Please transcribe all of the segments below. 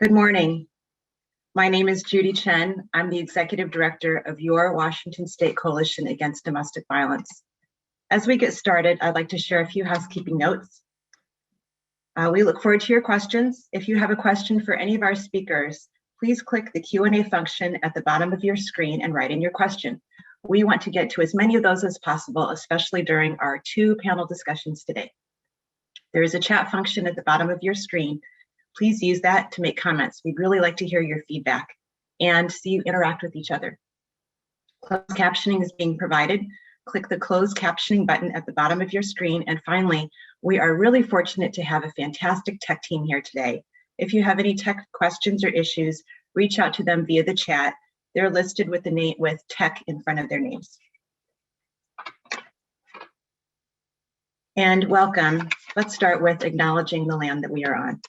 Good morning. My name is Judy Chen. I'm the Executive Director of your Washington State Coalition Against Domestic Violence. As we get started, I'd like to share a few housekeeping notes. We look forward to your questions. If you have a question for any of our speakers, please click the Q&A function at the bottom of your screen and write in your question. We want to get to as many of those as possible, especially during our two panel discussions today. There is a chat function at the bottom of your screen. Please use that to make comments. We'd really like to hear your feedback and see you interact with each other. Closed captioning is being provided. Click the closed captioning button at the bottom of your screen. And finally, we are really fortunate to have a fantastic tech team here today. If you have any tech questions or issues, reach out to them via the chat. They're listed with the name with tech in front of their names. And welcome. Let's start with acknowledging the land that we are on.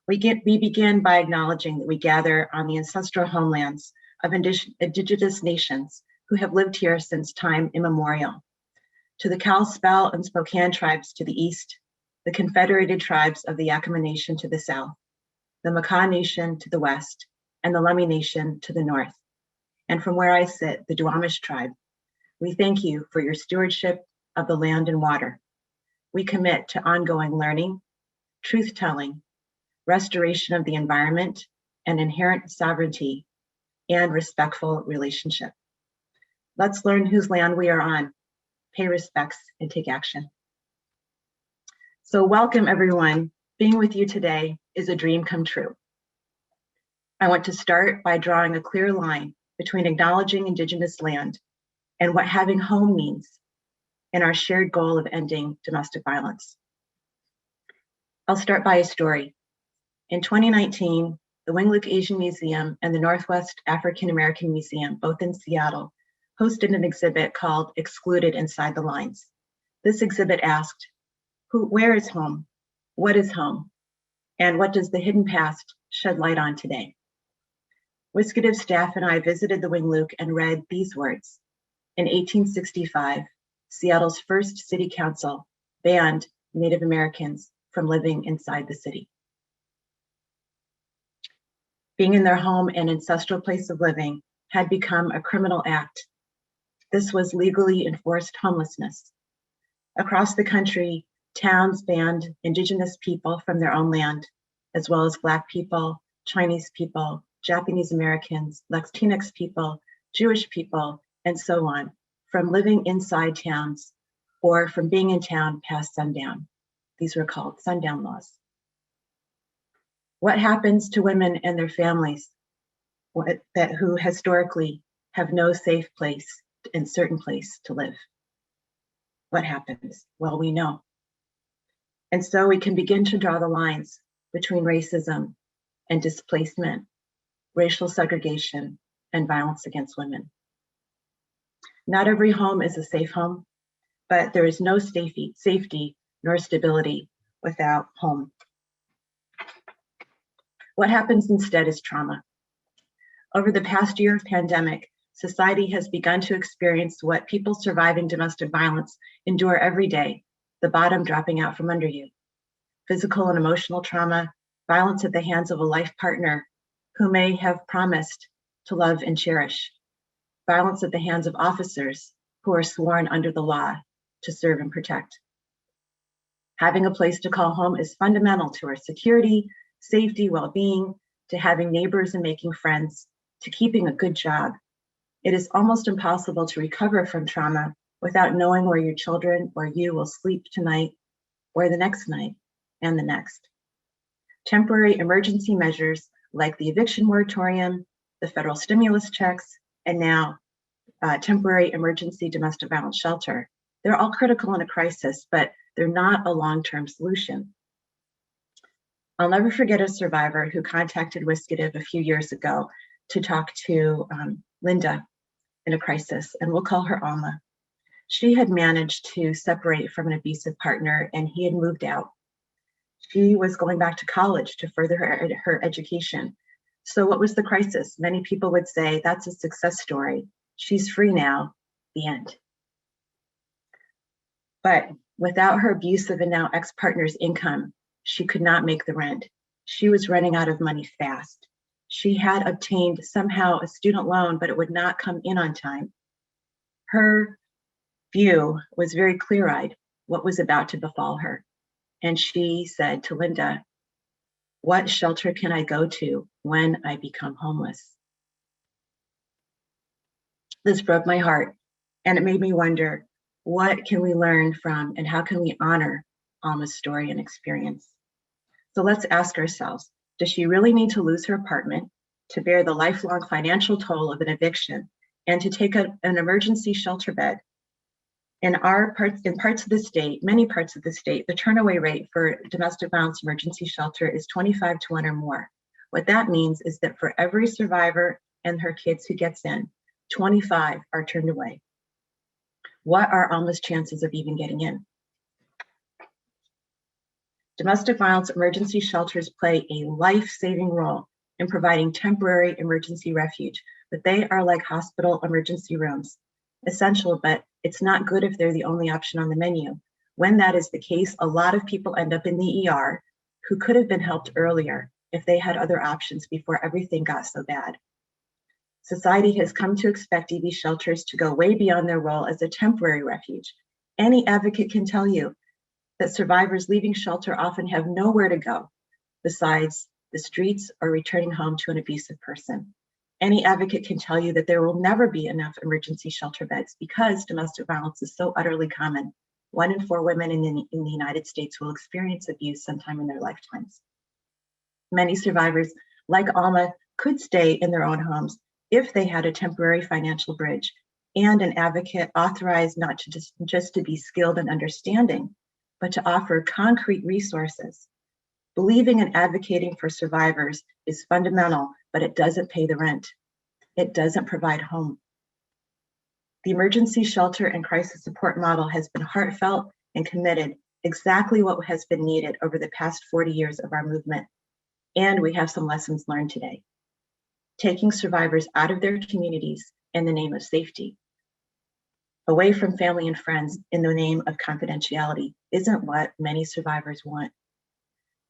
We begin by acknowledging that we gather on the ancestral homelands of indigenous nations who have lived here since time immemorial. To the Kalispel and Spokane tribes to the east, the Confederated Tribes of the Yakima Nation to the south, the Makah Nation to the west, and the Lummi Nation to the north. And from where I sit, the Duwamish tribe, we thank you for your stewardship of the land and water. We commit to ongoing learning, truth-telling, restoration of the environment, and inherent sovereignty and respectful relationship. Let's learn whose land we are on, pay respects, and take action. So welcome everyone. Being with you today is a dream come true. I want to start by drawing a clear line between acknowledging Indigenous land and what having home means in our shared goal of ending domestic violence. I'll start by a story. In 2019, the Wing-Luke Asian Museum and the Northwest African American Museum, both in Seattle, hosted an exhibit called Excluded Inside the Lines. This exhibit asked, where is home? What is home? And what does the hidden past shed light on today? WYSCA staff and I visited the Wing-Luke and read these words. In 1865, Seattle's first city council banned Native Americans from living inside the city. Being in their home and ancestral place of living had become a criminal act. This was legally enforced homelessness. Across the country, towns banned Indigenous people from their own land, as well as Black people, Chinese people, Japanese Americans, Latinx people, Jewish people, and so on, from living inside towns or from being in town past sundown. These were called sundown laws. What happens to women and their families who historically have no safe place and certain place to live? What happens? Well, we know. And so we can begin to draw the lines between racism and displacement, racial segregation, and violence against women. Not every home is a safe home, but there is no safety nor stability without home. What happens instead is trauma. Over the past year of pandemic, society has begun to experience what people surviving domestic violence endure every day, the bottom dropping out from under you. Physical and emotional trauma, violence at the hands of a life partner who may have promised to love and cherish, violence at the hands of officers who are sworn under the law to serve and protect. Having a place to call home is fundamental to our security, safety, well-being, to having neighbors and making friends, to keeping a good job. It is almost impossible to recover from trauma without knowing where your children or you will sleep tonight, or the next night, and the next. Temporary emergency measures like the eviction moratorium, the federal stimulus checks, and now temporary emergency domestic violence shelter, they're all critical in a crisis, but they're not a long-term solution. I'll never forget a survivor who contacted WYSCA a few years ago to talk to Linda in a crisis, and we'll call her Alma. She had managed to separate from an abusive partner and he had moved out. She was going back to college to further her education. So what was the crisis? Many people would say that's a success story. She's free now, the end. But without her abusive and now ex-partner's income, she could not make the rent. She was running out of money fast. She had obtained somehow a student loan, but it would not come in on time. Her view was very clear-eyed what was about to befall her. And she said to Linda, "What shelter can I go to when I become homeless?" This broke my heart, and it made me wonder, what can we learn from and how can we honor Alma's story and experience? So let's ask ourselves, does she really need to lose her apartment to bear the lifelong financial toll of an eviction and to take an emergency shelter bed? In parts of the state, many parts of the state, the turnaway rate for domestic violence emergency shelter is 25 to 1 or more. What that means is that for every survivor and her kids who gets in, 25 are turned away. What are Alma's chances of even getting in? Domestic violence emergency shelters play a life-saving role in providing temporary emergency refuge, but they are like hospital emergency rooms. Essential, but it's not good if they're the only option on the menu. When that is the case, a lot of people end up in the ER who could have been helped earlier if they had other options before everything got so bad. Society has come to expect EV shelters to go way beyond their role as a temporary refuge. Any advocate can tell you that survivors leaving shelter often have nowhere to go besides the streets or returning home to an abusive person. Any advocate can tell you that there will never be enough emergency shelter beds because domestic violence is so utterly common. 1 in 4 women in the United States will experience abuse sometime in their lifetimes. Many survivors, like Alma, could stay in their own homes if they had a temporary financial bridge and an advocate authorized not to just to be skilled and understanding, but to offer concrete resources. Believing and advocating for survivors is fundamental, but it doesn't pay the rent. It doesn't provide home. The emergency shelter and crisis support model has been heartfelt and committed, exactly what has been needed over the past 40 years of our movement. And we have some lessons learned today. Taking survivors out of their communities in the name of safety, away from family and friends in the name of confidentiality, isn't what many survivors want.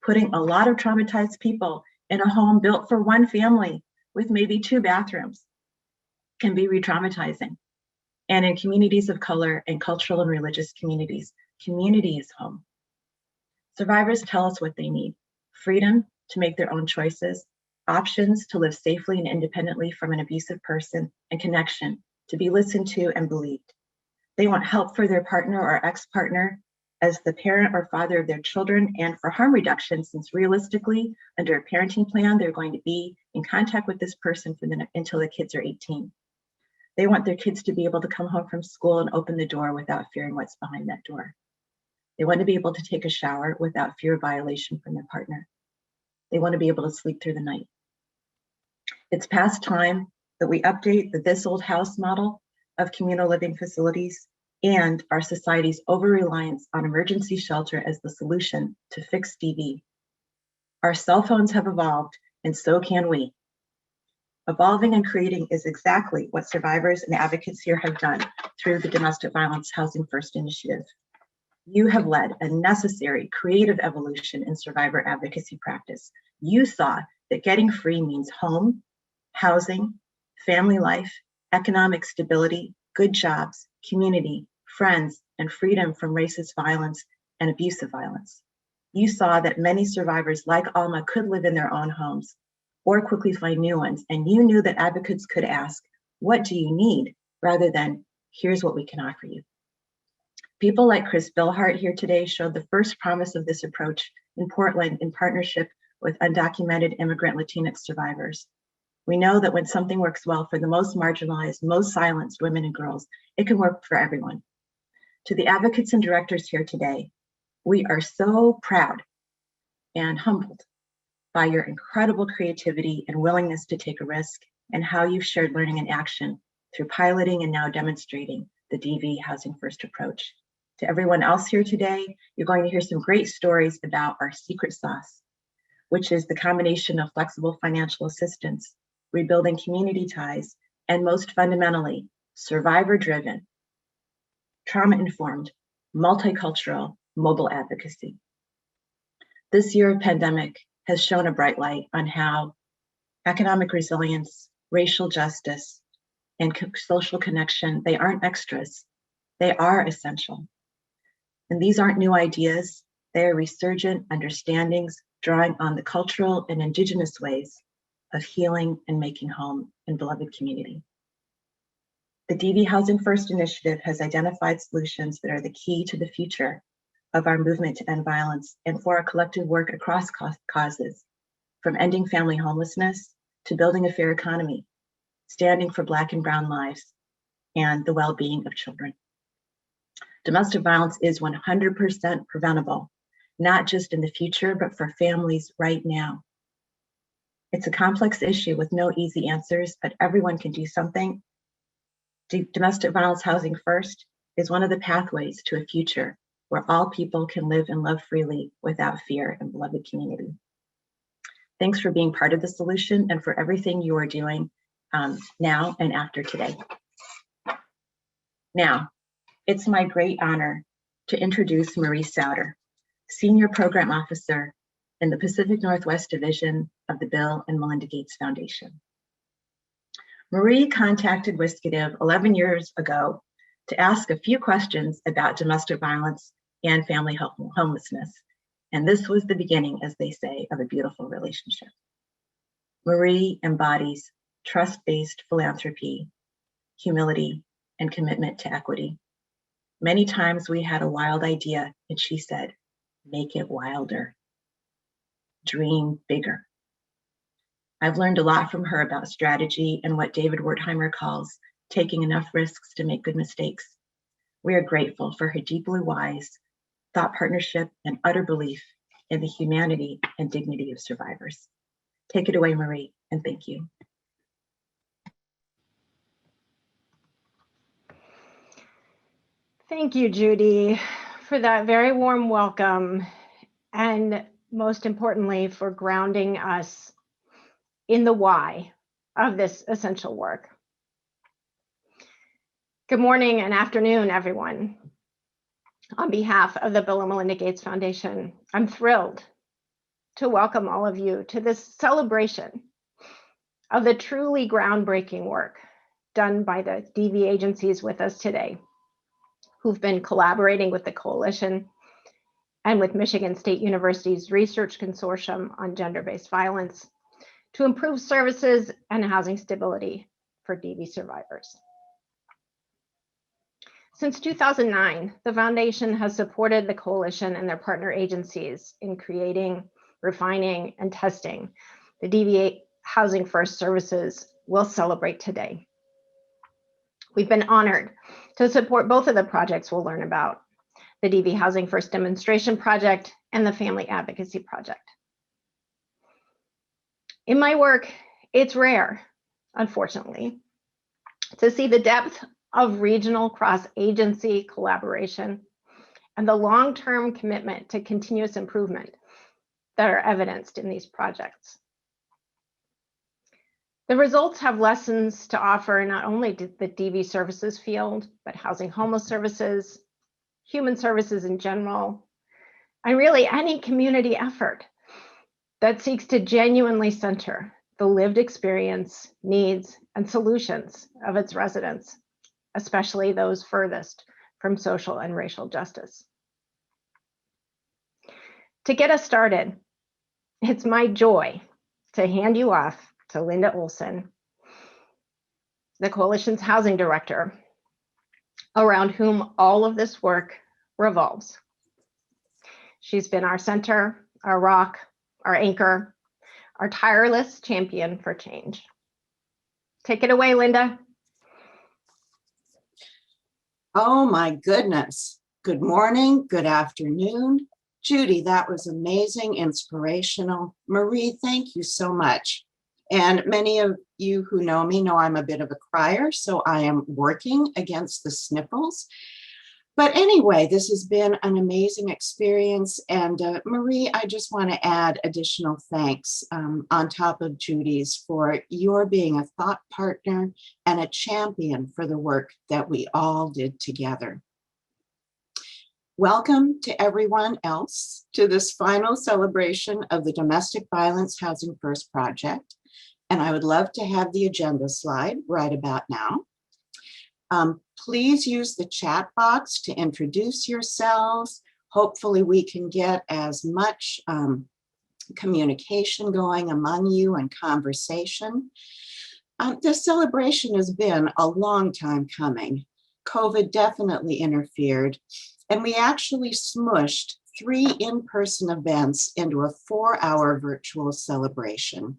Putting a lot of traumatized people in a home built for one family with maybe 2 bathrooms can be re-traumatizing. And in communities of color and cultural and religious communities, community is home. Survivors tell us what they need: freedom to make their own choices, options to live safely and independently from an abusive person, and connection to be listened to and believed. They want help for their partner or ex-partner as the parent or father of their children, and for harm reduction, since realistically, under a parenting plan, they're going to be in contact with this person until the kids are 18. They want their kids to be able to come home from school and open the door without fearing what's behind that door. They want to be able to take a shower without fear of violation from their partner. They want to be able to sleep through the night. It's past time that we update the This Old House model of communal living facilities and our society's over-reliance on emergency shelter as the solution to fix DV. Our cell phones have evolved, and so can we. Evolving and creating is exactly what survivors and advocates here have done through the Domestic Violence Housing First initiative. You have led a necessary creative evolution in survivor advocacy practice. You saw that getting free means home, housing, family life, economic stability, good jobs, community, friends, and freedom from racist violence and abusive violence. You saw that many survivors like Alma could live in their own homes or quickly find new ones, and you knew that advocates could ask, "What do you need?" rather than, "Here's what we can offer you." People like Chris Billhart here today showed the first promise of this approach in Portland in partnership with undocumented immigrant Latinx survivors. We know that when something works well for the most marginalized, most silenced women and girls, it can work for everyone. To the advocates and directors here today, we are so proud and humbled by your incredible creativity and willingness to take a risk, and how you've shared learning and action through piloting and now demonstrating the DV Housing First approach. To everyone else here today, you're going to hear some great stories about our secret sauce, which is the combination of flexible financial assistance, rebuilding community ties, and most fundamentally, survivor-driven, trauma-informed, multicultural, mobile advocacy. This year of pandemic has shown a bright light on how economic resilience, racial justice, and social connection, they aren't extras, they are essential. And these aren't new ideas, they are resurgent understandings drawing on the cultural and indigenous ways of healing and making home in beloved community. The DV Housing First initiative has identified solutions that are the key to the future of our movement to end violence and for our collective work across causes, from ending family homelessness to building a fair economy, standing for Black and Brown lives, and the well-being of children. Domestic violence is 100% preventable, not just in the future, but for families right now. It's a complex issue with no easy answers, but everyone can do something. Domestic violence housing first is one of the pathways to a future where all people can live and love freely without fear in beloved community. Thanks for being part of the solution and for everything you are doing now and after today. Now, it's my great honor to introduce Marie Souter, Senior Program Officer in the Pacific Northwest Division of the Bill and Melinda Gates Foundation. Marie contacted WYSCA 11 years ago to ask a few questions about domestic violence and family homelessness. And this was the beginning, as they say, of a beautiful relationship. Marie embodies trust-based philanthropy, humility, and commitment to equity. Many times we had a wild idea and she said, make it wilder, dream bigger. I've learned a lot from her about strategy and what David Wertheimer calls taking enough risks to make good mistakes. We are grateful for her deeply wise thought partnership and utter belief in the humanity and dignity of survivors. Take it away, Marie, and thank you. Thank you, Judy, for that very warm welcome, and most importantly, for grounding us in the why of this essential work. Good morning and afternoon, everyone. On behalf of the Bill and Melinda Gates Foundation, I'm thrilled to welcome all of you to this celebration of the truly groundbreaking work done by the DV agencies with us today, who've been collaborating with the Coalition and with Michigan State University's Research Consortium on Gender-Based Violence to improve services and housing stability for DV survivors. Since 2009, the Foundation has supported the Coalition and their partner agencies in creating, refining, and testing the DV Housing First services we'll celebrate today. We've been honored to support both of the projects we'll learn about, the DV Housing First Demonstration Project and the Family Advocacy Project. In my work, it's rare, unfortunately, to see the depth of regional cross-agency collaboration and the long-term commitment to continuous improvement that are evidenced in these projects. The results have lessons to offer not only to the DV services field, but housing homeless services, human services in general, and really any community effort that seeks to genuinely center the lived experience, needs, and solutions of its residents, especially those furthest from social and racial justice. To get us started, it's my joy to hand you off to Linda Olson, the Coalition's Housing Director, around whom all of this work revolves. She's been our center, our rock, our anchor, our tireless champion for change. Take it away, Linda. Oh my goodness. Good morning, good afternoon. Judy, that was amazing, inspirational. Marie, thank you so much. And many of you who know me know I'm a bit of a crier, so I am working against the sniffles. But anyway, this has been an amazing experience. And Marie, I just want to add additional thanks on top of Judy's for your being a thought partner and a champion for the work that we all did together. Welcome to everyone else to this final celebration of the Domestic Violence Housing First Project. And I would love to have the agenda slide right about now. Please use the chat box to introduce yourselves. Hopefully we can get as much communication going among you and conversation. This celebration has been a long time coming. COVID definitely interfered, and we actually smushed 3 in-person events into a 4-hour virtual celebration.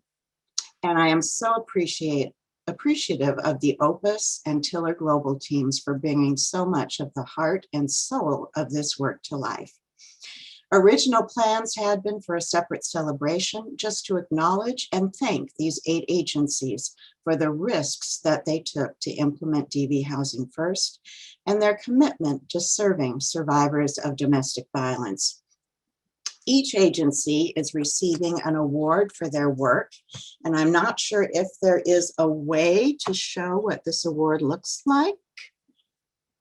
And I am so appreciative of the Opus and Tiller Global teams for bringing so much of the heart and soul of this work to life. Original plans had been for a separate celebration just to acknowledge and thank these 8 agencies for the risks that they took to implement DV Housing First and their commitment to serving survivors of domestic violence. Each agency is receiving an award for their work, and I'm not sure if there is a way to show what this award looks like.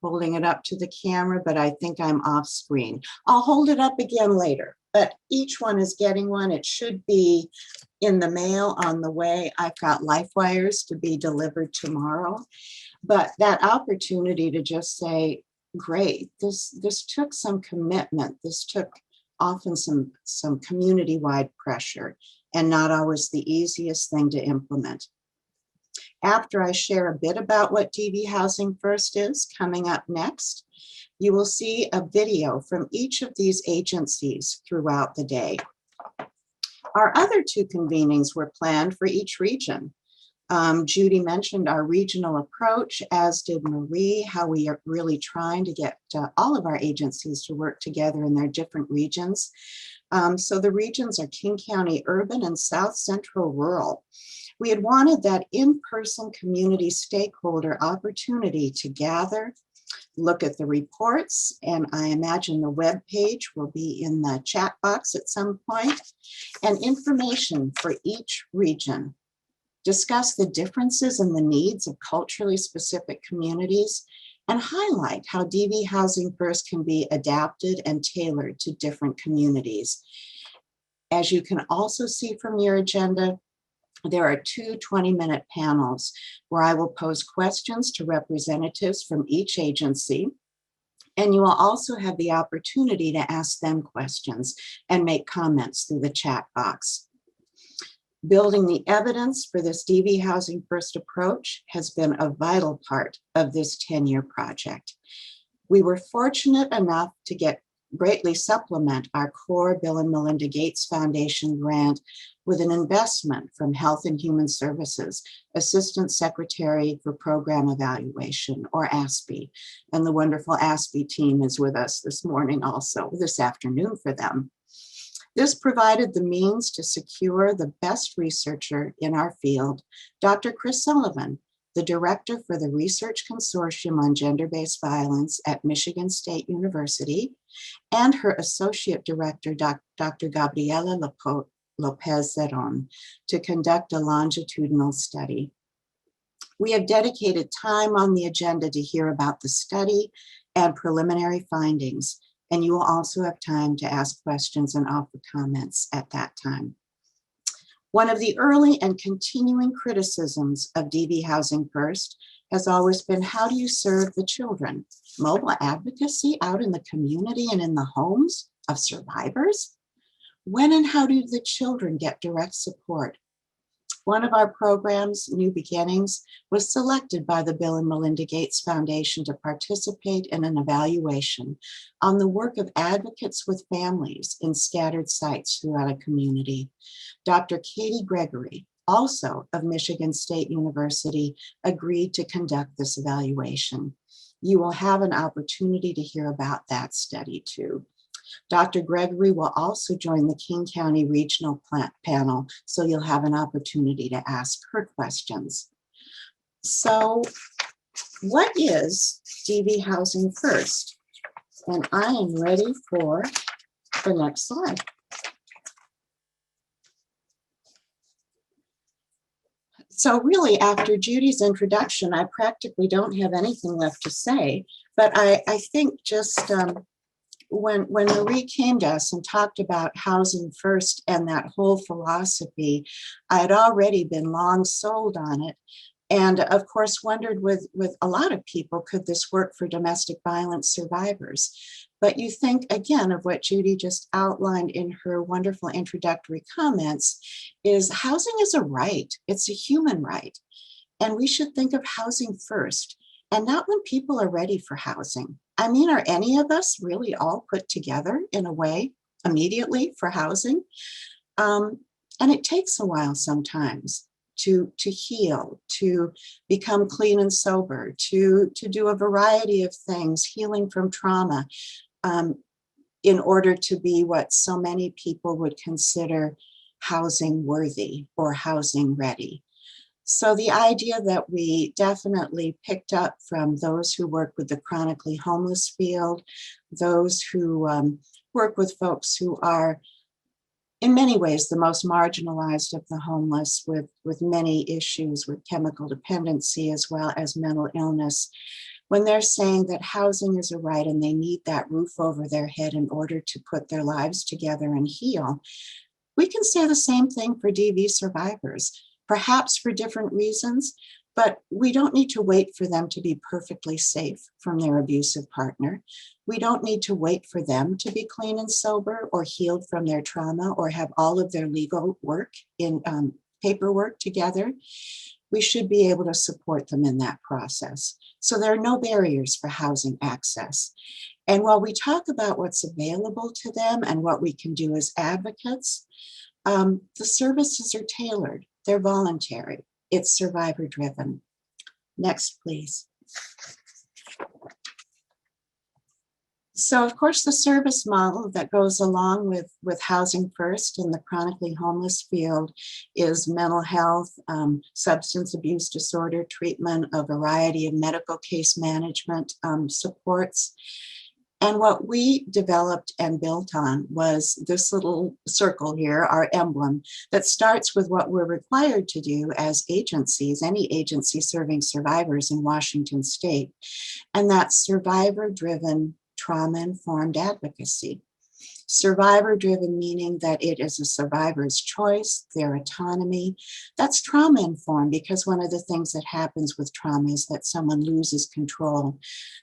Holding it up to the camera, but I think I'm off screen. I'll hold it up again later, but each one is getting one. It should be in the mail on the way. I've got LifeWires to be delivered tomorrow, but that opportunity to just say, great, this took some commitment. This took often some community-wide pressure and not always the easiest thing to implement. After I share a bit about what DV Housing First is, coming up next, you will see a video from each of these agencies throughout the day. Our other 2 convenings were planned for each region. Judy mentioned our regional approach, as did Marie, how we are really trying to get all of our agencies to work together in their different regions. So the regions are King County Urban and South Central Rural. We had wanted that in-person community stakeholder opportunity to gather, look at the reports, and I imagine the web page will be in the chat box at some point, and information for each region. Discuss the differences and the needs of culturally specific communities, and highlight how DV Housing First can be adapted and tailored to different communities. As you can also see from your agenda, there are 2 20-minute panels where I will pose questions to representatives from each agency, and you will also have the opportunity to ask them questions and make comments through the chat box. Building the evidence for this DV Housing First approach has been a vital part of this 10-year project. We were fortunate enough to greatly supplement our core Bill and Melinda Gates Foundation grant with an investment from Health and Human Services, Assistant Secretary for Program Evaluation, or ASPE. And the wonderful ASPE team is with us this afternoon for them. This provided the means to secure the best researcher in our field, Dr. Chris Sullivan, the director for the Research Consortium on Gender-Based Violence at Michigan State University, and her associate director, Dr. Gabriela Lopez-Zeron, to conduct a longitudinal study. We have dedicated time on the agenda to hear about the study and preliminary findings, and you will also have time to ask questions and offer comments at that time. One of the early and continuing criticisms of DV Housing First has always been, how do you serve the children? Mobile advocacy out in the community and in the homes of survivors? When and how do the children get direct support? One of our programs, New Beginnings, was selected by the Bill and Melinda Gates Foundation to participate in an evaluation on the work of advocates with families in scattered sites throughout a community. Dr. Katie Gregory, also of Michigan State University, agreed to conduct this evaluation. You will have an opportunity to hear about that study too. Dr. Gregory will also join the King County Regional Panel, so you'll have an opportunity to ask her questions. So what is DV Housing First? And I am ready for the next slide. So really, after Judy's introduction, I practically don't have anything left to say, but I think just when Marie came to us and talked about housing first and that whole philosophy, I had already been long sold on it. And of course, wondered with a lot of people, could this work for domestic violence survivors? But you think again of what Judy just outlined in her wonderful introductory comments, is housing is a right. It's a human right. And we should think of housing first, and not when people are ready for housing. I mean, are any of us really all put together in a way immediately for housing? And it takes a while sometimes to heal, to become clean and sober, to do a variety of things, healing from trauma, in order to be what so many people would consider housing worthy or housing ready. So the idea that we definitely picked up from those who work with the chronically homeless field, those who work with folks who are in many ways the most marginalized of the homeless, with many issues with chemical dependency as well as mental illness, when they're saying that housing is a right and they need that roof over their head in order to put their lives together and heal, we can say the same thing for DV survivors. Perhaps for different reasons, but we don't need to wait for them to be perfectly safe from their abusive partner. We don't need to wait for them to be clean and sober or healed from their trauma or have all of their legal work in paperwork together. We should be able to support them in that process. So there are no barriers for housing access. And while we talk about what's available to them and what we can do as advocates, the services are tailored. They're voluntary. It's survivor driven. Next, please. So of course, the service model that goes along with housing first in the chronically homeless field is mental health, substance abuse disorder treatment, a variety of medical case management supports. And what we developed and built on was this little circle here, our emblem, that starts with what we're required to do as agencies, any agency serving survivors in Washington state. And that's survivor-driven, trauma-informed advocacy. Survivor-driven meaning that it is a survivor's choice, their autonomy. That's trauma-informed because one of the things that happens with trauma is that someone loses control.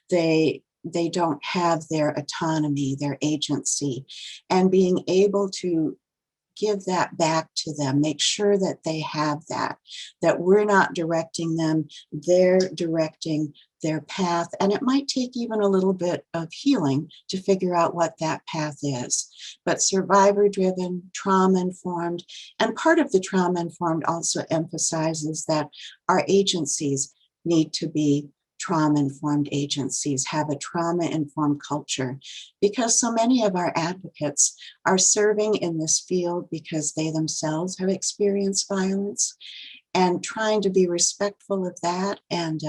They don't have their autonomy, their agency, and being able to give that back to them, make sure that they have that we're not directing them, they're directing their path. And it might take even a little bit of healing to figure out what that path is. But survivor-driven, trauma-informed, and part of the trauma-informed also emphasizes that our agencies need to be trauma-informed agencies, have a trauma-informed culture, because so many of our advocates are serving in this field because they themselves have experienced violence, and trying to be respectful of that and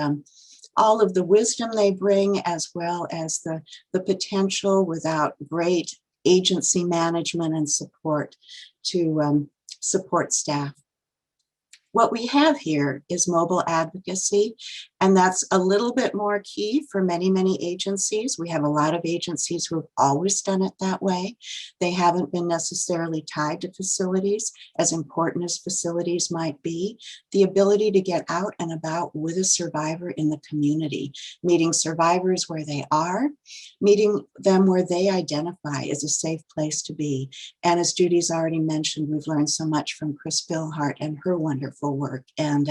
all of the wisdom they bring, as well as the potential without great agency management and support to support staff. What we have here is mobile advocacy, and that's a little bit more key for many, many agencies. We have a lot of agencies who have always done it that way. They haven't been necessarily tied to facilities, as important as facilities might be. The ability to get out and about with a survivor in the community, meeting survivors where they are, meeting them where they identify as a safe place to be. And as Judy's already mentioned, we've learned so much from Chris Billhart and her wonderful work, and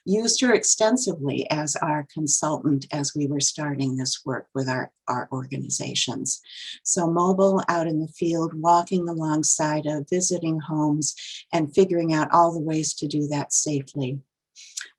used her extensively as our consultant as we were starting this work with our organizations. So mobile, out in the field, walking alongside of, visiting homes, and figuring out all the ways to do that safely.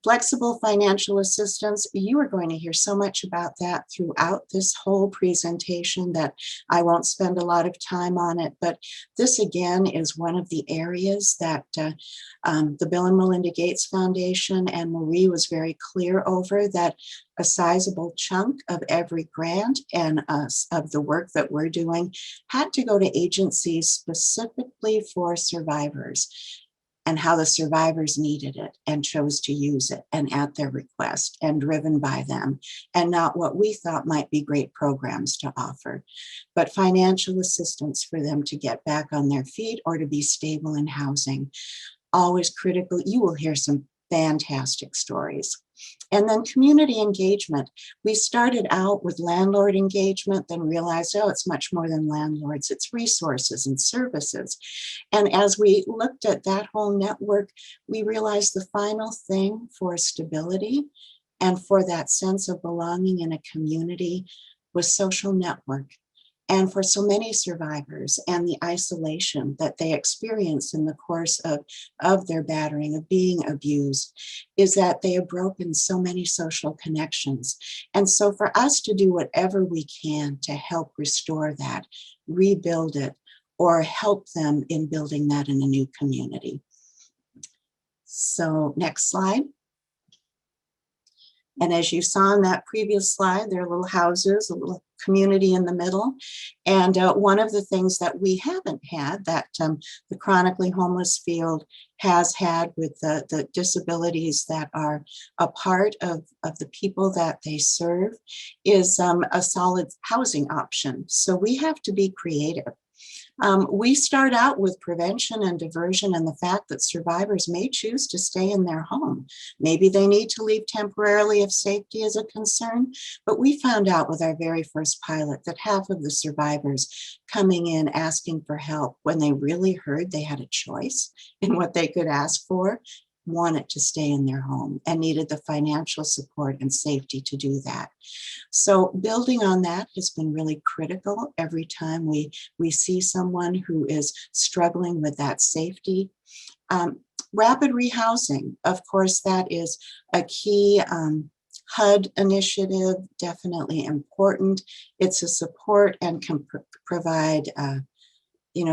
Flexible financial assistance, you are going to hear so much about that throughout this whole presentation that I won't spend a lot of time on it, but this again is one of the areas that the Bill and Melinda Gates Foundation and Marie was very clear over, that a sizable chunk of every grant and of the work that we're doing had to go to agencies specifically for survivors. and how the survivors needed it and chose to use it and at their request and driven by them, and not what we thought might be great programs to offer, but financial assistance for them to get back on their feet or to be stable in housing. Always critical. You will hear some fantastic stories. And then community engagement. We started out with landlord engagement, then realized, oh, it's much more than landlords, it's resources and services. And as we looked at that whole network, we realized the final thing for stability and for that sense of belonging in a community was social network. And for so many survivors and the isolation that they experience in the course of their battering, of being abused, is that they have broken so many social connections. And so for us to do whatever we can to help restore that, rebuild it, or help them in building that in a new community. So next slide. And as you saw in that previous slide, there are little houses, a little community in the middle. And one of the things that we haven't had that the chronically homeless field has had with the disabilities that are a part of the people that they serve is a solid housing option. So we have to be creative. We start out with prevention and diversion and the fact that survivors may choose to stay in their home. Maybe they need to leave temporarily if safety is a concern, but we found out with our very first pilot that half of the survivors coming in asking for help when they really heard they had a choice in what they could ask for, wanted to stay in their home and needed the financial support and safety to do that. So building on that has been really critical every time we see someone who is struggling with that safety. Rapid rehousing, of course, that is a key HUD initiative, definitely important. It's a support and can provide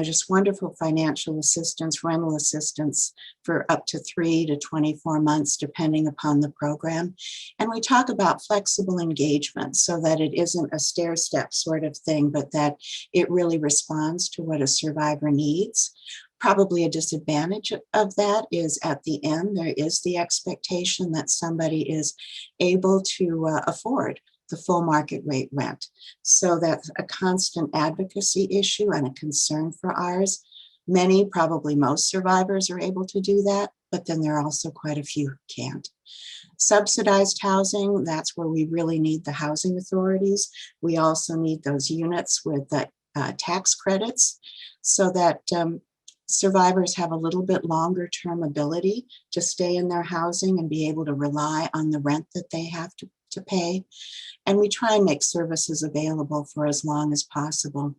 just wonderful financial assistance, rental assistance for up to 3 to 24 months, depending upon the program. And we talk about flexible engagement so that it isn't a stair-step sort of thing, but that it really responds to what a survivor needs. Probably a disadvantage of that is at the end, there is the expectation that somebody is able to afford the full market rate rent. So that's a constant advocacy issue and a concern for ours. Many, probably most survivors are able to do that, but then there are also quite a few who can't. Subsidized housing, that's where we really need the housing authorities. We also need those units with the tax credits so that survivors have a little bit longer term ability to stay in their housing and be able to rely on the rent that they have to pay. And we try and make services available for as long as possible.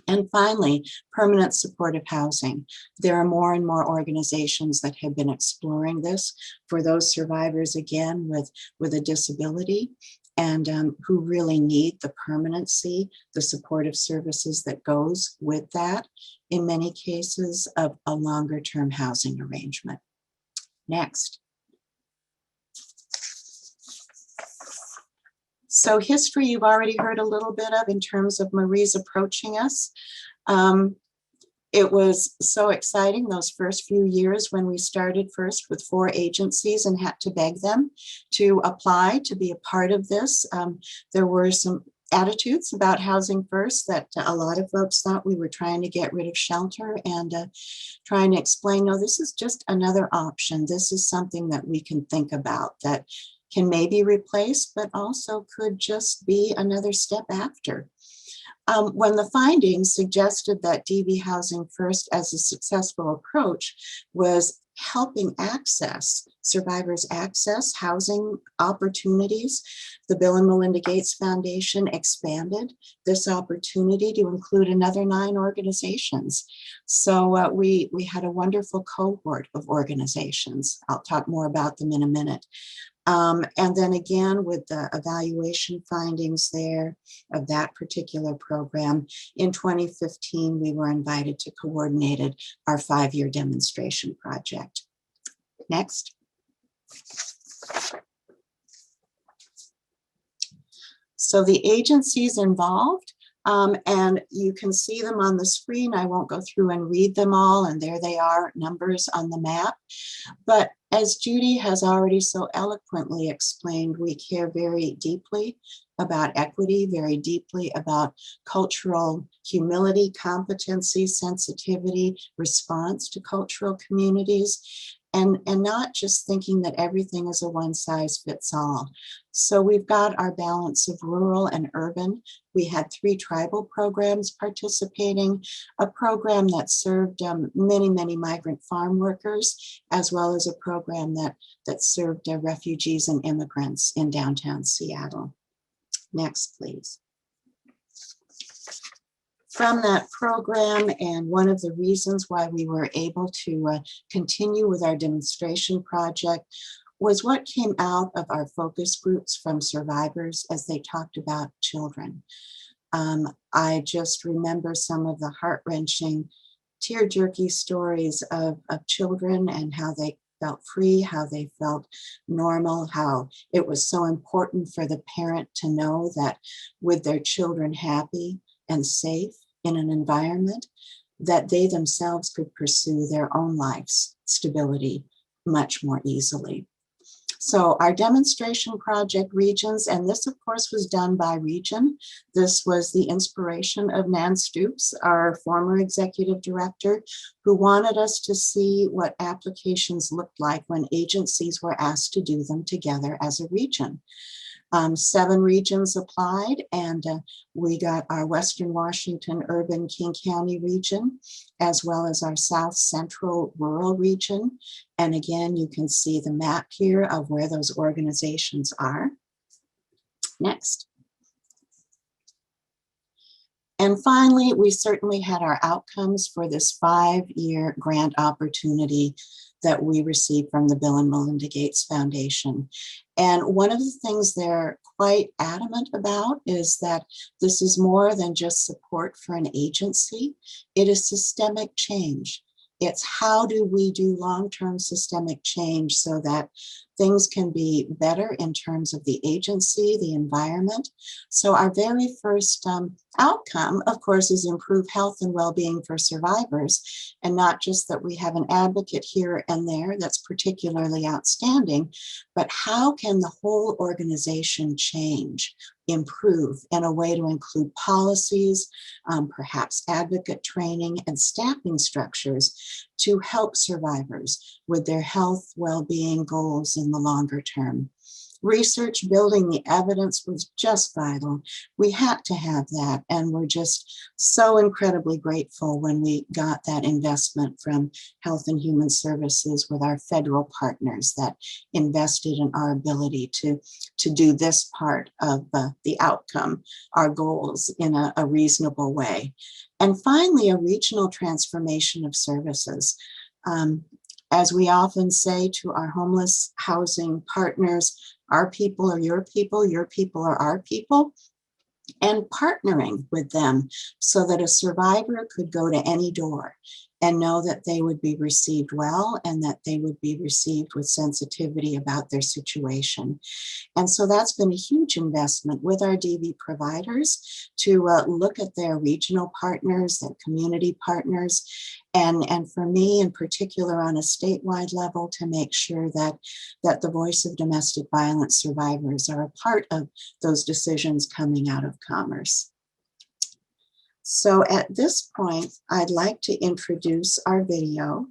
And finally, permanent supportive housing. There are more and more organizations that have been exploring this for those survivors, again, with a disability and who really need the permanency, the supportive services that goes with that, in many cases of a longer term housing arrangement. Next. So history you've already heard a little bit of in terms of Marie's approaching us. It was so exciting those first few years when we started first with 4 agencies and had to beg them to apply to be a part of this. There were some attitudes about housing first that a lot of folks thought we were trying to get rid of shelter and trying to explain, no, this is just another option. This is something that we can think about that can maybe replace, but also could just be another step after. When the findings suggested that DV Housing First as a successful approach was helping survivors access housing opportunities, the Bill and Melinda Gates Foundation expanded this opportunity to include another 9 organizations. So we had a wonderful cohort of organizations. I'll talk more about them in a minute. And then again, with the evaluation findings there of that particular program, in 2015, we were invited to coordinate our 5-year demonstration project. Next. So the agencies involved, And you can see them on the screen. I won't go through and read them all, and there they are, numbers on the map. But as Judy has already so eloquently explained, we care very deeply about equity, very deeply about cultural humility, competency, sensitivity, response to cultural communities, and not just thinking that everything is a one size fits all. So we've got our balance of rural and urban. We had 3 tribal programs participating, a program that served many, many migrant farm workers, as well as a program that served refugees and immigrants in downtown Seattle. Next, please. From that program, and one of the reasons why we were able to continue with our demonstration project was what came out of our focus groups from survivors as they talked about children. I just remember some of the heart-wrenching, tear-jerky stories of children and how they felt free, how they felt normal, how it was so important for the parent to know that with their children happy and safe in an environment, that they themselves could pursue their own life's stability much more easily. So our demonstration project regions, and this of course was done by region. This was the inspiration of Nan Stoops, our former executive director, who wanted us to see what applications looked like when agencies were asked to do them together as a region. 7 regions applied, and we got our Western Washington urban King County region, as well as our South Central rural region. And again, you can see the map here of where those organizations are. Next. And finally, we certainly had our outcomes for this 5-year grant opportunity that we received from the Bill and Melinda Gates Foundation. And one of the things they're quite adamant about is that this is more than just support for an agency. It is systemic change. It's how do we do long-term systemic change so that things can be better in terms of the agency, the environment. So our very first outcome, of course, is improve health and well-being for survivors, and not just that we have an advocate here and there that's particularly outstanding, but how can the whole organization change, improve in a way to include policies, perhaps advocate training and staffing structures to help survivors with their health, well-being goals in the longer term. Research, building the evidence was just vital. We had to have that, and we're just so incredibly grateful when we got that investment from Health and Human Services with our federal partners that invested in our ability to do this part of the outcome, our goals in a reasonable way. And finally, a regional transformation of services. As we often say to our homeless housing partners, our people are your people are our people, and partnering with them so that a survivor could go to any door and know that they would be received well and that they would be received with sensitivity about their situation. And so that's been a huge investment with our DV providers to look at their regional partners, their community partners, and for me in particular on a statewide level to make sure that the voice of domestic violence survivors are a part of those decisions coming out of Commerce. So at this point, I'd like to introduce our video.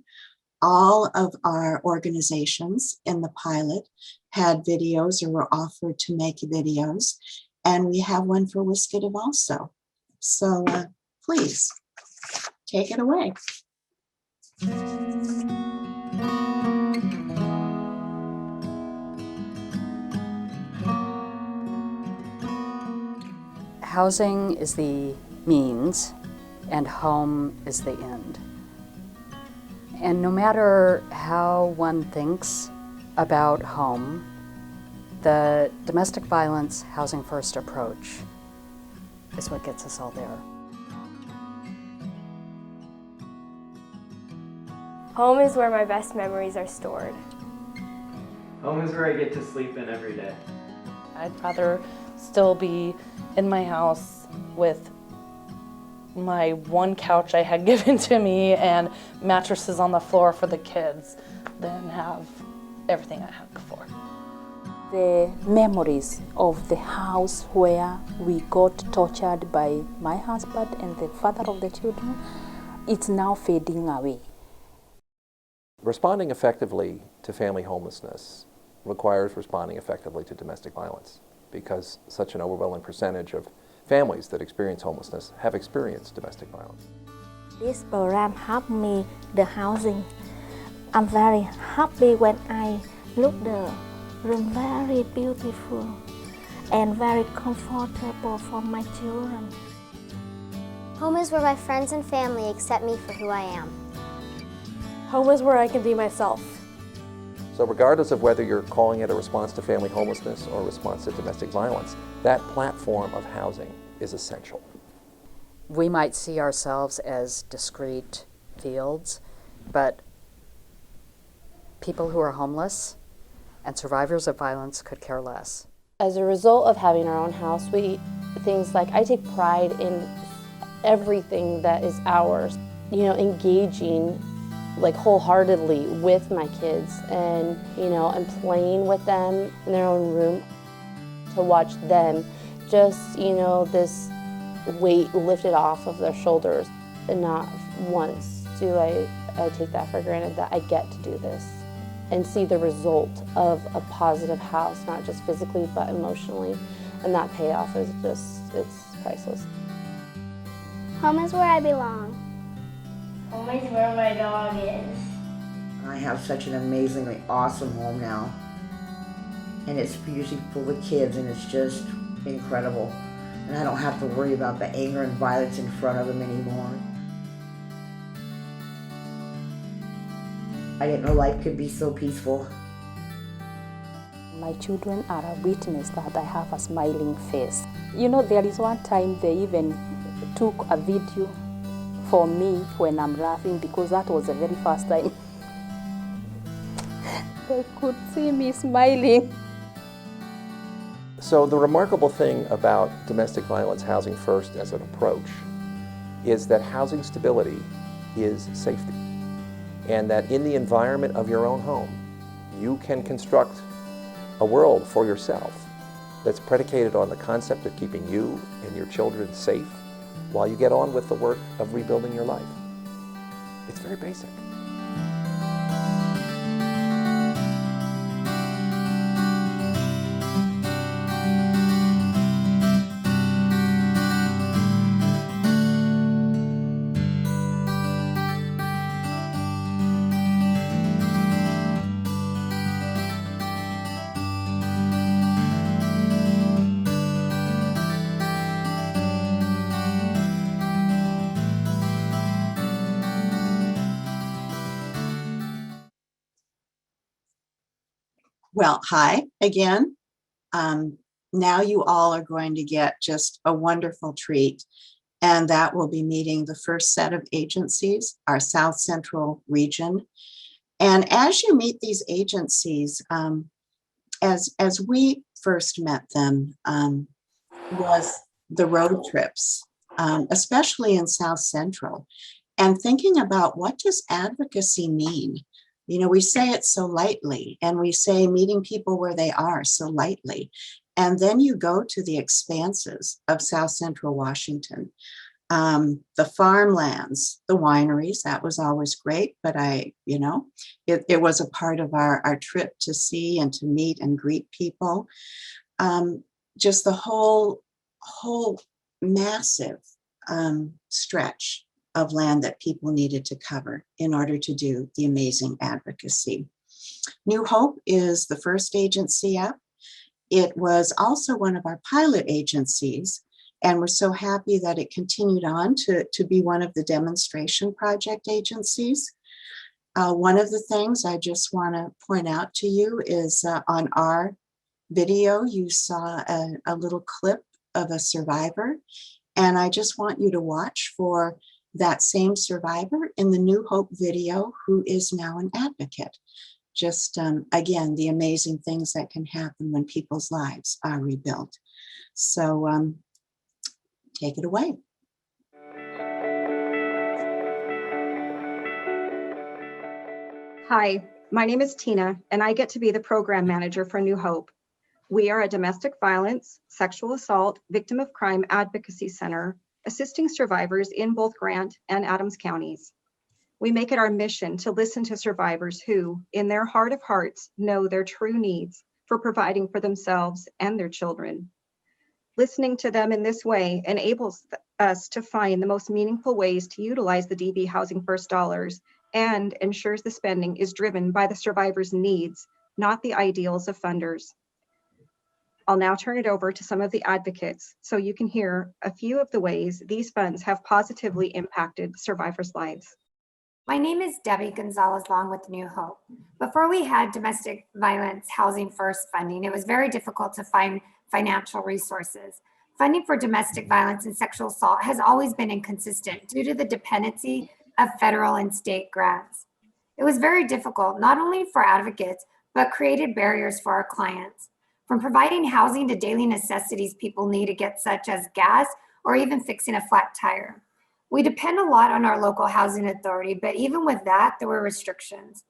All of our organizations in the pilot had videos or were offered to make videos, and we have one for WSCDV also. So please take it away. Housing is the means and home is the end. And no matter how one thinks about home, the domestic violence housing first approach is what gets us all there. Home is where my best memories are stored. Home is where I get to sleep in every day. I'd rather still be in my house with my one couch I had given to me and mattresses on the floor for the kids than have everything I had before. The memories of the house where we got tortured by my husband and the father of the children, it's now fading away. Responding effectively to family homelessness requires responding effectively to domestic violence, because such an overwhelming percentage of families that experience homelessness have experienced domestic violence. This program helped me the housing. I'm very happy when I look the room very beautiful and very comfortable for my children. Home is where my friends and family accept me for who I am. Home is where I can be myself. So regardless of whether you're calling it a response to family homelessness or a response to domestic violence, that platform of housing is essential. We might see ourselves as discrete fields, but people who are homeless and survivors of violence could care less. As a result of having our own house, things like I take pride in everything that is ours. You know, engaging like wholeheartedly with my kids and, you know, and playing with them in their own room. To watch them just, you know, this weight lifted off of their shoulders, and not once do I take that for granted that I get to do this and see the result of a positive house, not just physically but emotionally, and that payoff is just, it's priceless. Home is where I belong. Home is where my dog is. I have such an amazingly awesome home now, and it's usually full of kids, and it's just incredible. And I don't have to worry about the anger and violence in front of them anymore. I didn't know life could be so peaceful. My children are a witness that I have a smiling face. You know, there is one time they even took a video for me when I'm laughing, because that was the very first time they could see me smiling. So the remarkable thing about domestic violence housing first as an approach is that housing stability is safety, and that in the environment of your own home, you can construct a world for yourself that's predicated on the concept of keeping you and your children safe while you get on with the work of rebuilding your life. It's very basic. Well, hi again. Now you all are going to get just a wonderful treat, and that will be meeting the first set of agencies, our South Central region. And as you meet these agencies, as we first met them, was the road trips, especially in South Central, and thinking about, what does advocacy mean? You know, we say it so lightly, and we say meeting people where they are so lightly. And then you go to the expanses of South Central Washington, the farmlands, the wineries. That was always great, but it was a part of our trip to see and to meet and greet people. Just the whole massive stretch of land that people needed to cover in order to do the amazing advocacy. New Hope is the first agency up. It was also one of our pilot agencies, and we're so happy that it continued on to be one of the demonstration project agencies. One of the things I just want to point out to you is on our video, you saw a little clip of a survivor, and I just want you to watch for that same survivor in the New Hope video, who is now an advocate. Just, again, the amazing things that can happen when people's lives are rebuilt. So take it away. Hi, my name is Tina, and I get to be the program manager for New Hope. We are a domestic violence, sexual assault, victim of crime advocacy center, assisting survivors in both Grant and Adams counties. We make it our mission to listen to survivors who, in their heart of hearts, know their true needs for providing for themselves and their children. Listening to them in this way enables us to find the most meaningful ways to utilize the DV Housing First dollars and ensures the spending is driven by the survivors' needs, not the ideals of funders. I'll now turn it over to some of the advocates so you can hear a few of the ways these funds have positively impacted survivors' lives. My name is Debbie Gonzalez Long with New Hope. Before we had domestic violence housing first funding, it was very difficult to find financial resources. Funding for domestic violence and sexual assault has always been inconsistent due to the dependency of federal and state grants. It was very difficult, not only for advocates, but created barriers for our clients. From providing housing to daily necessities people need to get, such as gas or even fixing a flat tire. We depend a lot on our local housing authority, but even with that, there were restrictions.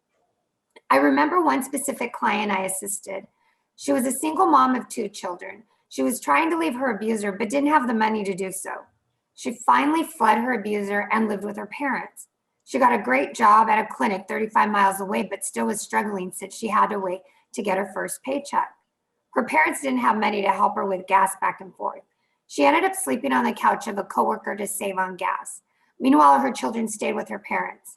I remember one specific client I assisted. She was a single mom of 2 children. She was trying to leave her abuser, but didn't have the money to do so. She finally fled her abuser and lived with her parents. She got a great job at a clinic 35 miles away, but still was struggling since she had to wait to get her first paycheck. Her parents didn't have money to help her with gas back and forth. She ended up sleeping on the couch of a coworker to save on gas. Meanwhile, her children stayed with her parents.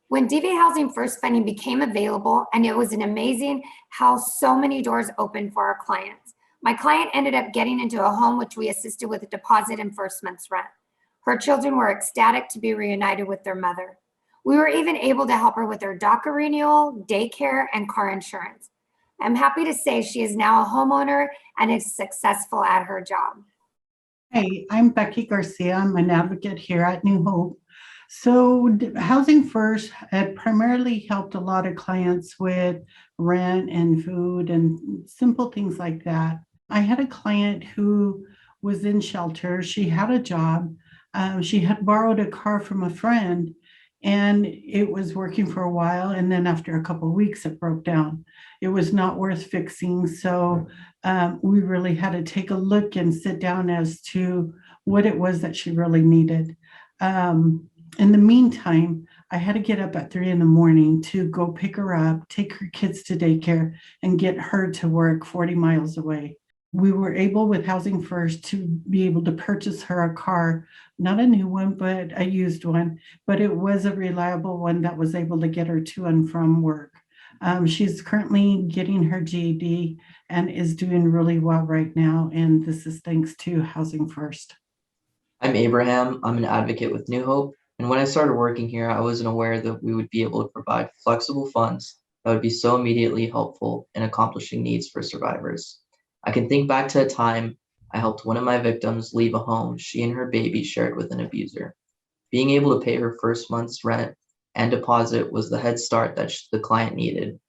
When DV Housing First funding became available, and it was an amazing how so many doors opened for our clients. My client ended up getting into a home which we assisted with a deposit and first month's rent. Her children were ecstatic to be reunited with their mother. We were even able to help her with her DACA renewal, daycare, and car insurance. I'm happy to say she is now a homeowner and is successful at her job. Hey, I'm Becky Garcia. I'm an advocate here at New Hope. So Housing First had primarily helped a lot of clients with rent and food and simple things like that. I had a client who was in shelter. She had a job. She had borrowed a car from a friend, and it was working for a while. And then after a couple of weeks, it broke down. It was not worth fixing. So we really had to take a look and sit down as to what it was that she really needed. In the meantime, I had to get up at 3 a.m. to go pick her up, take her kids to daycare, and get her to work 40 miles away. We were able with Housing First to be able to purchase her a car, not a new one, but a used one, but it was a reliable one that was able to get her to and from work. She's currently getting her GED and is doing really well right now, and this is thanks to Housing First. I'm Abraham. I'm an advocate with New Hope, and when I started working here, I wasn't aware that we would be able to provide flexible funds that would be so immediately helpful in accomplishing needs for survivors. I can think back to a time I helped one of my victims leave a home she and her baby shared with an abuser. Being able to pay her first month's rent and deposit was the head start that the client needed.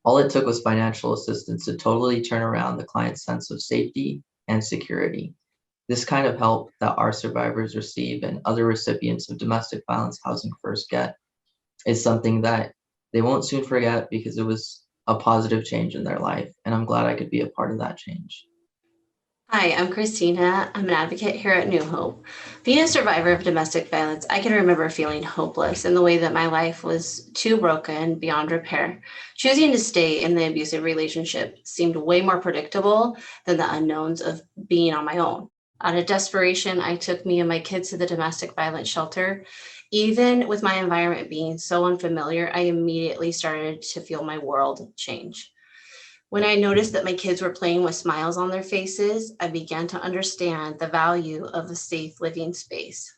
All it took was financial assistance to totally turn around the client's sense of safety and security. This kind of help that our survivors receive and other recipients of domestic violence Housing First get is something that they won't soon forget because it was a positive change in their life, and I'm glad I could be a part of that change. Hi, I'm Christina. I'm an advocate here at New Hope. Being a survivor of domestic violence, I can remember feeling hopeless in the way that my life was too broken, beyond repair. Choosing to stay in the abusive relationship seemed way more predictable than the unknowns of being on my own. Out of desperation, I took me and my kids to the domestic violence shelter. Even with my environment being so unfamiliar, I immediately started to feel my world change. When I noticed that my kids were playing with smiles on their faces, I began to understand the value of a safe living space.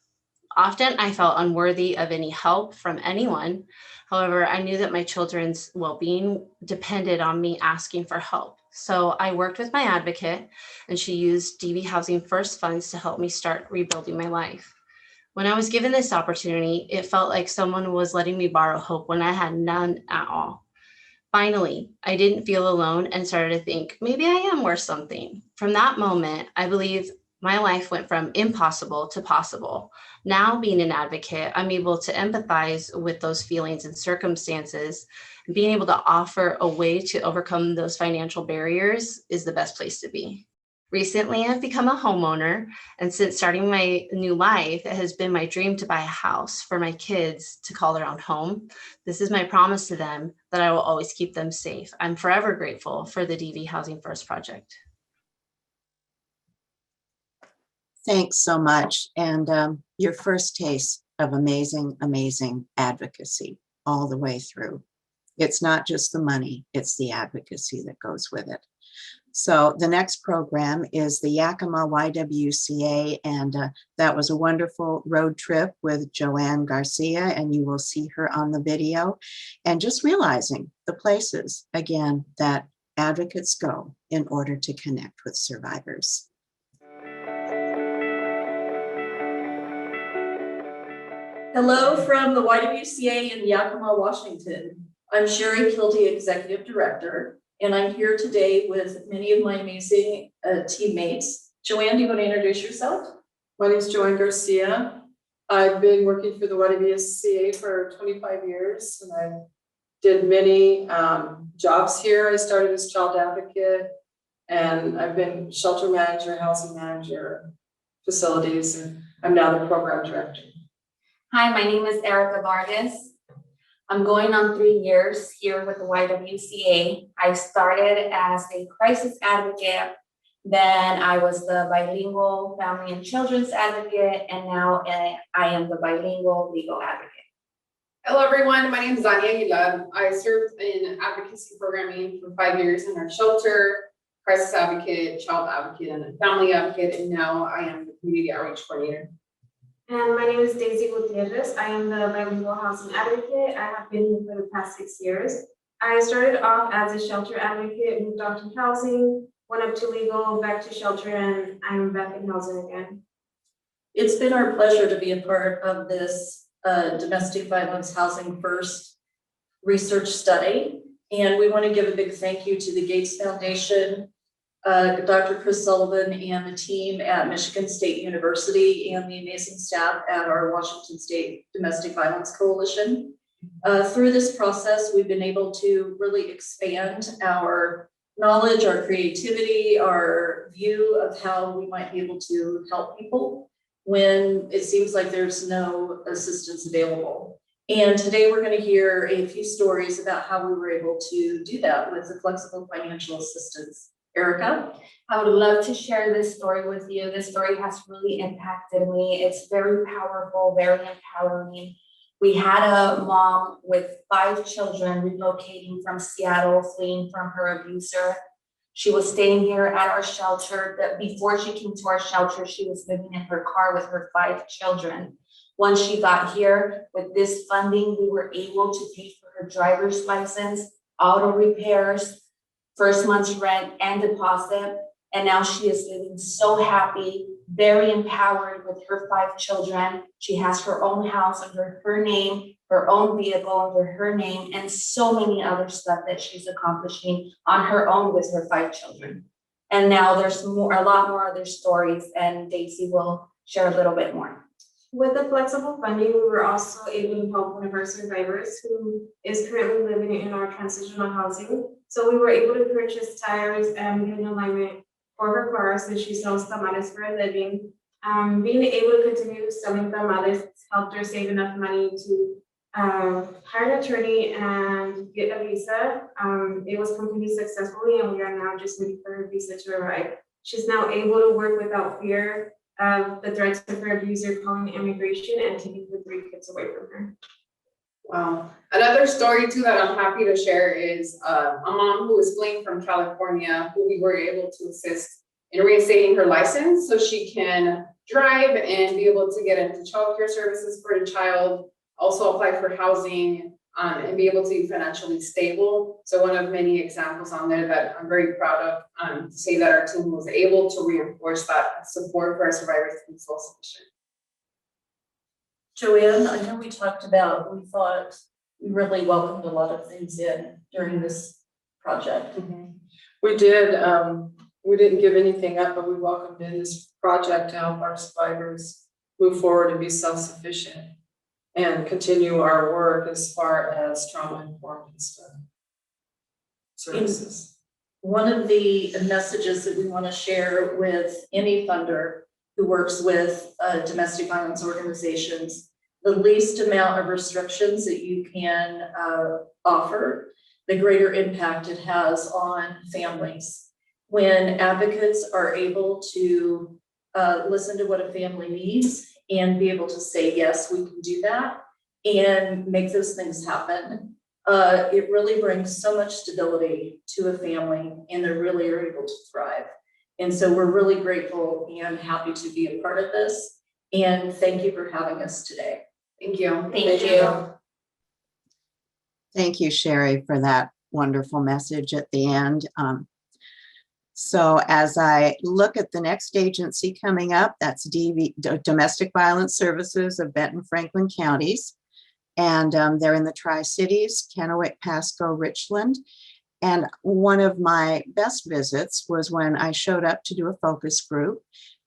Often I felt unworthy of any help from anyone. However, I knew that my children's well-being depended on me asking for help. So I worked with my advocate, and she used DV Housing First funds to help me start rebuilding my life. When I was given this opportunity, it felt like someone was letting me borrow hope when I had none at all. Finally, I didn't feel alone and started to think, maybe I am worth something. From that moment, I believe My life went from impossible to possible. Now, being an advocate, I'm able to empathize with those feelings and circumstances. Being able to offer a way to overcome those financial barriers is the best place to be. Recently, I've become a homeowner, and since starting my new life, it has been my dream to buy a house for my kids to call their own home. This is my promise to them that I will always keep them safe. I'm forever grateful for the DV Housing First project. Thanks so much. And your first taste of amazing, amazing advocacy all the way through. It's not just the money, it's the advocacy that goes with it. So the next program is the Yakima YWCA, and that was a wonderful road trip with Joanne Garcia, and you will see her on the video. And just realizing the places, again, that advocates go in order to connect with survivors. Hello from the YWCA in Yakima, Washington. I'm Sherry Kilty, Executive Director, and I'm here today with many of my amazing teammates. Joanne, do you want to introduce yourself? My name is Joanne Garcia. I've been working for the YWCA for 25 years, and I did many jobs here. I started as child advocate, and I've been shelter manager, housing manager, facilities, and I'm now the program director. Hi, my name is Erica Vargas. I'm going on 3 years here with the YWCA. I started as a crisis advocate, then I was the bilingual family and children's advocate, and now I am the bilingual legal advocate. Hello everyone, my name is Zania Aguilar. I served in advocacy programming for 5 years in our shelter, crisis advocate, child advocate, and family advocate, and now I am the community outreach coordinator. And my name is Daisy Gutierrez. I am the bilingual housing advocate. I have been here for the past 6 years. I started off as a shelter advocate, moved on to housing, went up to legal, back to shelter, and I'm back in housing again. It's been our pleasure to be a part of this domestic violence housing first research study. And we want to give a big thank you to the Gates Foundation, Dr. Chris Sullivan and the team at Michigan State University, and the amazing staff at our Washington State Domestic Violence Coalition. Through this process, we've been able to really expand our knowledge, our creativity, our view of how we might be able to help people when it seems like there's no assistance available. And today we're going to hear a few stories about how we were able to do that with the flexible financial assistance. Erica? I would love to share this story with you. This story has really impacted me. It's very powerful, very empowering. We had a mom with 5 children relocating from Seattle, fleeing from her abuser. She was staying here at our shelter. Before she came to our shelter, she was living in her car with her 5 children. Once she got here, with this funding, we were able to pay for her driver's license, auto repairs, first month's rent and deposit, and now she is living so happy, very empowered with her 5 children. She has her own house under her name, her own vehicle under her name, and so many other stuff that she's accomplishing on her own with her 5 children. And now there's a lot more other stories, and Daisy will share a little bit more. With the flexible funding, we were also able to help one of our survivors who is currently living in our transitional housing. So we were able to purchase tires and get an alignment for her car since she sells tamales for a living. Being able to continue selling tamales helped her save enough money to hire an attorney and get a visa. It was completed successfully, and we are now just waiting for her visa to arrive. She's now able to work without fear of the threats of her abuser calling immigration and taking the 3 kids away from her. Wow. Another story too that I'm happy to share is a mom who was fleeing from California, who we were able to assist in reinstating her license so she can drive and be able to get into childcare services for the child, also apply for housing, and be able to be financially stable. So one of many examples on there that I'm very proud of, to say that our team was able to reinforce that support for our survivors to be self-sufficient. Joanne, I know we talked about, we thought we really welcomed a lot of things in during this project. We did. we didn't give anything up, but we welcomed in this project to help our survivors move forward and be self-sufficient and continue our work as far as trauma-informed services. One of the messages that we want to share with any funder who works with domestic violence organizations, the least amount of restrictions that you can offer, the greater impact it has on families. When advocates are able to listen to what a family needs and be able to say, yes, we can do that and make those things happen, it really brings so much stability to a family and they really are able to thrive. And so we're really grateful and happy to be a part of this. And thank you for having us today. Thank you. Thank you. Thank you, Sherry, for that wonderful message at the end. So as I look at the next agency coming up, that's Domestic Violence Services of Benton, Franklin counties. And they're in the Tri-Cities, Kennewick, Pasco, Richland. And one of my best visits was when I showed up to do a focus group.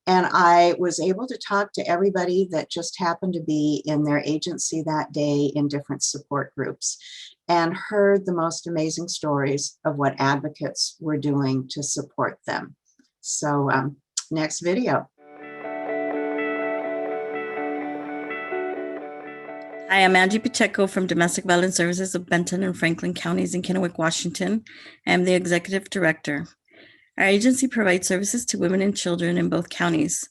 And I was able to talk to everybody that just happened to be in their agency that day in different support groups, and heard the most amazing stories of what advocates were doing to support them. So next video. Hi, I'm Angie Pacheco from Domestic Violence Services of Benton and Franklin counties in Kennewick, Washington. I am the executive director. Our agency provides services to women and children in both counties,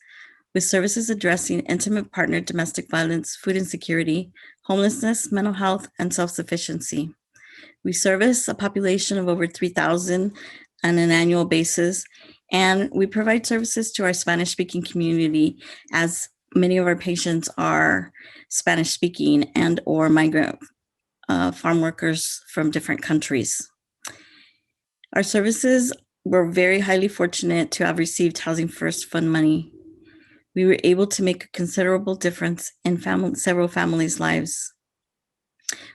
with services addressing intimate partner domestic violence, food insecurity, homelessness, mental health, and self-sufficiency. We service a population of over 3,000 on an annual basis, and we provide services to our Spanish-speaking community, as many of our patients are Spanish-speaking and or migrant farm workers from different countries. Our services, we're very highly fortunate to have received Housing First Fund money. We were able to make a considerable difference in several families' lives.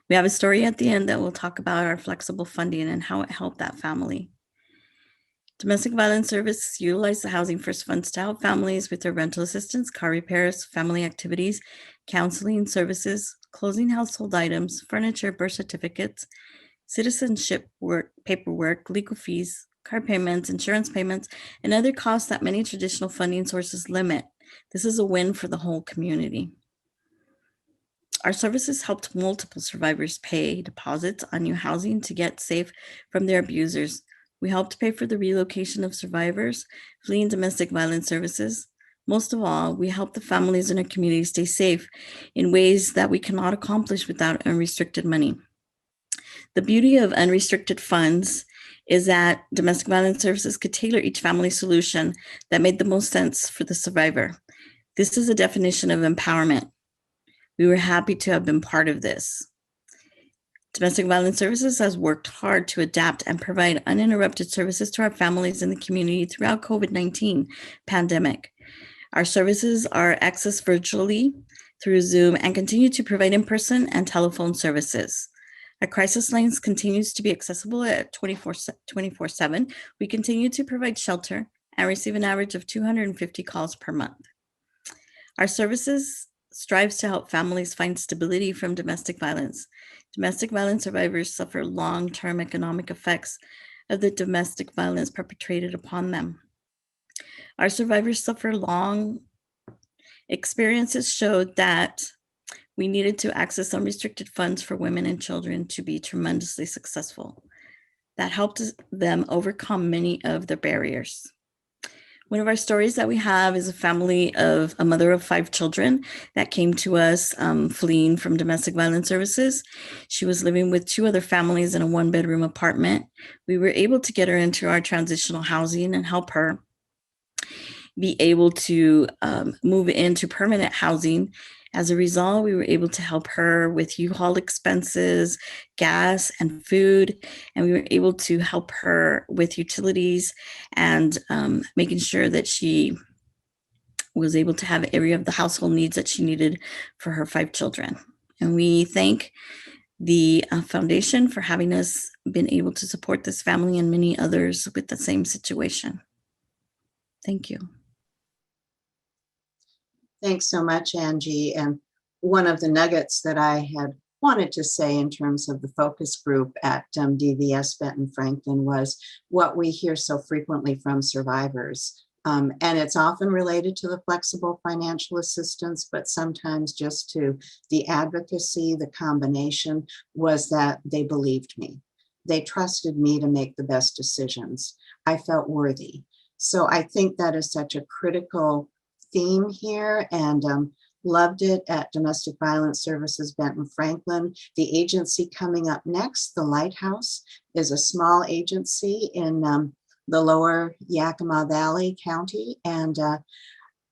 We have a story at the end that will talk about our flexible funding and how it helped that family. Domestic Violence Services utilize the Housing First funds to help families with their rental assistance, car repairs, family activities, counseling services, closing household items, furniture, birth certificates, citizenship work, paperwork, legal fees, car payments, insurance payments, and other costs that many traditional funding sources limit. This is a win for the whole community. Our services helped multiple survivors pay deposits on new housing to get safe from their abusers. We helped pay for the relocation of survivors fleeing domestic violence services. Most of all, we help the families in our community stay safe in ways that we cannot accomplish without unrestricted money. The beauty of unrestricted funds is that domestic violence services could tailor each family solution that made the most sense for the survivor. This is a definition of empowerment. We were happy to have been part of this. Domestic Violence Services has worked hard to adapt and provide uninterrupted services to our families in the community throughout COVID-19 pandemic. Our services are accessed virtually through Zoom and continue to provide in-person and telephone services. Our crisis lines continues to be accessible at 24/7. We continue to provide shelter and receive an average of 250 calls per month. Our services strives to help families find stability from domestic violence. Domestic violence survivors suffer long-term economic effects of the domestic violence perpetrated upon them. Our survivors suffer long experiences showed that we needed to access unrestricted funds for women and children to be tremendously successful. That helped them overcome many of the barriers. One of our stories that we have is a family of a mother of 5 children that came to us fleeing from domestic violence services. She was living with 2 other families in a 1-bedroom apartment. We were able to get her into our transitional housing and help her be able to move into permanent housing. As a result, we were able to help her with U-Haul expenses, gas, and food, and we were able to help her with utilities and making sure that she was able to have every of the household needs that she needed for her 5 children. And we thank the foundation for having us been able to support this family and many others with the same situation. Thank you. Thanks so much, Angie. And one of the nuggets that I had wanted to say in terms of the focus group at DVS Benton Franklin was what we hear so frequently from survivors. And it's often related to the flexible financial assistance, but sometimes just to the advocacy. The combination was that they believed me. They trusted me to make the best decisions. I felt worthy. So I think that is such a critical theme here, and loved it at Domestic Violence Services Benton Franklin. The agency coming up next, the Lighthouse, is a small agency in the lower Yakima Valley County, and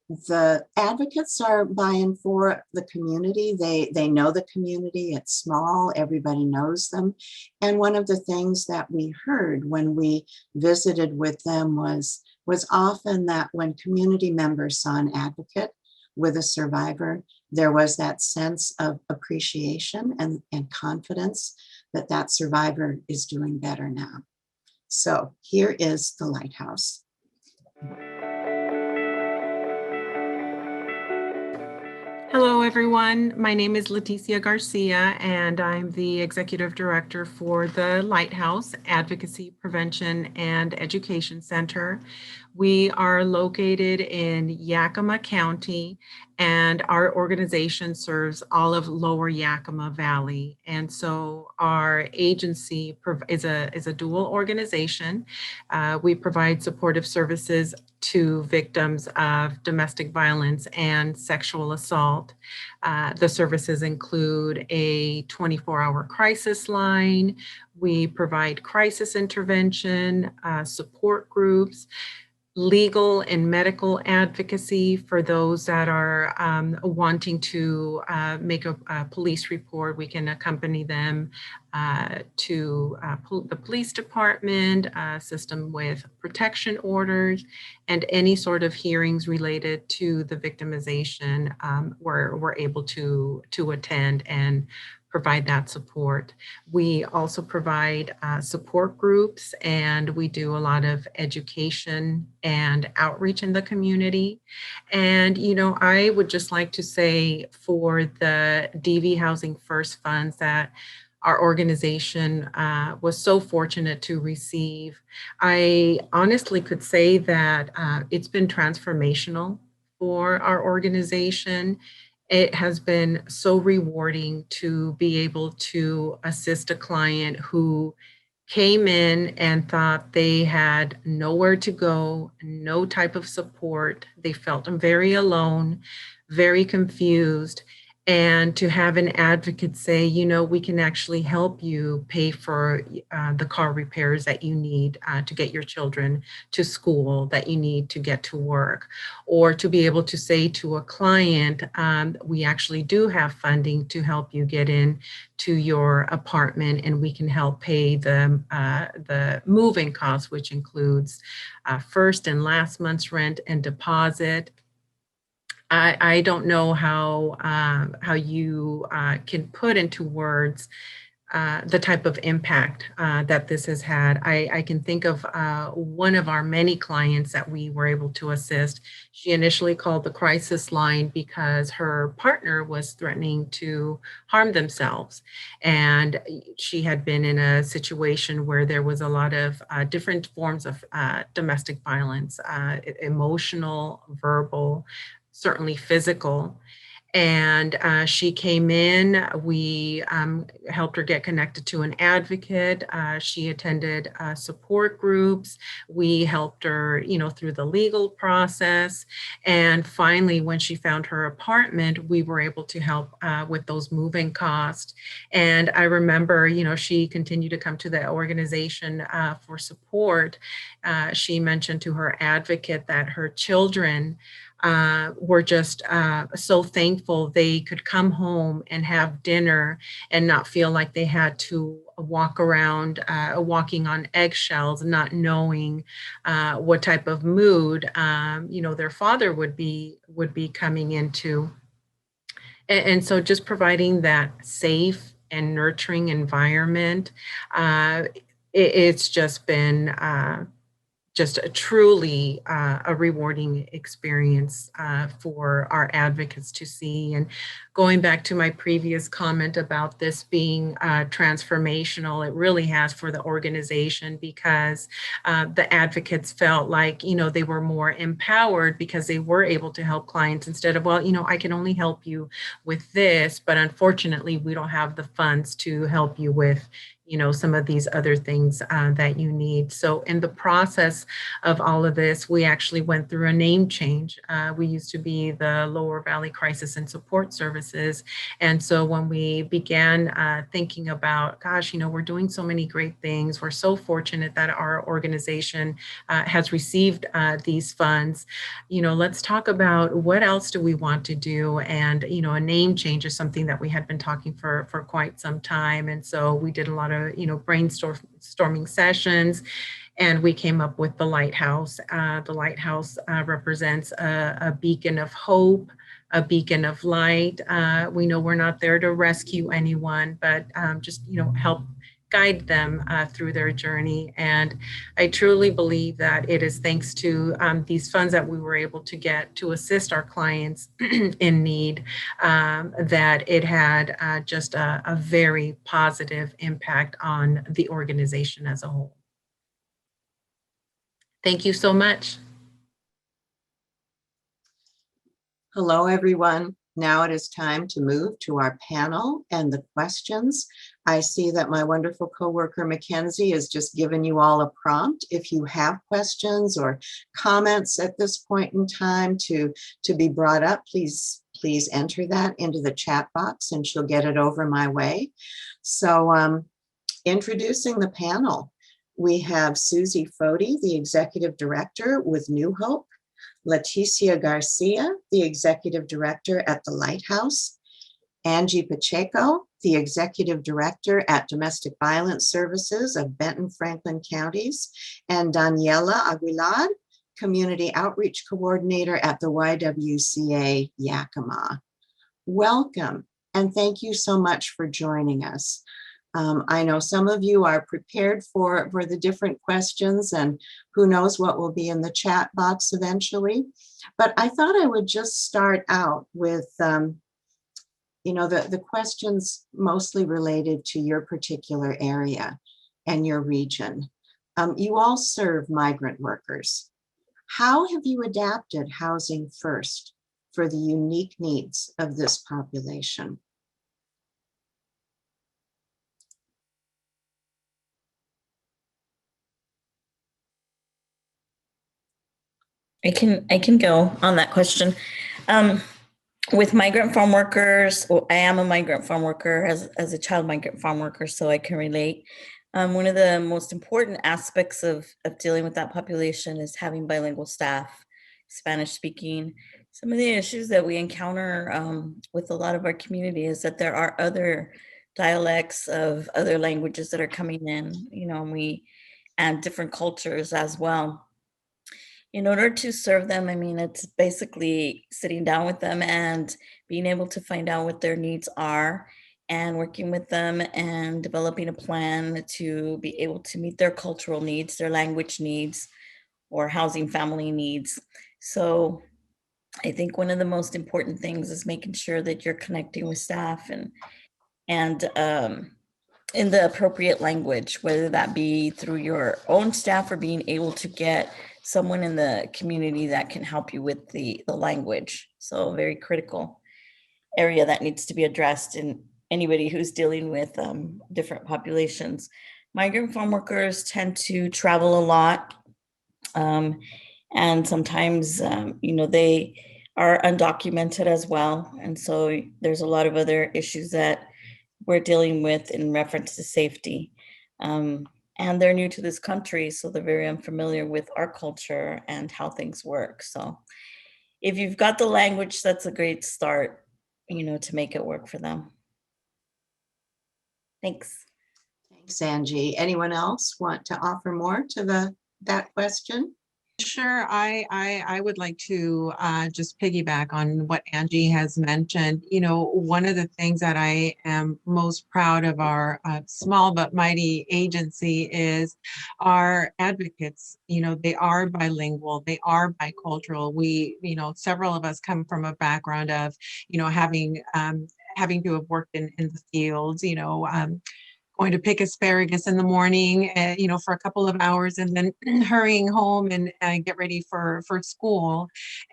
the advocates are buying for the community. They know the community. It's small. Everybody knows them. And one of the things that we heard when we visited with them was often that when community members saw an advocate with a survivor, there was that sense of appreciation and confidence that that survivor is doing better now. So here is the Lighthouse. Hello, everyone. My name is Leticia Garcia, and I'm the Executive Director for the Lighthouse Advocacy, Prevention, and Education Center. We are located in Yakima County, and our organization serves all of Lower Yakima Valley. And so our agency is a dual organization. We provide supportive services to victims of domestic violence and sexual assault. The services include a 24-hour crisis line. We provide crisis intervention, support groups, legal and medical advocacy for those that are wanting to make a police report. We can accompany them to the police department, assist them with protection orders, and any sort of hearings related to the victimization. We're able to attend and provide that support. We also provide support groups, and we do a lot of education and outreach in the community. And, you know, I would just like to say for the DV Housing First funds that our organization was so fortunate to receive. I honestly could say that it's been transformational for our organization. It has been so rewarding to be able to assist a client who came in and thought they had nowhere to go, no type of support. They felt very alone, very confused. And to have an advocate say, you know, we can actually help you pay for the car repairs that you need to get your children to school, that you need to get to work, or to be able to say to a client, we actually do have funding to help you get in to your apartment, and we can help pay the moving costs, which includes first and last month's rent and deposit. I don't know how you can put into words the type of impact that this has had. I can think of one of our many clients that we were able to assist. She initially called the crisis line because her partner was threatening to harm themselves. And she had been in a situation where there was a lot of different forms of domestic violence, emotional, verbal, certainly physical. And she came in, we helped her get connected to an advocate. She attended support groups. We helped her, you know, through the legal process. And finally, when she found her apartment, we were able to help with those moving costs. And I remember, you know, she continued to come to the organization for support. She mentioned to her advocate that her children were just so thankful they could come home and have dinner and not feel like they had to walk around walking on eggshells, not knowing what type of mood you know, their father would be coming into. And so just providing that safe and nurturing environment, it's just been just a truly a rewarding experience for our advocates to see. And going back to my previous comment about this being transformational, it really has for the organization, because the advocates felt like, they were more empowered because they were able to help clients instead of, well, I can only help you with this, but unfortunately, we don't have the funds to help you with some of these other things that you need. So in the process of all of this, we actually went through a name change. We used to be the Lower Valley Crisis and Support Services. And so when we began thinking about, gosh, we're doing so many great things. We're so fortunate that our organization has received these funds. Let's talk about what else do we want to do? And, a name change is something that we had been talking for quite some time. And so we did a lot of brainstorming sessions, and we came up with the Lighthouse. The Lighthouse represents a beacon of hope, a beacon of light. We know we're not there to rescue anyone, but just help guide them through their journey. And I truly believe that it is thanks to these funds that we were able to get to assist our clients in need, that it had just a very positive impact on the organization as a whole. Thank you so much. Hello, everyone. Now it is time to move to our panel and the questions. I see that my wonderful coworker Mackenzie has just given you all a prompt. If you have questions or comments at this point in time to be brought up, please enter that into the chat box and she'll get it over my way. So introducing the panel, we have Susie Foti, the Executive Director with New Hope, Leticia Garcia, the Executive Director at the Lighthouse, Angie Pacheco, the Executive Director at Domestic Violence Services of Benton, Franklin counties, and Daniela Aguilar, Community Outreach Coordinator at the YWCA Yakima. Welcome, and thank you so much for joining us. I know some of you are prepared for the different questions, and who knows what will be in the chat box eventually. But I thought I would just start out with, the questions mostly related to your particular area and your region. You all serve migrant workers. How have you adapted Housing First for the unique needs of this population? I can go on that question. With migrant farm workers, I am a migrant farm worker as a child migrant farm worker, so I can relate. One of the most important aspects of dealing with that population is having bilingual staff, Spanish speaking. Some of the issues that we encounter with a lot of our community is that there are other dialects of other languages that are coming in, and different cultures as well. In order to serve them, it's basically sitting down with them and being able to find out what their needs are and working with them and developing a plan to be able to meet their cultural needs, their language needs, or housing family needs. So I think one of the most important things is making sure that you're connecting with staff and in the appropriate language, whether that be through your own staff or being able to get someone in the community that can help you with the language. So a very critical area that needs to be addressed in anybody who's dealing with different populations. Migrant farm workers tend to travel a lot. And sometimes, they are undocumented as well. And so there's a lot of other issues that we're dealing with in reference to safety. And they're new to this country, so they're very unfamiliar with our culture and how things work. So if you've got the language, that's a great start, to make it work for them. Thanks. Thanks, Angie. Anyone else want to offer more to that question? Sure, I would like to just piggyback on what Angie has mentioned. You know, one of the things that I am most proud of our small but mighty agency is our advocates. You know, they are bilingual, they are bicultural. We, you know, several of us come from a background of, you know, having to have worked in the fields, you know, going to pick asparagus in the morning, you know, for a couple of hours and then hurrying home and get ready for school.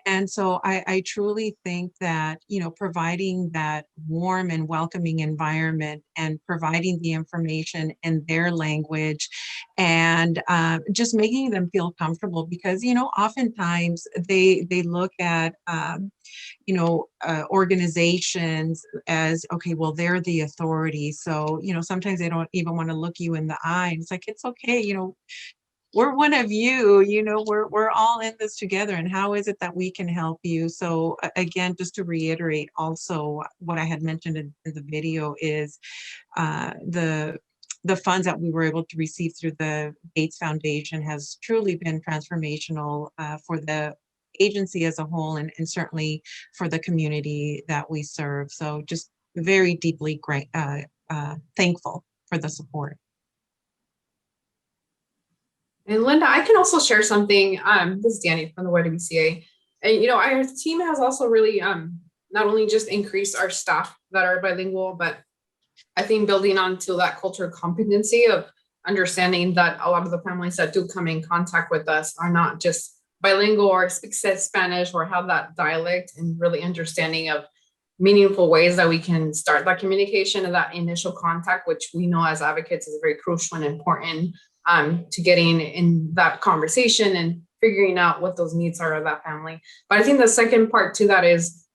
And so I truly think that, you know, providing that warm and welcoming environment and providing the information in their language and just making them feel comfortable, because, you know, oftentimes they look at, you know, organizations as, okay, well, they're the authority. So, you know, sometimes they don't even want to look you in the eye. And it's like, it's okay, you know, we're one of you, you know, we're all in this together. And how is it that we can help you? So again, just to reiterate also what I had mentioned in the video is the funds that we were able to receive through the Gates Foundation has truly been transformational for the agency as a whole, and certainly for the community that we serve. So just very deeply thankful for the support. And Linda, I can also share something. This is Danny from the YWCA. And, you know, our team has also really not only just increased our staff that are bilingual, but I think building onto that cultural competency of understanding that a lot of the families that do come in contact with us are not just bilingual or speak Spanish or have that dialect, and really understanding of meaningful ways that we can start that communication and that initial contact, which we know as advocates is very crucial and important to getting in that conversation and figuring out what those needs are of that family. But I think the second part to that is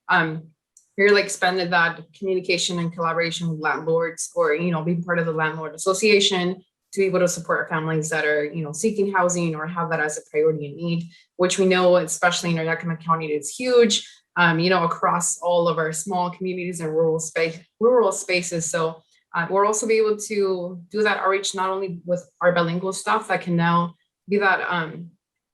really expanded that communication and collaboration with landlords, or, you know, being part of the landlord association to be able to support families that are, you know, seeking housing or have that as a priority and need, which we know, especially in our Yakima County, is huge, you know, across all of our small communities and rural spaces. So we'll also be able to do that outreach, not only with our bilingual staff that can now be that,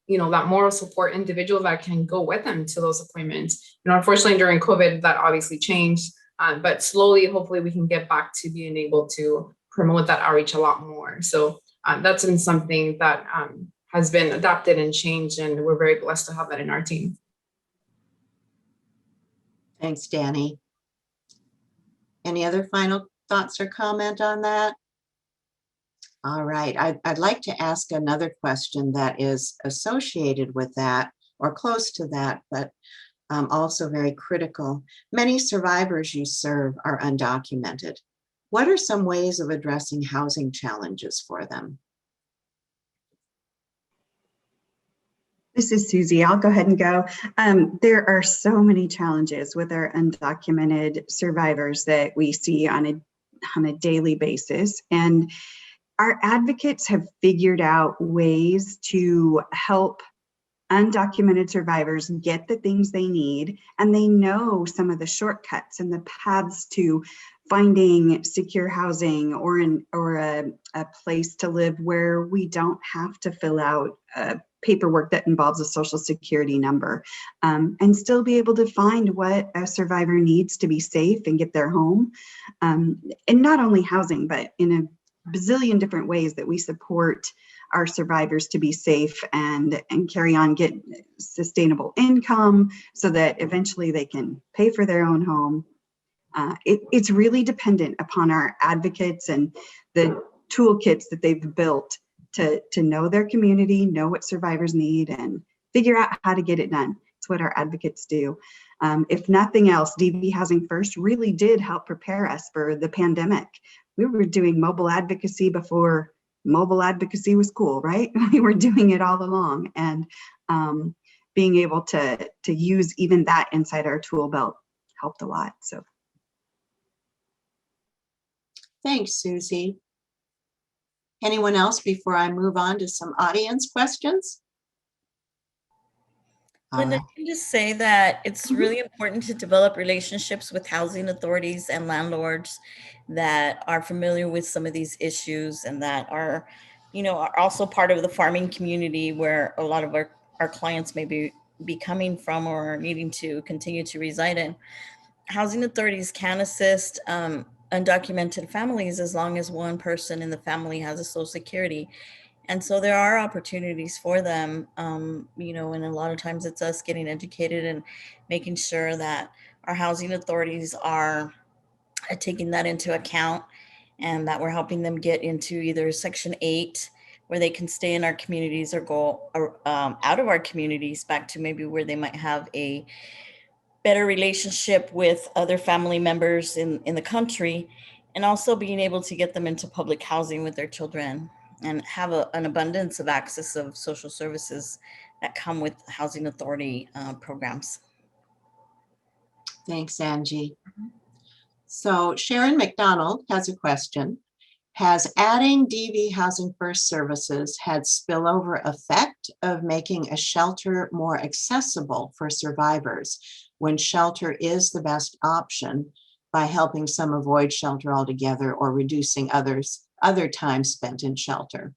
you know, that moral support individual that can go with them to those appointments. You know, unfortunately during COVID, that obviously changed, but slowly, hopefully we can get back to being able to promote that outreach a lot more. So that's been something that has been adapted and changed, and we're very blessed to have that in our team. Thanks, Danny. Any other final thoughts or comment on that? All right, I'd like to ask another question that is associated with that or close to that, but also very critical. Many survivors you serve are undocumented. What are some ways of addressing housing challenges for them? This is Susie. I'll go ahead and go. There are so many challenges with our undocumented survivors that we see on a daily basis. And our advocates have figured out ways to help undocumented survivors get the things they need, and they know some of the shortcuts and the paths to finding secure housing or a place to live where we don't have to fill out paperwork that involves a social security number, and still be able to find what a survivor needs to be safe and get their home. And not only housing, but in a bazillion different ways that we support our survivors to be safe and carry on, get sustainable income so that eventually they can pay for their own home. It's really dependent upon our advocates and the toolkits that they've built to know their community, know what survivors need, and figure out how to get it done. It's what our advocates do. If nothing else, DV Housing First really did help prepare us for the pandemic. We were doing mobile advocacy before mobile advocacy was cool, right? We were doing it all along, and being able to use even that inside our tool belt helped a lot. So, thanks, Susie. Anyone else before I move on to some audience questions? Linda, I can just say that it's really important to develop relationships with housing authorities and landlords that are familiar with some of these issues and that are, you know, are also part of the farming community where a lot of our our clients may be coming from or needing to continue to reside in. Housing authorities can assist undocumented families as long as one person in the family has a Social Security. And so there are opportunities for them, you know, and a lot of times it's us getting educated and making sure that our housing authorities are taking that into account, and that we're helping them get into either Section 8, where they can stay in our communities, or go out of our communities back to maybe where they might have a better relationship with other family members in the country, and also being able to get them into public housing with their children and have an abundance of access of social services that come with housing authority programs. Thanks, Angie. So Sharon McDonald has a question. Has adding DV Housing First services had spillover effect of making a shelter more accessible for survivors when shelter is the best option, by helping some avoid shelter altogether or reducing other time spent in shelter?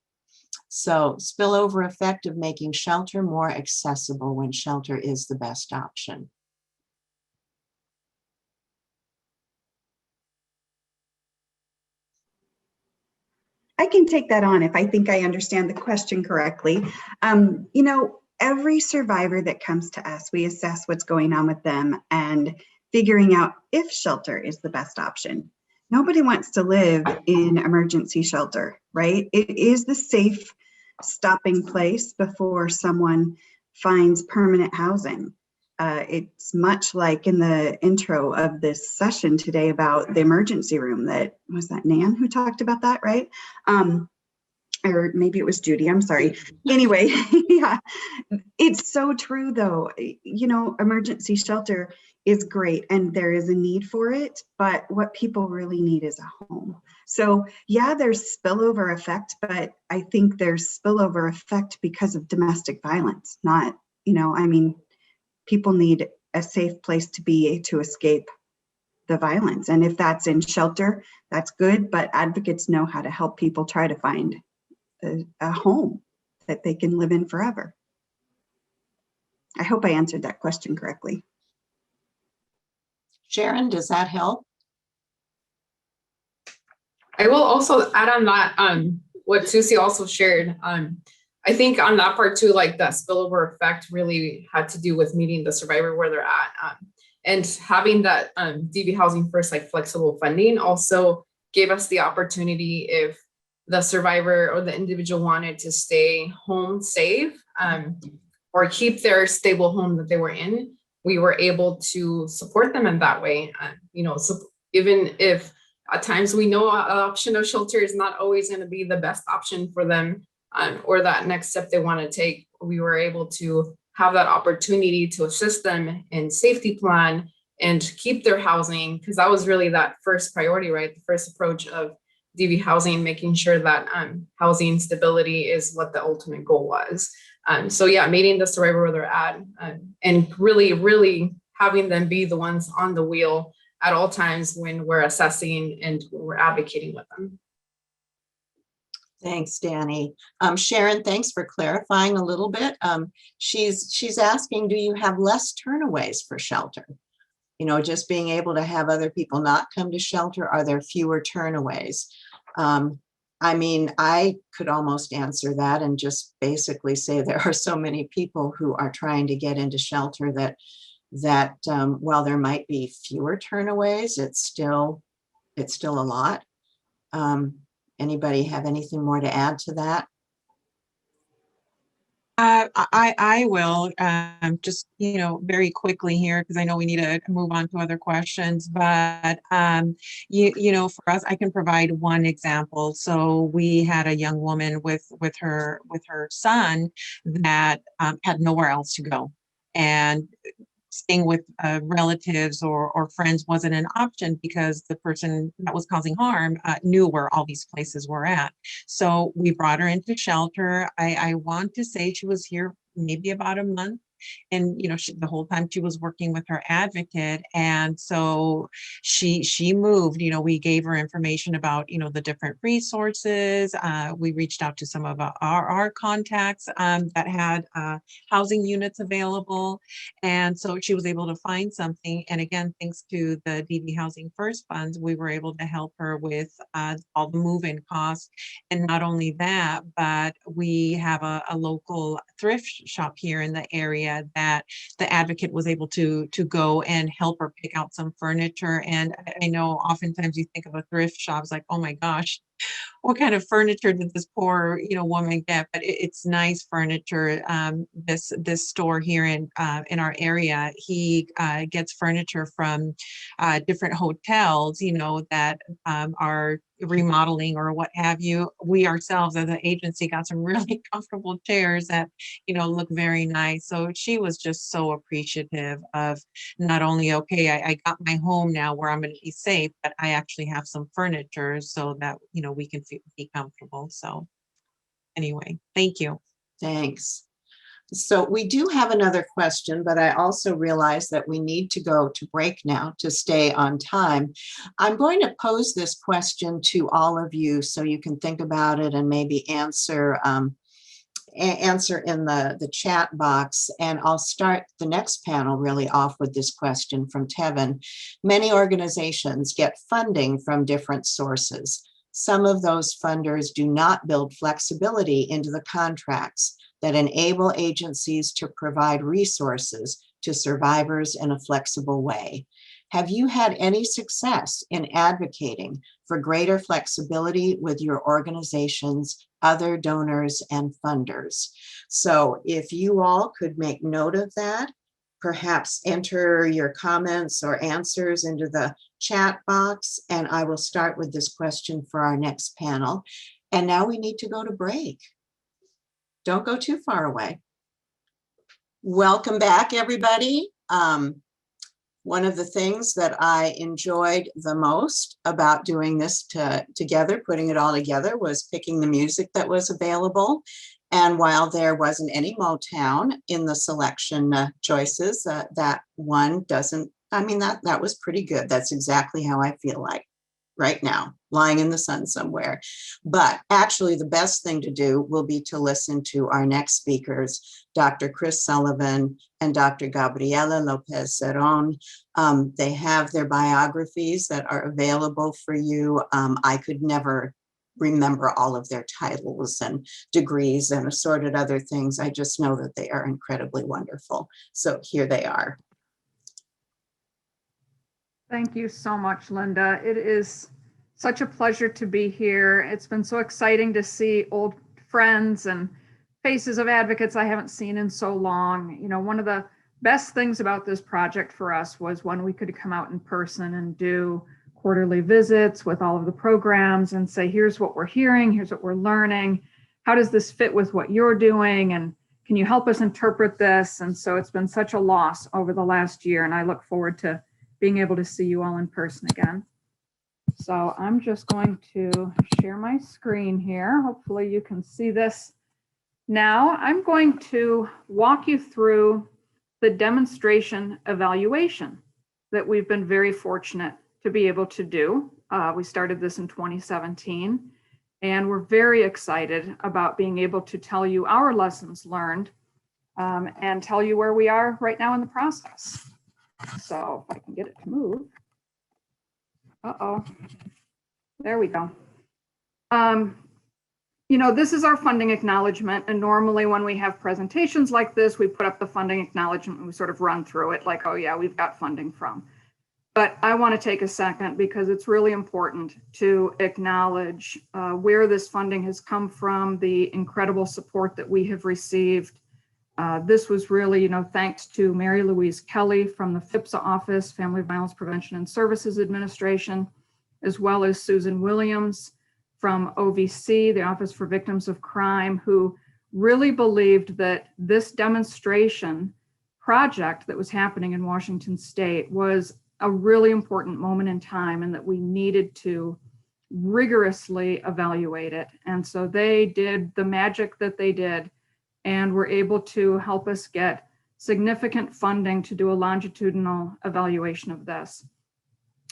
So spillover effect of making shelter more accessible when shelter is the best option. I can take that on if I think I understand the question correctly. You know, every survivor that comes to us, we assess what's going on with them and figuring out if shelter is the best option. Nobody wants to live in emergency shelter, right? It is the safe stopping place before someone finds permanent housing. It's much like in the intro of this session today about the emergency room. That was that Nan who talked about that, right? Or maybe it was Judy, I'm sorry. Anyway, yeah, it's so true though. You know, emergency shelter is great and there is a need for it, but what people really need is a home. So yeah, there's spillover effect, but I think there's spillover effect because of domestic violence, not, you know, I mean, people need a safe place to be to escape the violence. And if that's in shelter, that's good, but advocates know how to help people try to find a home that they can live in forever. I hope I answered that question correctly. Sharon, does that help? I will also add on that, what Susie also shared. I think on that part too, like that spillover effect really had to do with meeting the survivor where they're at. And having that DV Housing First, like flexible funding, also gave us the opportunity, if the survivor or the individual wanted to stay home safe, or keep their stable home that they were in, we were able to support them in that way. You know, so even if at times we know an option of shelter is not always going to be the best option for them, or that next step they want to take, we were able to have that opportunity to assist them in safety plan and keep their housing, because that was really that first priority, right? The first approach of DV housing, making sure that housing stability is what the ultimate goal was. So yeah, meeting the survivor where they're at, and really having them be the ones on the wheel at all times when we're assessing and when we're advocating with them. Thanks, Danny. Sharon, thanks for clarifying a little bit. She's asking, do you have less turnaways for shelter? You know, just being able to have other people not come to shelter, are there fewer turnaways? I mean, I could almost answer that and just basically say there are so many people who are trying to get into shelter that while there might be fewer turnaways, it's still a lot. Anybody have anything more to add to that? I will just, you know, very quickly here, because I know we need to move on to other questions, but you know, for us, I can provide one example. So we had a young woman with her son that had nowhere else to go, and staying with relatives or friends wasn't an option because the person that was causing harm knew where all these places were at. So we brought her into shelter. I want to say she was here maybe about a month, And, the whole time she was working with her advocate. And so she moved, we gave her information about, the different resources. We reached out to some of our contacts that had housing units available. And so she was able to find something. And again, thanks to the DV Housing First funds, we were able to help her with all the move-in costs. And not only that, but we have a local thrift shop here in the area that the advocate was able to go and help her pick out some furniture. And I know oftentimes you think of a thrift shop as like, oh my gosh, what kind of furniture did this poor woman get? But it's nice furniture. This store here in our area, he gets furniture from different hotels, that are remodeling or what have you. We ourselves as an agency got some really comfortable chairs that look very nice. So she was just so appreciative of not only, okay, I got my home now where I'm going to be safe, but I actually have some furniture so that we can be comfortable. So anyway, thank you. Thanks. So we do have another question, but I also realize that we need to go to break now to stay on time. I'm going to pose this question to all of you so you can think about it and maybe answer in the chat box. And I'll start the next panel really off with this question from Tevin. Many organizations get funding from different sources. Some of those funders do not build flexibility into the contracts that enable agencies to provide resources to survivors in a flexible way. Have you had any success in advocating for greater flexibility with your organization's other donors and funders? So if you all could make note of that, perhaps enter your comments or answers into the chat box, and I will start with this question for our next panel. And now we need to go to break. Don't go too far away. Welcome back, everybody. One of the things that I enjoyed the most about doing this together, putting it all together, was picking the music that was available. And while there wasn't any Motown in the selection choices, that one doesn't, that was pretty good. That's exactly how I feel like right now, lying in the sun somewhere. But actually the best thing to do will be to listen to our next speakers, Dr. Chris Sullivan and Dr. Gabriela Lopez Cerron. They have their biographies that are available for you. I could never remember all of their titles and degrees and assorted other things. I just know that they are incredibly wonderful. So here they are. Thank you so much, Linda. It is such a pleasure to be here. It's been so exciting to see old friends and faces of advocates I haven't seen in so long. One of the best things about this project for us was when we could come out in person and do quarterly visits with all of the programs and say, here's what we're hearing, here's what we're learning. How does this fit with what you're doing? And can you help us interpret this? And so it's been such a loss over the last year, and I look forward to being able to see you all in person again. So I'm just going to share my screen here. Hopefully you can see this. Now I'm going to walk you through the demonstration evaluation that we've been very fortunate to be able to do. We started this in 2017, and we're very excited about being able to tell you our lessons learned and tell you where we are right now in the process. So if I can get it to move. Uh-oh, there we go. This is our funding acknowledgement. And normally when we have presentations like this, we put up the funding acknowledgement and we sort of run through it like, oh yeah, we've got funding from. But I want to take a second because it's really important to acknowledge where this funding has come from, the incredible support that we have received. This was really, thanks to Mary Louise Kelly from the FIPSA office, Family Violence Prevention and Services Administration, as well as Susan Williams from OVC, the Office for Victims of Crime, who really believed that this demonstration project that was happening in Washington State was a really important moment in time and that we needed to rigorously evaluate it. And so they did the magic that they did and were able to help us get significant funding to do a longitudinal evaluation of this.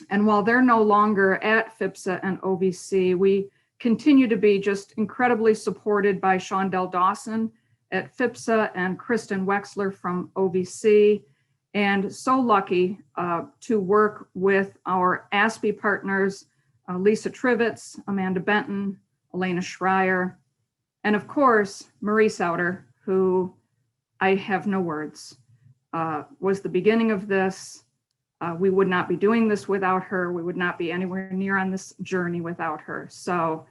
And while they're no longer at PHPSA and OVC, we continue to be just incredibly supported by Shondell Dawson at PHPSA and Kristen Wexler from OVC, and so lucky to work with our ASPE partners, Lisa Trivitz, Amanda Benton, Elena Schreier, and of course, Marie Sauter, who I have no words, was the beginning of this. We would not be doing this without her. We would not be anywhere near on this journey without her. So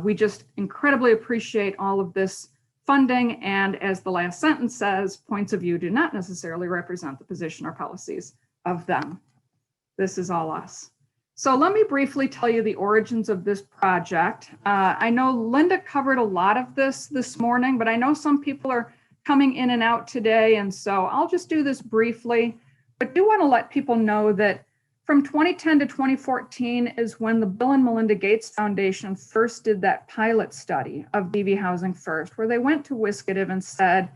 we just incredibly appreciate all of this funding. And as the last sentence says, points of view do not necessarily represent the position or policies of them. This is all us. So let me briefly tell you the origins of this project. I know Linda covered a lot of this morning, but I know some people are coming in and out today. And so I'll just do this briefly, but do want to let people know that from 2010 to 2014 is when the Bill and Melinda Gates Foundation first did that pilot study of DV Housing First, where they went to WCA and said,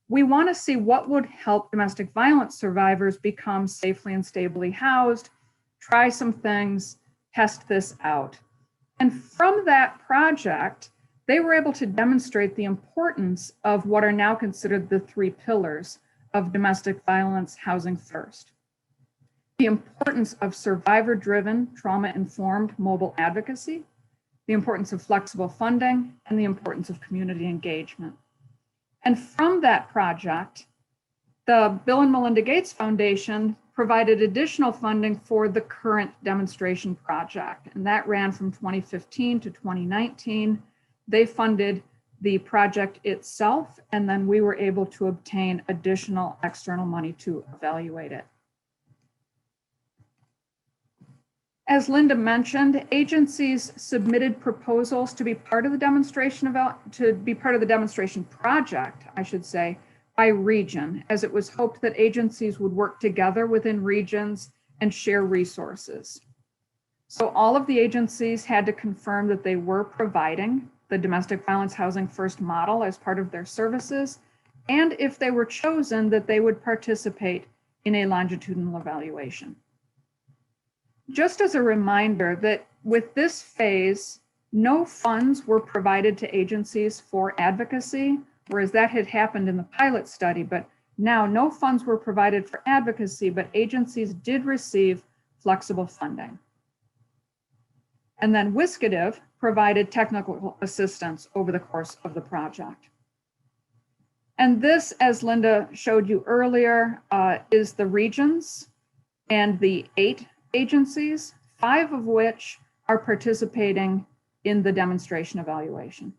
we want to see what would help domestic violence survivors become safely and stably housed, try some things, test this out. And from that project, they were able to demonstrate the importance of what are now considered the 3 pillars of domestic violence housing first. The importance of survivor-driven, trauma-informed mobile advocacy, the importance of flexible funding, and the importance of community engagement. And from that project, the Bill and Melinda Gates Foundation provided additional funding for the current demonstration project, and that ran from 2015 to 2019. They funded the project itself, and then we were able to obtain additional external money to evaluate it. As Linda mentioned, agencies submitted proposals to be part of the demonstration project, I should say, by region, as it was hoped that agencies would work together within regions and share resources. So all of the agencies had to confirm that they were providing the domestic violence housing first model as part of their services, and if they were chosen, that they would participate in a longitudinal evaluation. Just as a reminder that with this phase, no funds were provided to agencies for advocacy, whereas that had happened in the pilot study, but now no funds were provided for advocacy, but agencies did receive flexible funding. And then WCA provided technical assistance over the course of the project. And this, as Linda showed you earlier, is the regions and the 8 agencies, 5 of which are participating in the demonstration evaluation.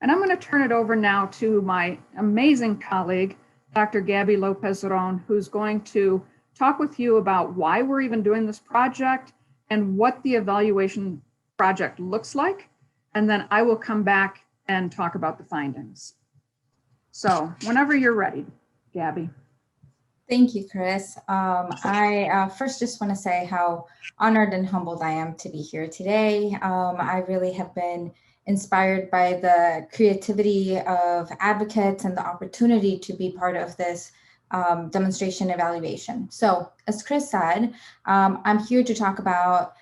And I'm going to turn it over now to my amazing colleague, Dr. Gabby Lopez-Ron, who's going to talk with you about why we're even doing this project and what the evaluation project looks like. And then I will come back and talk about the findings. So whenever you're ready, Gabby. Thank you, Chris. I first just want to say how honored and humbled I am to be here today. I really have been inspired by the creativity of advocates and the opportunity to be part of this demonstration evaluation. So as Chris said, I'm here to talk about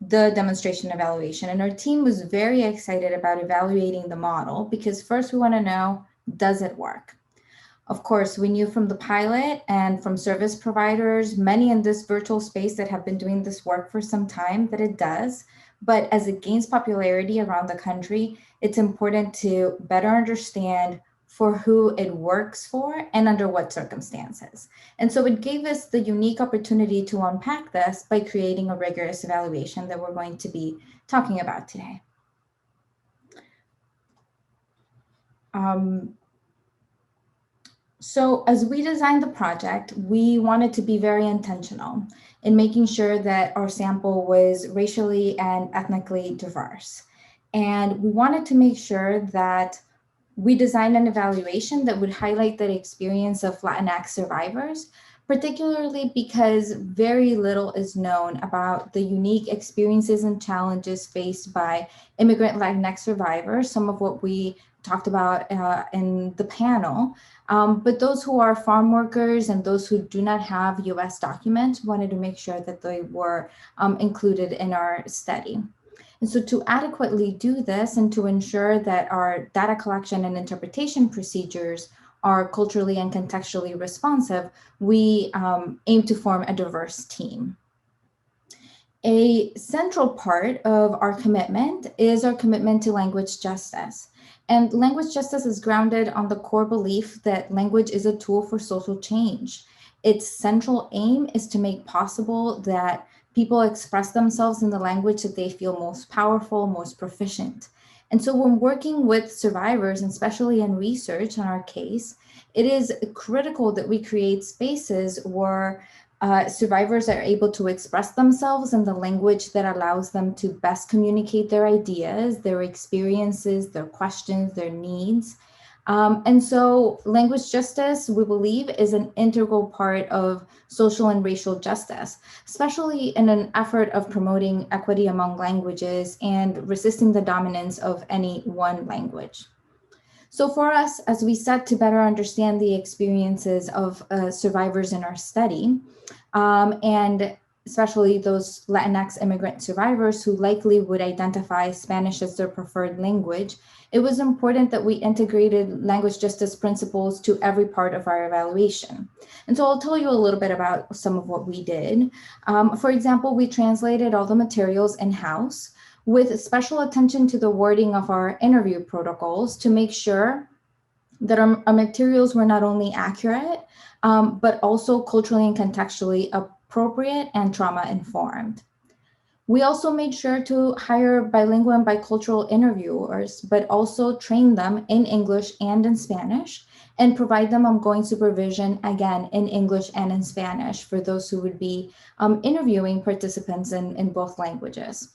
the demonstration evaluation, and our team was very excited about evaluating the model because first we want to know, does it work? Of course, we knew from the pilot and from service providers, many in this virtual space that have been doing this work for some time, that it does. But as it gains popularity around the country, it's important to better understand for who it works for and under what circumstances. And so it gave us the unique opportunity to unpack this by creating a rigorous evaluation that we're going to be talking about today. So as we designed the project, we wanted to be very intentional in making sure that our sample was racially and ethnically diverse. And we wanted to make sure that we designed an evaluation that would highlight the experience of Latinx survivors, particularly because very little is known about the unique experiences and challenges faced by immigrant Latinx survivors, some of what we talked about in the panel. But those who are farm workers and those who do not have US documents wanted to make sure that they were included in our study. And so to adequately do this and to ensure that our data collection and interpretation procedures are culturally and contextually responsive, we aim to form a diverse team. A central part of our commitment is our commitment to language justice. And language justice is grounded on the core belief that language is a tool for social change. Its central aim is to make possible that people express themselves in the language that they feel most powerful, most proficient. And so when working with survivors, and especially in research in our case, it is critical that we create spaces where survivors are able to express themselves in the language that allows them to best communicate their ideas, their experiences, their questions, their needs. And so language justice, we believe, is an integral part of social and racial justice, especially in an effort of promoting equity among languages and resisting the dominance of any one language. So for us, as we set to better understand the experiences of survivors in our study, and especially those Latinx immigrant survivors who likely would identify Spanish as their preferred language, it was important that we integrated language justice principles to every part of our evaluation. And so I'll tell you a little bit about some of what we did. For example, we translated all the materials in-house with special attention to the wording of our interview protocols to make sure that our materials were not only accurate, but also culturally and contextually appropriate and trauma-informed. We also made sure to hire bilingual and bicultural interviewers, but also train them in English and in Spanish, and provide them ongoing supervision, again, in English and in Spanish for those who would be interviewing participants in both languages.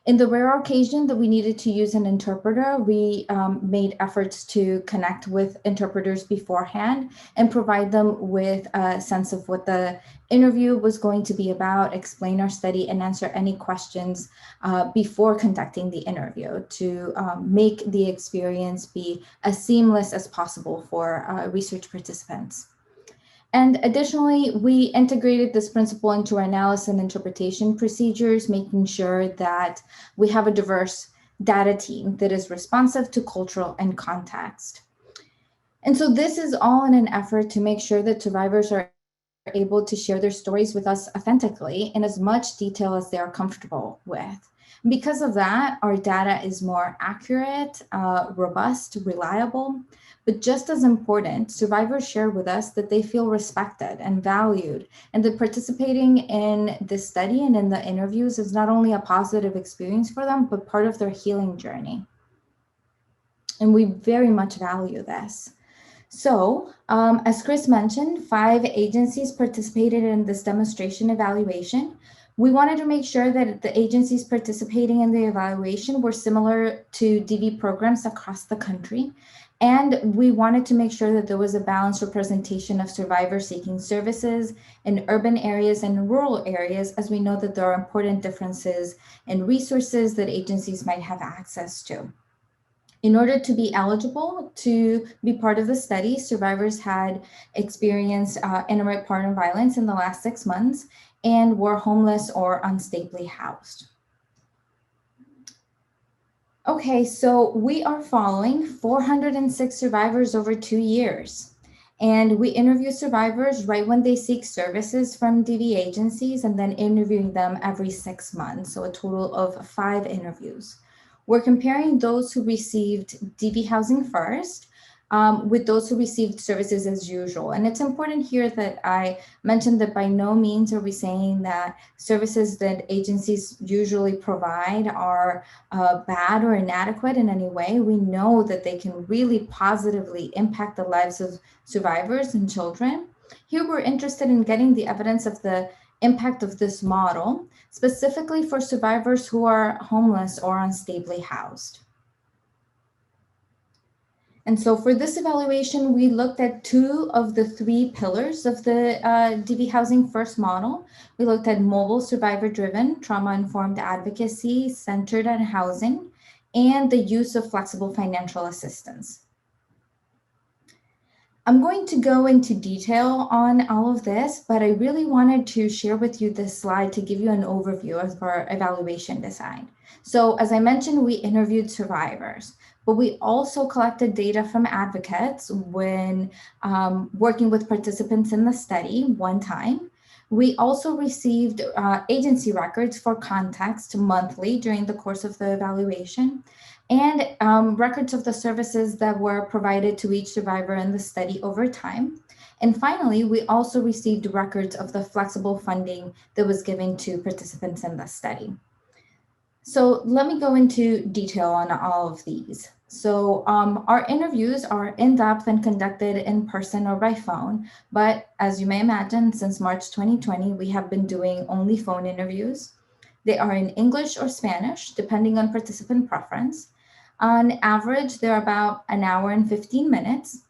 In the rare occasion that we needed to use an interpreter, we made efforts to connect with interpreters beforehand and provide them with a sense of what the interview was going to be about, explain our study, and answer any questions before conducting the interview to make the experience be as seamless as possible for research participants. And additionally, we integrated this principle into our analysis and interpretation procedures, making sure that we have a diverse data team that is responsive to cultural and context. And so this is all in an effort to make sure that survivors are able to share their stories with us authentically in as much detail as they are comfortable with. Because of that, our data is more accurate, robust, reliable. But just as important, survivors share with us that they feel respected and valued, and that participating in this study and in the interviews is not only a positive experience for them, but part of their healing journey. And we very much value this. So, as Chris mentioned, 5 agencies participated in this demonstration evaluation. We wanted to make sure that the agencies participating in the evaluation were similar to DV programs across the country. And we wanted to make sure that there was a balanced representation of survivors seeking services in urban areas and rural areas, as we know that there are important differences in resources that agencies might have access to. In order to be eligible to be part of the study, survivors had experienced intimate partner violence in the last 6 months and were homeless or unstably housed. Okay, so we are following 406 survivors over 2 years. And we interview survivors right when they seek services from DV agencies and then interviewing them every 6 months, so a total of 5 interviews. We're comparing those who received DV housing first with those who received services as usual. And it's important here that I mentioned that by no means are we saying that services that agencies usually provide are bad or inadequate in any way. We know that they can really positively impact the lives of survivors and children. Here we're interested in getting the evidence of the impact of this model, specifically for survivors who are homeless or unstably housed. And so for this evaluation, we looked at 2 of the 3 pillars of the DV Housing First model. We looked at mobile survivor-driven, trauma-informed advocacy centered on housing, and the use of flexible financial assistance. I'm going to go into detail on all of this, but I really wanted to share with you this slide to give you an overview of our evaluation design. So as I mentioned, we interviewed survivors, but we also collected data from advocates when working with participants in the study one time. We also received agency records for context monthly during the course of the evaluation, and records of the services that were provided to each survivor in the study over time. And finally, we also received records of the flexible funding that was given to participants in the study. So let me go into detail on all of these. So our interviews are in-depth and conducted in person or by phone, but as you may imagine, since March 2020, we have been doing only phone interviews. They are in English or Spanish, depending on participant preference. On average, they're about an hour and 15 minutes.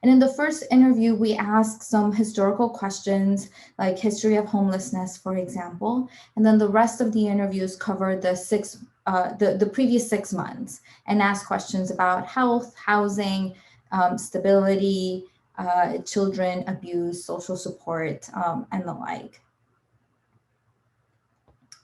And in the first interview, we ask some historical questions like history of homelessness, for example. And then the rest of the interviews cover the previous 6 months and ask questions about health, housing, stability, children abuse, social support, and the like.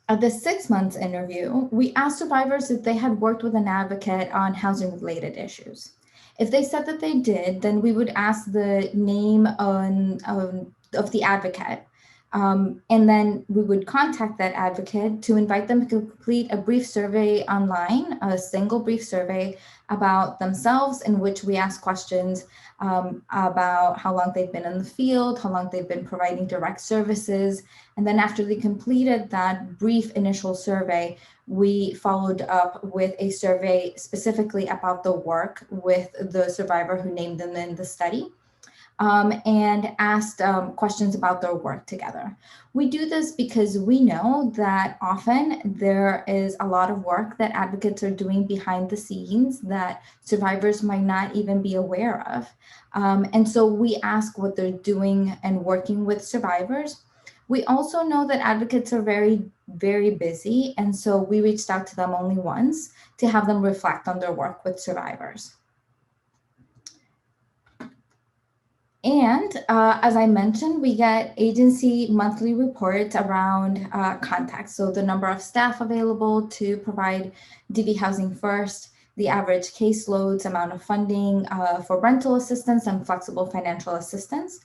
At the 6 months interview, we asked survivors if they had worked with an advocate on housing-related issues. If they said that they did, then we would ask the name of the advocate. And then we would contact that advocate to invite them to complete a brief survey online, a single brief survey about themselves, in which we ask questions about how long they've been in the field, how long they've been providing direct services. And then after they completed that brief initial survey, we followed up with a survey specifically about the work with the survivor who named them in the study. And asked questions about their work together. We do this because we know that often there is a lot of work that advocates are doing behind the scenes that survivors might not even be aware of. And so we ask what they're doing and working with survivors. We also know that advocates are very, very busy. And so we reached out to them only once to have them reflect on their work with survivors. And as I mentioned, we get agency monthly reports around context. So the number of staff available to provide DV Housing First, the average caseloads, amount of funding for rental assistance and flexible financial assistance.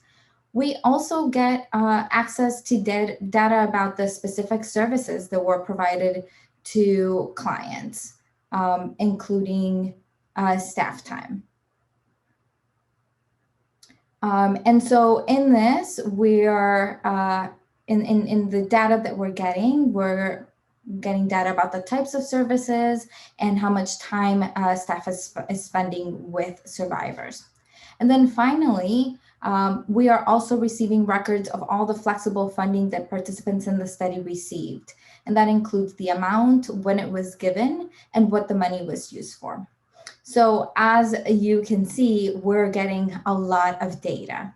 We also get access to data about the specific services that were provided to clients, including staff time. And so in this, we are, in the data that we're getting data about the types of services and how much time staff is spending with survivors. And then finally, we are also receiving records of all the flexible funding that participants in the study received. And that includes the amount, when it was given, and what the money was used for. So as you can see, we're getting a lot of data.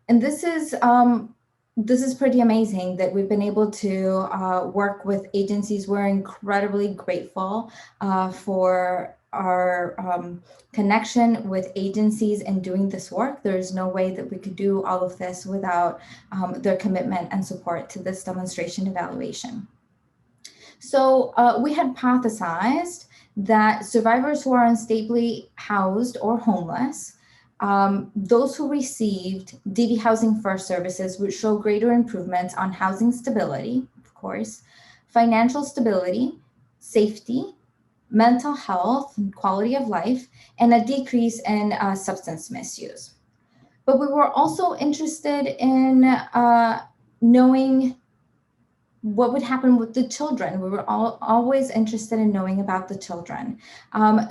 And this is pretty amazing that we've been able to work with agencies. We're incredibly grateful for our connection with agencies and doing this work. There's no way that we could do all of this without their commitment and support to this demonstration evaluation. So we hypothesized that survivors who are unstably housed or homeless, those who received DV Housing First services would show greater improvements on housing stability, of course, financial stability, safety, mental health, and quality of life, and a decrease in substance misuse. But we were also interested in knowing what would happen with the children. We were always interested in knowing about the children.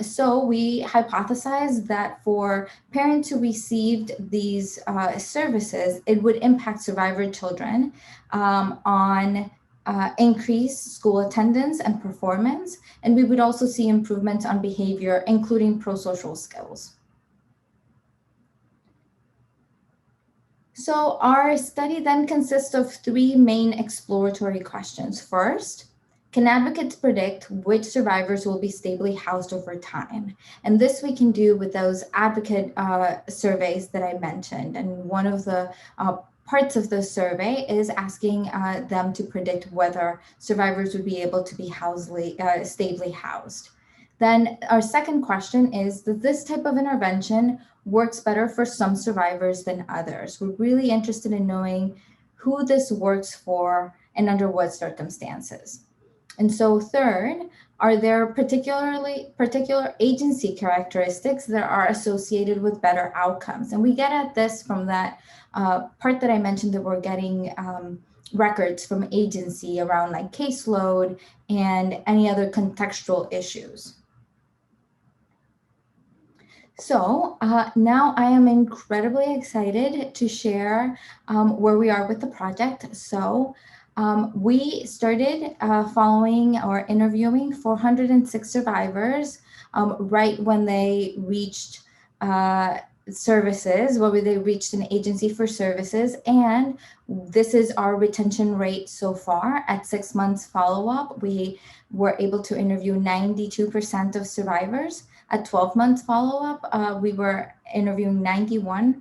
So we hypothesized that for parents who received these services, it would impact survivor children on increased school attendance and performance. And we would also see improvements on behavior, including pro-social skills. So our study then consists of 3 main exploratory questions. First, Can advocates predict which survivors will be stably housed over time? And this we can do with those advocate surveys that I mentioned. And one of the parts of the survey is asking them to predict whether survivors would be able to be stably housed. Then our second question is that this type of intervention works better for some survivors than others. We're really interested in knowing who this works for and under what circumstances. And so third, are there particular agency characteristics that are associated with better outcomes? And we get at this from that part that I mentioned, that we're getting records from agency around like caseload and any other contextual issues. So now I am incredibly excited to share where we are with the project. So we started following or interviewing 406 survivors right when they reached services, where they reached an agency for services. And this is our retention rate so far. At 6 months follow-up, we were able to interview 92% of survivors. At 12 months follow-up, we were interviewing 91%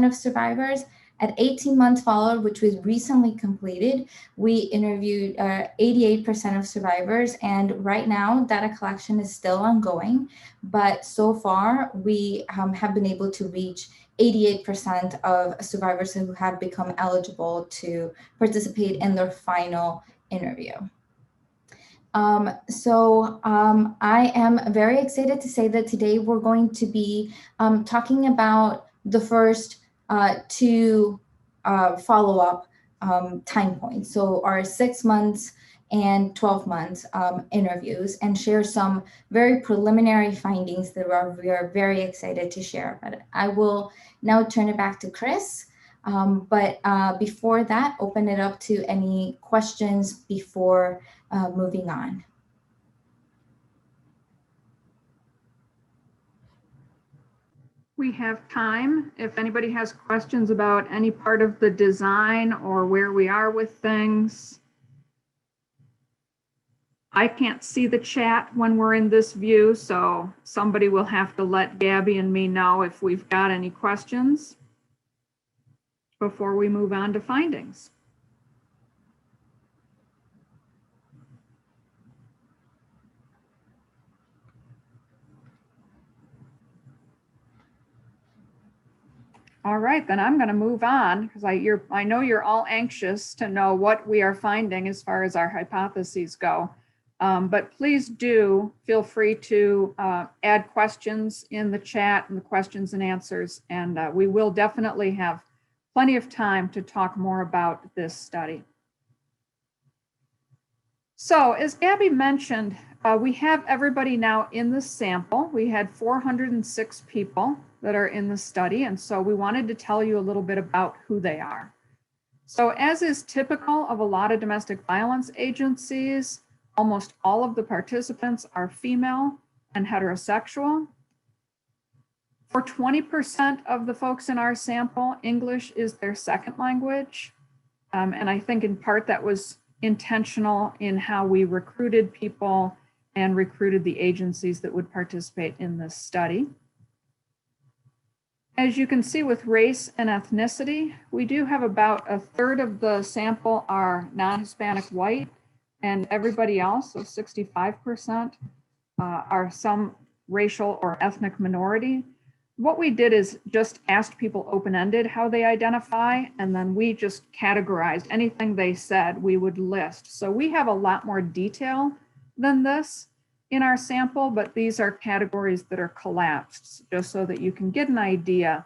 of survivors. At 18 months follow-up, which was recently completed, we interviewed 88% of survivors. And right now, data collection is still ongoing. But so far, we have been able to reach 88% of survivors who have become eligible to participate in their final interview. I am very excited to say that today we're going to be talking about the first two follow-up time points. So our 6 months and 12 months interviews, and share some very preliminary findings that we are very excited to share. But I will now turn it back to Chris. But before that, open it up to any questions before moving on. We have time. If anybody has questions about any part of the design or where we are with things. I can't see the chat when we're in this view, so somebody will have to let Gabby and me know if we've got any questions before we move on to findings. All right, then I'm going to move on, because I know you're all anxious to know what we are finding as far as our hypotheses go. But please do feel free to add questions in the chat and the questions and answers, and we will definitely have plenty of time to talk more about this study. So as Gabby mentioned, we have everybody now in the sample. We had 406 people that are in the study, and so we wanted to tell you a little bit about who they are. So as is typical of a lot of domestic violence agencies, almost all of the participants are female and heterosexual. For 20% of the folks in our sample, English is their second language. And I think in part that was intentional in how we recruited people and recruited the agencies that would participate in this study. As you can see with race and ethnicity, we do have about a third of the sample are non-Hispanic white, and everybody else, so 65%, are some racial or ethnic minority. What we did is just asked people open-ended how they identify, and then we just categorized anything they said we would list. So we have a lot more detail than this in our sample, but these are categories that are collapsed just so that you can get an idea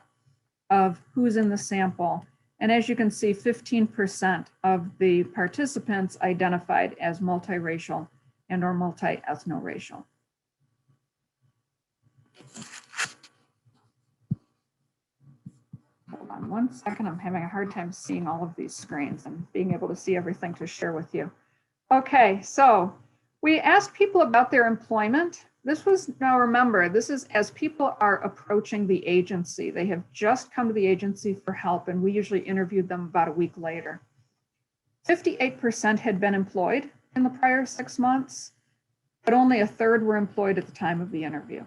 of who's in the sample. And as you can see, 15% of the participants identified as multiracial and or multi-ethno-racial. Hold on one second, I'm having a hard time seeing all of these screens and being able to see everything to share with you. Okay, so we asked people about their employment. This was, now remember, this is as people are approaching the agency. They have just come to the agency for help, and we usually interviewed them about a week later. 58% had been employed in the prior 6 months, but only a third were employed at the time of the interview.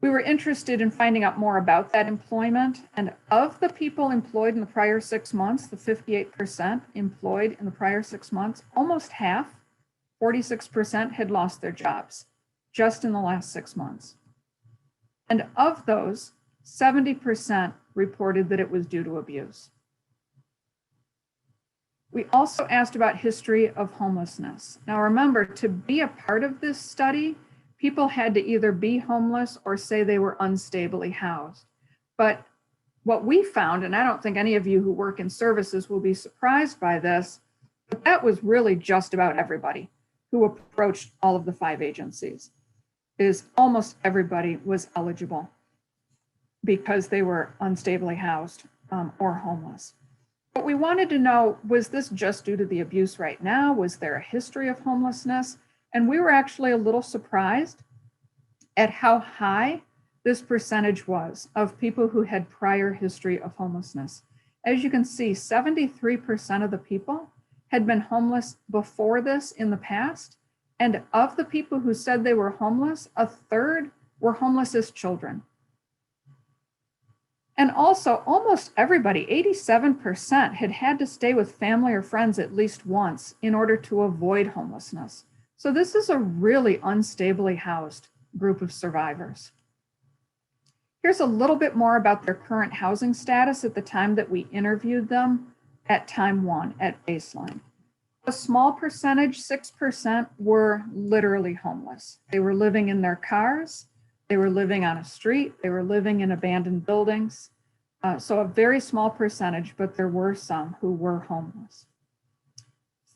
We were interested in finding out more about that employment, and of the people employed in the prior 6 months, the 58% employed in the prior 6 months, almost half, 46%, had lost their jobs just in the last 6 months. And of those, 70% reported that it was due to abuse. We also asked about history of homelessness. Now remember, to be a part of this study, people had to either be homeless or say they were unstably housed. But what we found, and I don't think any of you who work in services will be surprised by this, but that was really just about everybody who approached all of the 5 agencies, is almost everybody was eligible because they were unstably housed or homeless. But we wanted to know, was this just due to the abuse right now? Was there a history of homelessness? And we were actually a little surprised at how high this percentage was of people who had prior history of homelessness. As you can see, 73% of the people had been homeless before this in the past. And of the people who said they were homeless, a third were homeless as children. And also almost everybody, 87%, had to stay with family or friends at least once in order to avoid homelessness. So this is a really unstably housed group of survivors. Here's a little bit more about their current housing status at the time that we interviewed them at time 1 at baseline. A small percentage, 6%, were literally homeless. They were living in their cars, they were living on a street, they were living in abandoned buildings. So a very small percentage, but there were some who were homeless.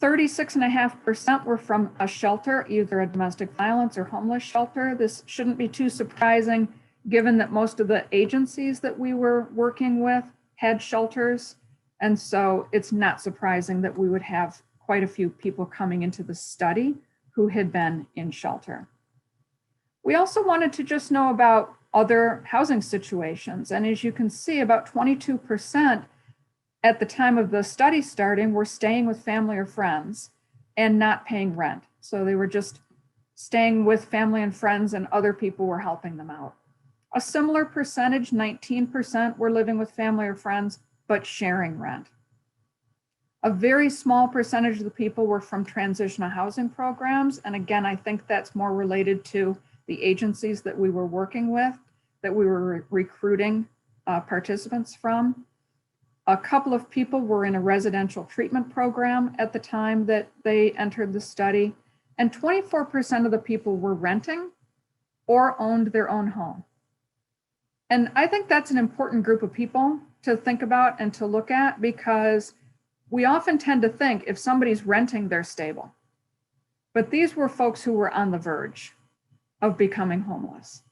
36.5% were from a shelter, either a domestic violence or homeless shelter. This shouldn't be too surprising, given that most of the agencies that we were working with had shelters. And so it's not surprising that we would have quite a few people coming into the study who had been in shelter. We also wanted to just know about other housing situations. And as you can see, about 22% at the time of the study starting were staying with family or friends and not paying rent. So they were just staying with family and friends and other people were helping them out. A similar percentage, 19%, were living with family or friends, but sharing rent. A very small percentage of the people were from transitional housing programs. And again, I think that's more related to the agencies that we were working with, that we were recruiting participants from. A couple of people were in a residential treatment program at the time that they entered the study, and 24% of the people were renting or owned their own home. And I think that's an important group of people to think about and to look at, because we often tend to think if somebody's renting, they're stable. But these were folks who were on the verge of becoming homeless.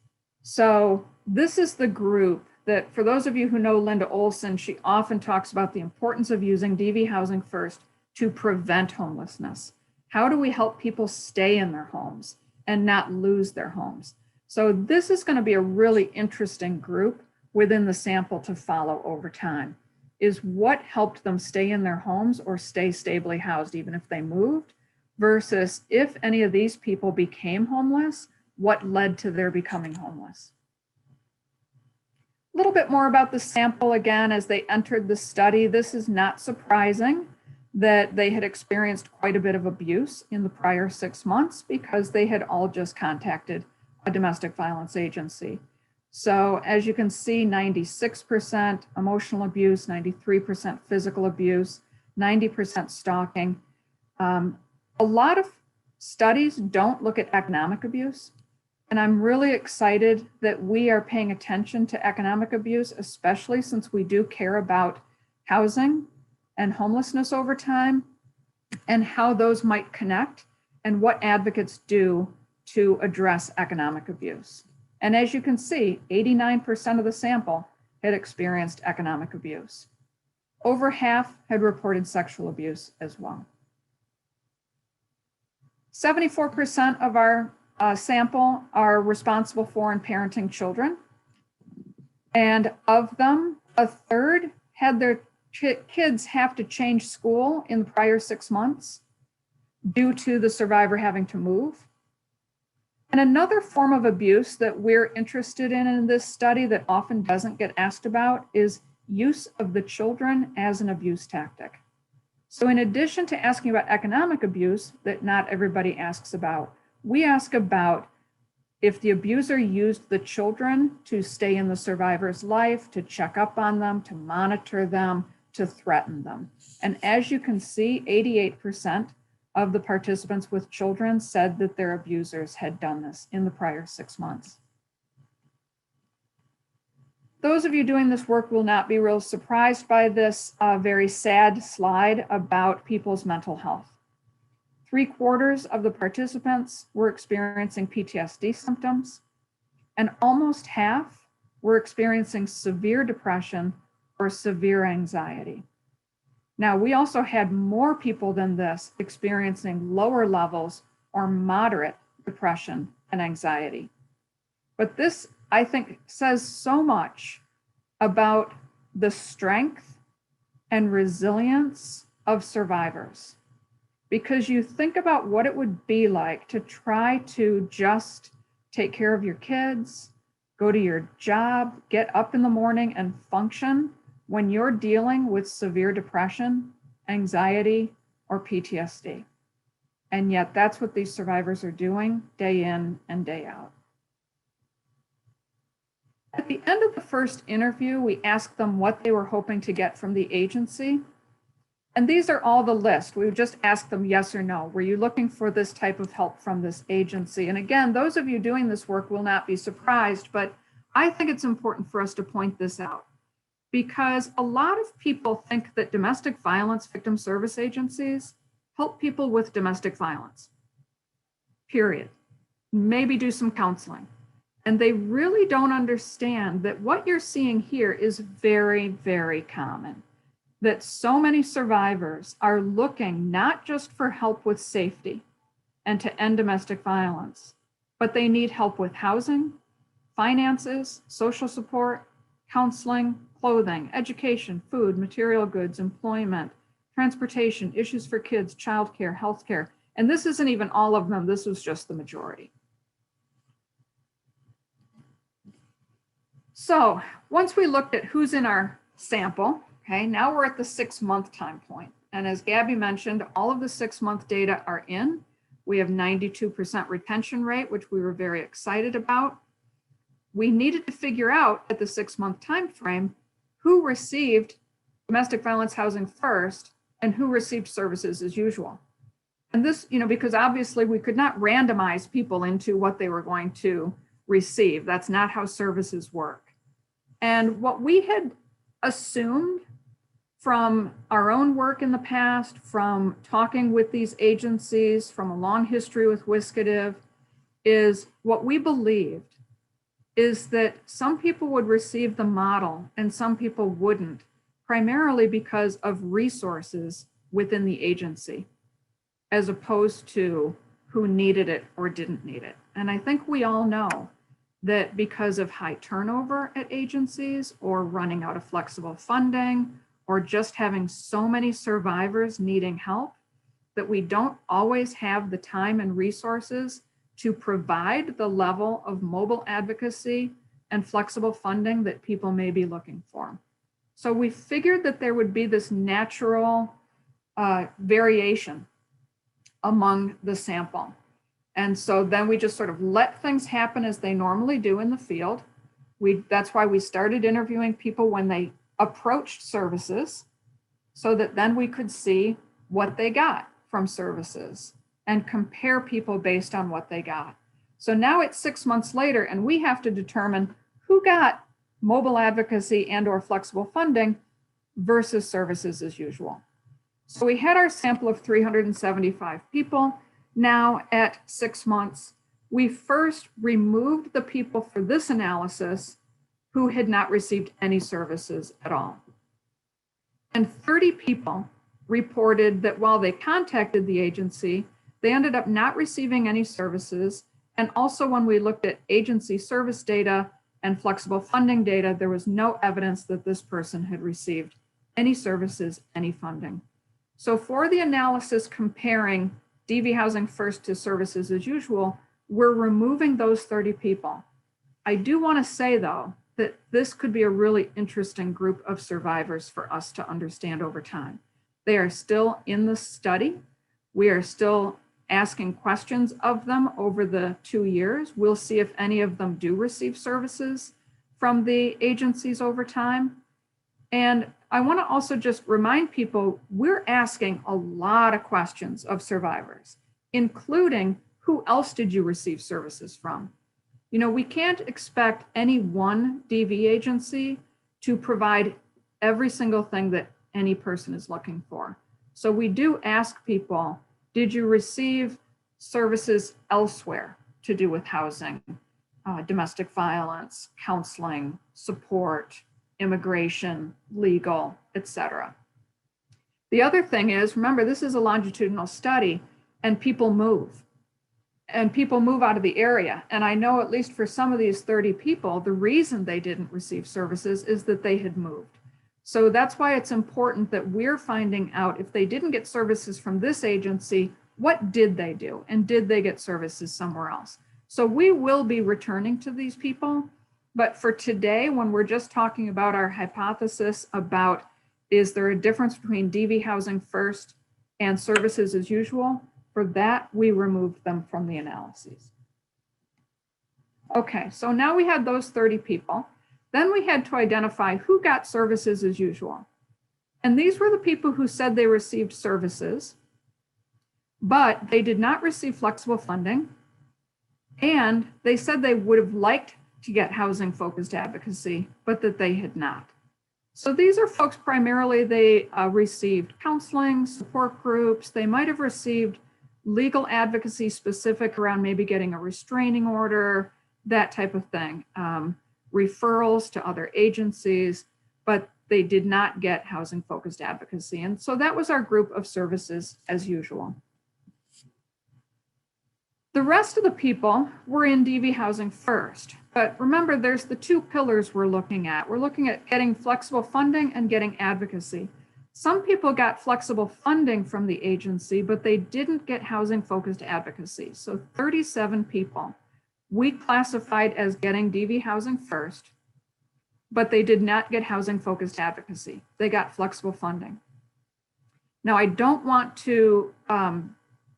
So this is the group that, for those of you who know Linda Olson, she often talks about the importance of using DV Housing First to prevent homelessness. How do we help people stay in their homes and not lose their homes? So this is going to be a really interesting group within the sample to follow over time, is what helped them stay in their homes or stay stably housed even if they moved, versus if any of these people became homeless, what led to their becoming homeless. A little bit more about the sample again as they entered the study. This is not surprising that they had experienced quite a bit of abuse in the prior 6 months because they had all just contacted a domestic violence agency. So as you can see, 96% emotional abuse, 93% physical abuse, 90% stalking. A lot of studies don't look at economic abuse. And I'm really excited that we are paying attention to economic abuse, especially since we do care about housing and homelessness over time and how those might connect and what advocates do to address economic abuse. And as you can see, 89% of the sample had experienced economic abuse. Over half had reported sexual abuse as well. 74% of our sample are responsible for and parenting children. And of them, a third had their kids have to change school in the prior 6 months. due to the survivor having to move. And another form of abuse that we're interested in this study that often doesn't get asked about is use of the children as an abuse tactic. So in addition to asking about economic abuse that not everybody asks about, we ask about if the abuser used the children to stay in the survivor's life, to check up on them, to monitor them, to threaten them. And as you can see, 88% of the participants with children said that their abusers had done this in the prior 6 months. Those of you doing this work will not be real surprised by this very sad slide about people's mental health. 3/4 of the participants were experiencing PTSD symptoms, and almost half were experiencing severe depression or severe anxiety. Now, we also had more people than this experiencing lower levels or moderate depression and anxiety. But this, I think, says so much about the strength and resilience of survivors. Because you think about what it would be like to try to just take care of your kids, go to your job, get up in the morning and function when you're dealing with severe depression, anxiety, or PTSD. And yet that's what these survivors are doing day in and day out. At the end of the first interview, we asked them what they were hoping to get from the agency. And these are all the list. We would just ask them yes or no. Were you looking for this type of help from this agency? And again, those of you doing this work will not be surprised, but I think it's important for us to point this out because a lot of people think that domestic violence victim service agencies help people with domestic violence, period. Maybe do some counseling. And they really don't understand that what you're seeing here is very, very common. That so many survivors are looking not just for help with safety and to end domestic violence, but they need help with housing, finances, social support, counseling, clothing, education, food, material goods, employment, transportation, issues for kids, childcare, healthcare. And this isn't even all of them, this was just the majority. So once we looked at who's in our sample, okay, now we're at the 6-month time point. And as Gabby mentioned, all of the 6-month data are in. We have 92% retention rate, which we were very excited about. We needed to figure out at the 6-month time frame who received domestic violence housing first and who received services as usual. And this, because obviously we could not randomize people into what they were going to receive. That's not how services work. And what we had assumed from our own work in the past, from talking with these agencies, from a long history with WCA, is what we believed is that some people would receive the model and some people wouldn't, primarily because of resources within the agency, as opposed to who needed it or didn't need it. And I think we all know that because of high turnover at agencies or running out of flexible funding or just having so many survivors needing help, that we don't always have the time and resources to provide the level of mobile advocacy and flexible funding that people may be looking for. So we figured that there would be this natural variation among the sample. And so then we just sort of let things happen as they normally do in the field. That's why we started interviewing people when they approached services, so that then we could see what they got from services and compare people based on what they got. So now it's 6 months later and we have to determine who got mobile advocacy and or flexible funding versus services as usual. So we had our sample of 375 people. Now at 6 months, we first removed the people for this analysis who had not received any services at all. And 30 people reported that while they contacted the agency, they ended up not receiving any services. And also when we looked at agency service data and flexible funding data, there was no evidence that this person had received any services, any funding. So for the analysis comparing DV Housing First to services as usual, we're removing those 30 people. I do want to say, though, that this could be a really interesting group of survivors for us to understand over time. They are still in the study. We are still asking questions of them over the 2 years. We'll see if any of them do receive services from the agencies over time. And I want to also just remind people, we're asking a lot of questions of survivors, including who else did you receive services from? You know, we can't expect any one DV agency to provide every single thing that any person is looking for. So we do ask people, did you receive services elsewhere to do with housing, domestic violence, counseling, support, immigration, legal, etc. The other thing is, remember, this is a longitudinal study and people move. And people move out of the area. And I know at least for some of these 30 people, the reason they didn't receive services is that they had moved. So that's why it's important that we're finding out if they didn't get services from this agency, what did they do? And did they get services somewhere else? So we will be returning to these people. But for today, when we're just talking about our hypothesis about, is there a difference between DV Housing First and services as usual? For that, we removed them from the analyses. Okay, so now we had those 30 people. Then we had to identify who got services as usual. And these were the people who said they received services, but they did not receive flexible funding. And they said they would have liked to get housing-focused advocacy, but that they had not. So these are folks primarily, they received counseling, support groups. They might have received legal advocacy specific around maybe getting a restraining order, that type of thing, referrals to other agencies, but they did not get housing-focused advocacy. And so that was our group of services as usual. The rest of the people were in DV Housing First, but remember there's the two pillars we're looking at. We're looking at getting flexible funding and getting advocacy. Some people got flexible funding from the agency, but they didn't get housing-focused advocacy. So 37 people we classified as getting DV Housing First, but they did not get housing-focused advocacy. They got flexible funding. Now, I don't want to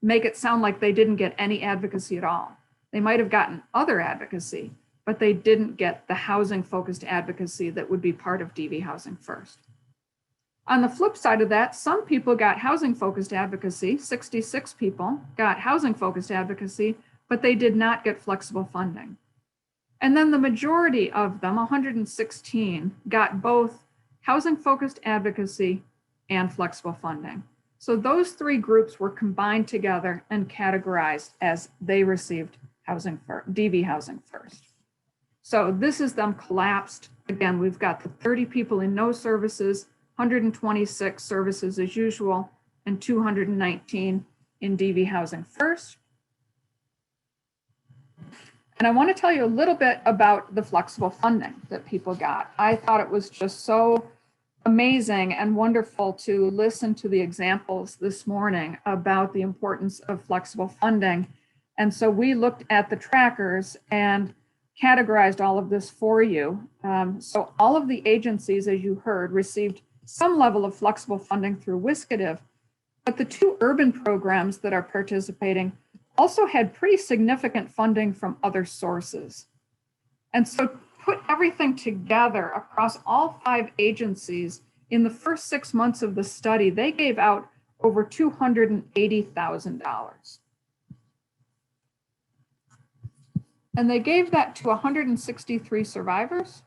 make it sound like they didn't get any advocacy at all. They might have gotten other advocacy, but they didn't get the housing-focused advocacy that would be part of DV Housing First. On the flip side of that, some people got housing-focused advocacy, 66 people got housing-focused advocacy, but they did not get flexible funding. And then the majority of them, 116, got both housing-focused advocacy and flexible funding. So those three groups were combined together and categorized as they received DV Housing First. So this is them collapsed. Again, we've got the 30 people in no services, 126 services as usual, and 219 in DV Housing First. And I want to tell you a little bit about the flexible funding that people got. I thought it was just so amazing and wonderful to listen to the examples this morning about the importance of flexible funding. And so we looked at the trackers and categorized all of this for you. So all of the agencies, as you heard, received some level of flexible funding through WCA, but the two urban programs that are participating also had pretty significant funding from other sources. And so put everything together across all 5 agencies in the first 6 months of the study, they gave out over $280,000. And they gave that to 163 survivors.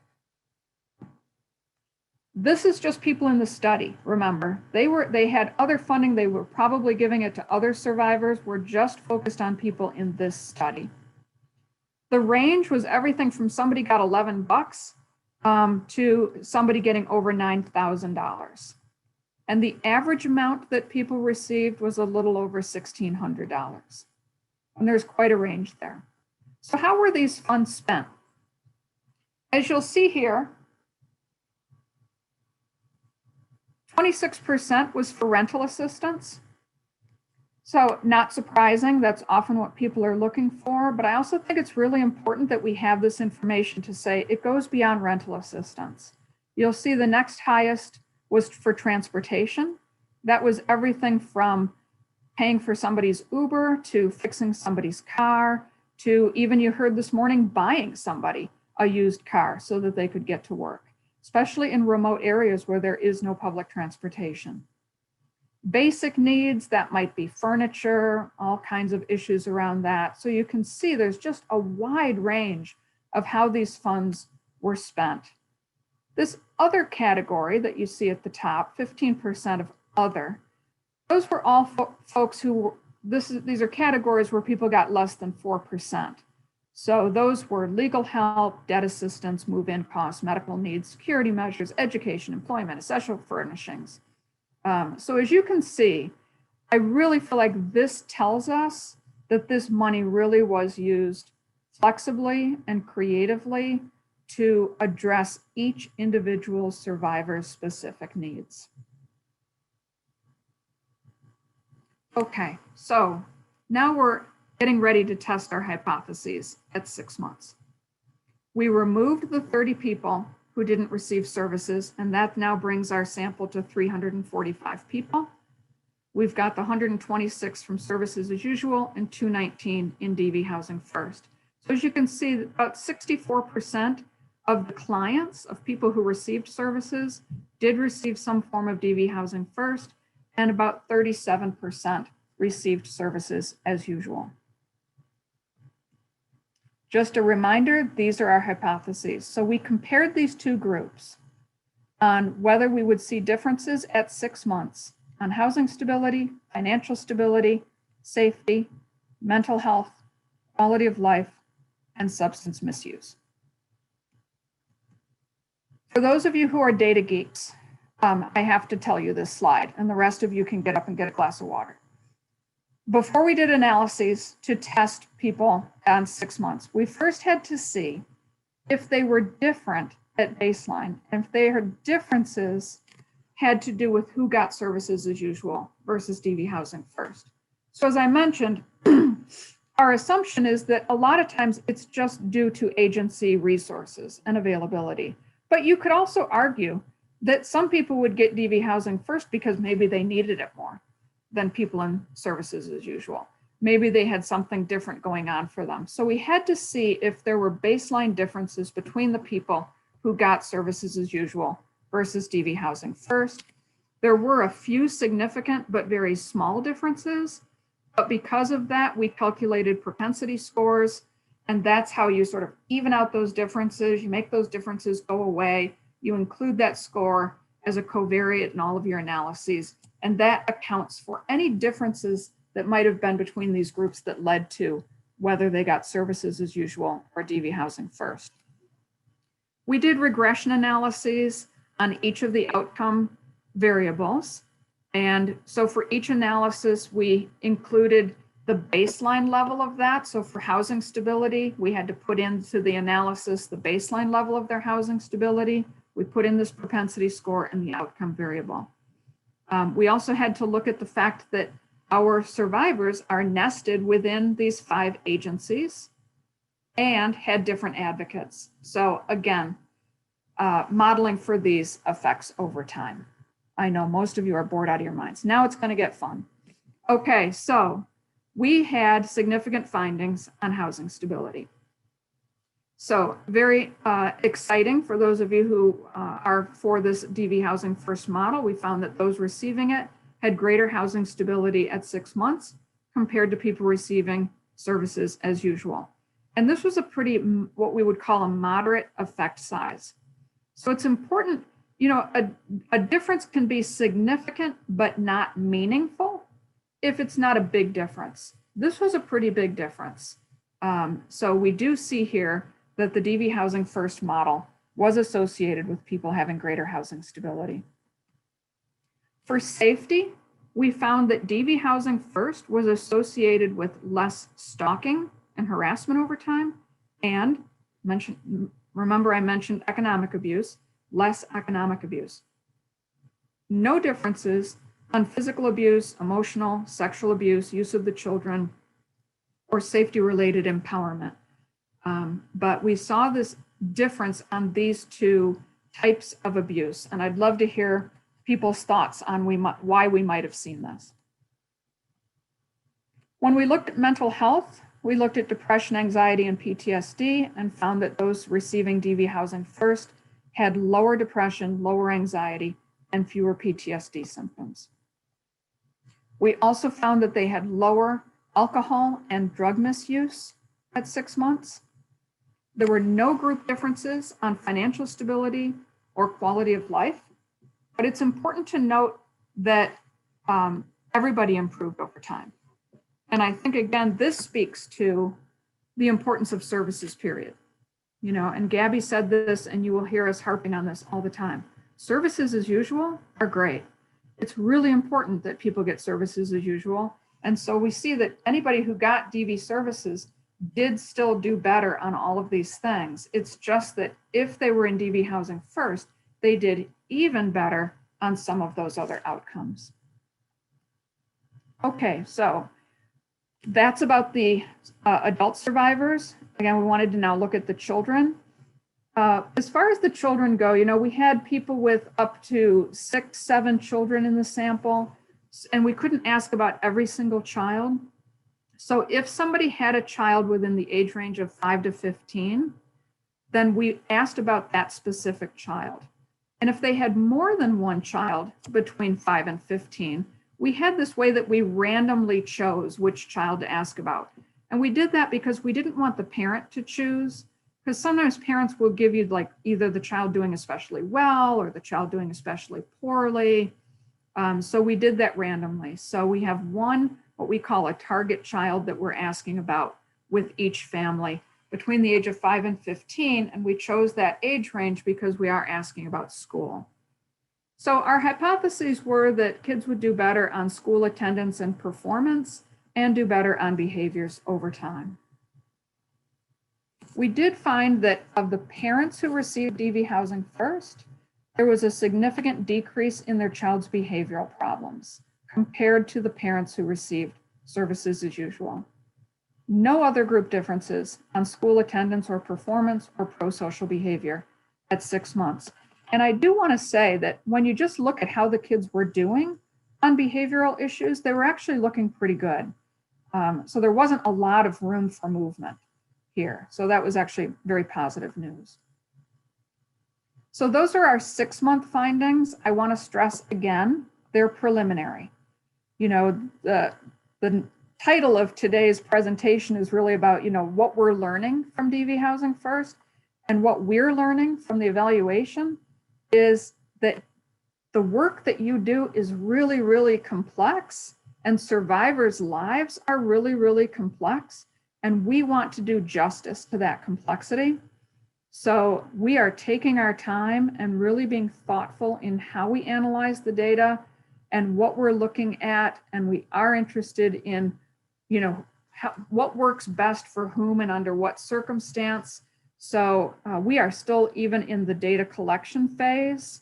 This is just people in the study, remember. They had other funding, they were probably giving it to other survivors. We're just focused on people in this study. The range was everything from somebody got $11 to somebody getting over $9,000. And the average amount that people received was a little over $1,600. And there's quite a range there. So how were these funds spent? As you'll see here, 26% was for rental assistance. So not surprising, that's often what people are looking for, but I also think it's really important that we have this information to say it goes beyond rental assistance. You'll see the next highest was for transportation. That was everything from paying for somebody's Uber to fixing somebody's car to even, you heard this morning, buying somebody a used car so that they could get to work, especially in remote areas where there is no public transportation. Basic needs, that might be furniture, all kinds of issues around that. So you can see there's just a wide range of how these funds were spent. This other category that you see at the top, 15% of other, those were all folks who, these are categories where people got less than 4%. So those were legal help, debt assistance, move-in costs, medical needs, security measures, education, employment, essential furnishings. So as you can see, I really feel like this tells us that this money really was used flexibly and creatively to address each individual survivor's specific needs. Okay, so now we're getting ready to test our hypotheses at 6 months. We removed the 30 people who didn't receive services, and that now brings our sample to 345 people. We've got the 126 from services as usual and 219 in DV Housing First. So as you can see, about 64% of the clients, of people who received services, did receive some form of DV Housing First, and about 37% received services as usual. Just a reminder, these are our hypotheses. So we compared these two groups on whether we would see differences at 6 months on housing stability, financial stability, safety, mental health, quality of life, and substance misuse. For those of you who are data geeks, I have to tell you this slide, and the rest of you can get up and get a glass of water. Before we did analyses to test people on 6 months, we first had to see if they were different at baseline, and if their differences had to do with who got services as usual versus DV Housing First. So as I mentioned, our assumption is that a lot of times it's just due to agency resources and availability. But you could also argue that some people would get DV Housing First because maybe they needed it more than people in services as usual. Maybe they had something different going on for them. So we had to see if there were baseline differences between the people who got services as usual versus DV Housing First. There were a few significant but very small differences, but because of that, we calculated propensity scores, and that's how you sort of even out those differences. You make those differences go away. You include that score as a covariate in all of your analyses, and that accounts for any differences that might have been between these groups that led to whether they got services as usual or DV Housing First. We did regression analyses on each of the outcome variables. And so for each analysis, we included the baseline level of that. So for housing stability, we had to put into the analysis the baseline level of their housing stability. We put in this propensity score and the outcome variable. We also had to look at the fact that our survivors are nested within these 5 agencies and had different advocates. So again, modeling for these effects over time. I know most of you are bored out of your minds. Now it's going to get fun. Okay, so we had significant findings on housing stability. So very exciting for those of you who are for this DV Housing First model. We found that those receiving it had greater housing stability at 6 months compared to people receiving services as usual. And this was a pretty, what we would call a moderate effect size. So it's important, you know, a difference can be significant but not meaningful if it's not a big difference. This was a pretty big difference. So we do see here that the DV Housing First model was associated with people having greater housing stability. For safety, we found that DV Housing First was associated with less stalking and harassment over time, and remember I mentioned economic abuse, less economic abuse. No differences on physical abuse, emotional, sexual abuse, use of the children, or safety-related empowerment. But we saw this difference on these two types of abuse, and I'd love to hear people's thoughts on why we might have seen this. When we looked at mental health, we looked at depression, anxiety, and PTSD and found that those receiving DV housing first had lower depression, lower anxiety, and fewer PTSD symptoms. We also found that they had lower alcohol and drug misuse at 6 months. There were no group differences on financial stability or quality of life, but it's important to note that everybody improved over time. And I think, again, this speaks to the importance of services, period. You know, and Gabby said this, and you will hear us harping on this all the time. Services as usual are great. It's really important that people get services as usual. And so we see that anybody who got DV services did still do better on all of these things. It's just that if they were in DV housing first, they did even better on some of those other outcomes. Okay, so that's about the adult survivors. Again, we wanted to now look at the children. As far as the children go, you know, we had people with up to 6, 7 children in the sample, and we couldn't ask about every single child. So if somebody had a child within the age range of 5 to 15, then we asked about that specific child. And if they had more than one child between 5 and 15, we had this way that we randomly chose which child to ask about. And we did that because we didn't want the parent to choose, because sometimes parents will give you like either the child doing especially well or the child doing especially poorly. So we did that randomly. So we have one, what we call a target child that we're asking about with each family between the age of 5 and 15. And we chose that age range because we are asking about school. So our hypotheses were that kids would do better on school attendance and performance and do better on behaviors over time. We did find that of the parents who received DV housing first, there was a significant decrease in their child's behavioral problems compared to the parents who received services as usual. No other group differences on school attendance or performance or pro-social behavior at 6 months. And I do want to say that when you just look at how the kids were doing on behavioral issues, they were actually looking pretty good. So there wasn't a lot of room for movement here. So that was actually very positive news. So those are our 6-month findings. I want to stress again, they're preliminary. You know, the title of today's presentation is really about, you know, what we're learning from DV housing first, and what we're learning from the evaluation is that the work that you do is really, really complex, and survivors' lives are really, really complex. And we want to do justice to that complexity. So we are taking our time and really being thoughtful in how we analyze the data and what we're looking at. And we are interested in, you know, what works best for whom and under what circumstance. So we are still even in the data collection phase.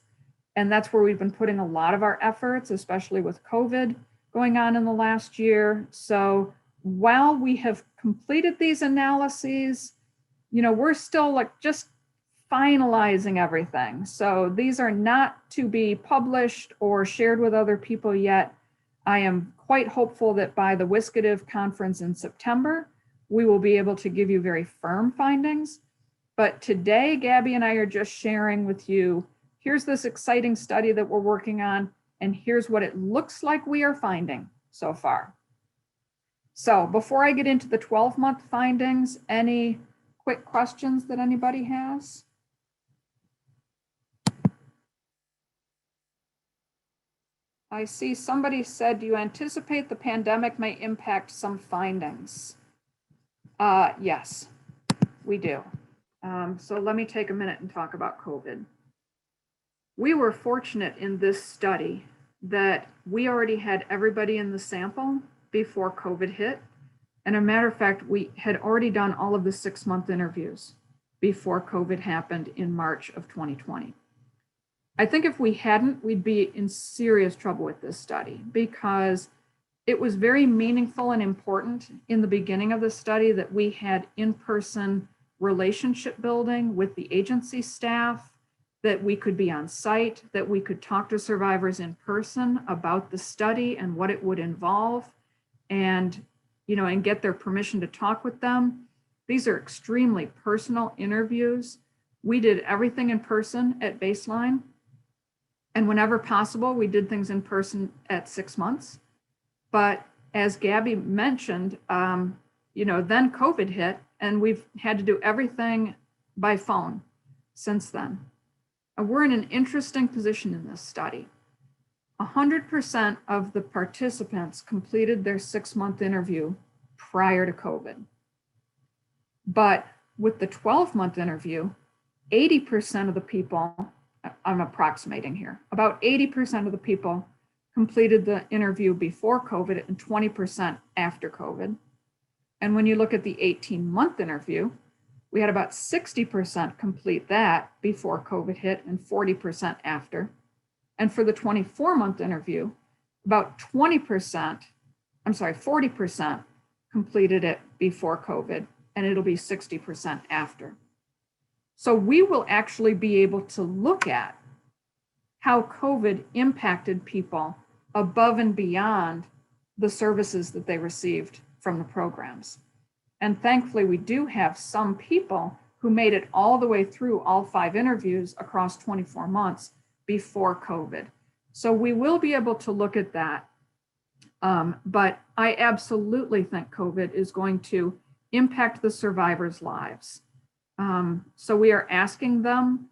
And that's where we've been putting a lot of our efforts, especially with COVID going on in the last year. So while we have completed these analyses, you know, we're still like just finalizing everything. So these are not to be published or shared with other people yet. I am quite hopeful that by the WCA conference in September, we will be able to give you very firm findings. But today, Gabby and I are just sharing with you, here's this exciting study that we're working on, and here's what it looks like we are finding so far. So before I get into the 12-month findings, any quick questions that anybody has? I see somebody said, do you anticipate the pandemic may impact some findings? Yes, we do. So let me take a minute and talk about COVID. We were fortunate in this study that we already had everybody in the sample before COVID hit. And a matter of fact, we had already done all of the 6-month interviews before COVID happened in March of 2020. I think if we hadn't, we'd be in serious trouble with this study, because it was very meaningful and important in the beginning of the study that we had in-person relationship building with the agency staff, that we could be on site, that we could talk to survivors in person about the study and what it would involve, and, you know, and get their permission to talk with them. These are extremely personal interviews. We did everything in person at baseline. And whenever possible, we did things in person at 6 months. But as Gabby mentioned, you know, then COVID hit and we've had to do everything by phone since then. And we're in an interesting position in this study. 100% of the participants completed their 6-month interview prior to COVID. But with the 12-month interview, 80% of the people, I'm approximating here, about 80% of the people completed the interview before COVID and 20% after COVID. And when you look at the 18-month interview, we had about 60% complete that before COVID hit and 40% after. And for the 24-month interview, about 40% completed it before COVID, and it'll be 60% after. So we will actually be able to look at how COVID impacted people above and beyond the services that they received from the programs. And thankfully, we do have some people who made it all the way through all 5 interviews across 24 months before COVID. So we will be able to look at that. But I absolutely think COVID is going to impact the survivors' lives. So we are asking them,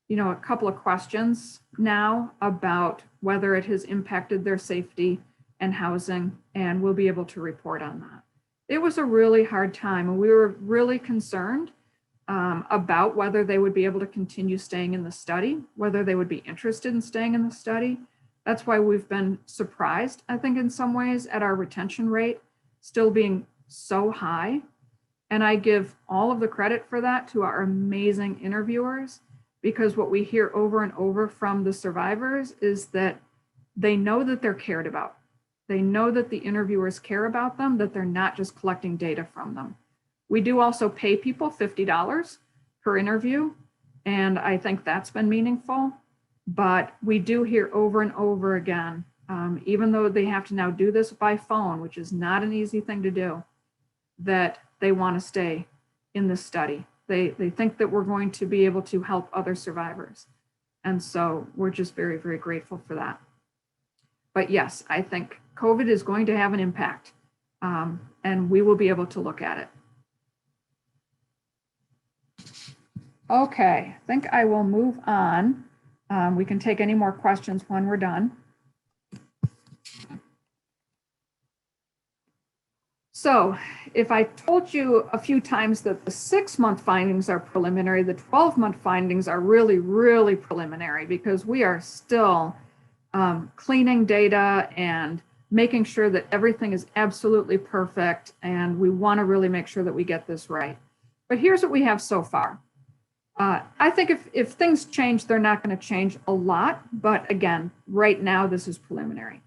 you know, a couple of questions now about whether it has impacted their safety and housing, and we'll be able to report on that. It was a really hard time, and we were really concerned about whether they would be able to continue staying in the study, whether they would be interested in staying in the study. That's why we've been surprised, I think, in some ways, at our retention rate still being so high. And I give all of the credit for that to our amazing interviewers, because what we hear over and over from the survivors is that they know that they're cared about. They know that the interviewers care about them, that they're not just collecting data from them. We do also pay people $50 per interview, and I think that's been meaningful. But we do hear over and over again, even though they have to now do this by phone, which is not an easy thing to do, that they want to stay in this study. They think that we're going to be able to help other survivors. And so we're just very, very grateful for that. But yes, I think COVID is going to have an impact, and we will be able to look at it. Okay, I think I will move on. We can take any more questions when we're done. So if I told you a few times that the 6-month findings are preliminary, the 12-month findings are really, really preliminary, because we are still cleaning data and making sure that everything is absolutely perfect. And we want to really make sure that we get this right. But here's what we have so far. I think if things change, they're not going to change a lot. But again, right now, this is preliminary.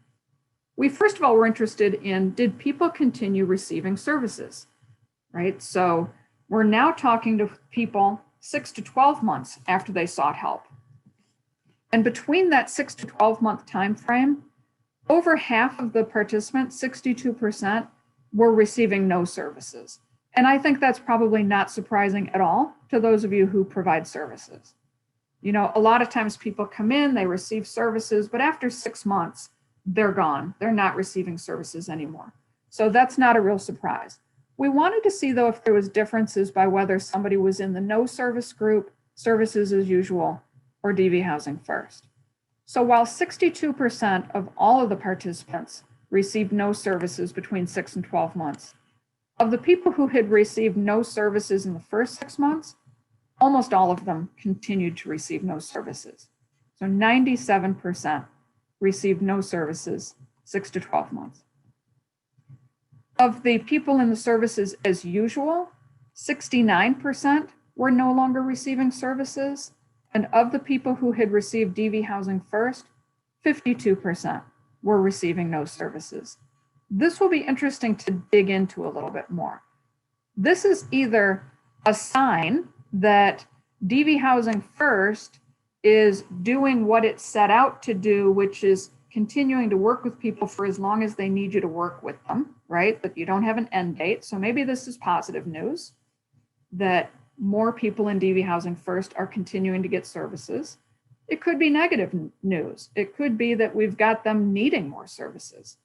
We first of all were interested in, did people continue receiving services, right? So we're now talking to people 6 to 12 months after they sought help. And between that 6 to 12 month time frame, over half of the participants, 62%, were receiving no services. And I think that's probably not surprising at all to those of you who provide services. You know, a lot of times people come in, they receive services, but after 6 months, they're gone. They're not receiving services anymore. So that's not a real surprise. We wanted to see, though, if there was differences by whether somebody was in the no service group, services as usual, or DV housing first. So while 62% of all of the participants received no services between 6 and 12 months, of the people who had received no services in the first 6 months, almost all of them continued to receive no services. So 97% received no services 6 to 12 months. Of the people in the services as usual, 69% were no longer receiving services, And of the people who had received DV housing first, 52% were receiving no services. This will be interesting to dig into a little bit more. This is either a sign that DV housing first is doing what it set out to do, which is continuing to work with people for as long as they need you to work with them, right? That you don't have an end date. So maybe this is positive news that more people in DV housing first are continuing to get services. It could be negative news. It could be that we've got them needing more services,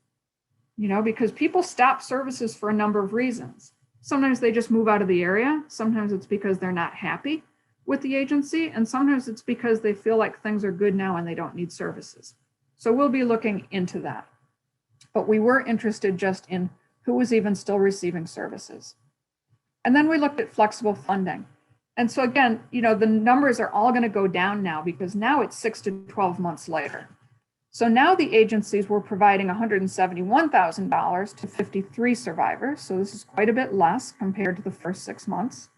you know, because people stop services for a number of reasons. Sometimes they just move out of the area. Sometimes it's because they're not happy with the agency. And sometimes it's because they feel like things are good now and they don't need services. So we'll be looking into that. But we were interested just in who was even still receiving services. And then we looked at flexible funding. And so again, you know, the numbers are all going to go down now because now it's 6 to 12 months later. So now the agencies were providing $171,000 to 53 survivors. So this is quite a bit less compared to the first 6 months.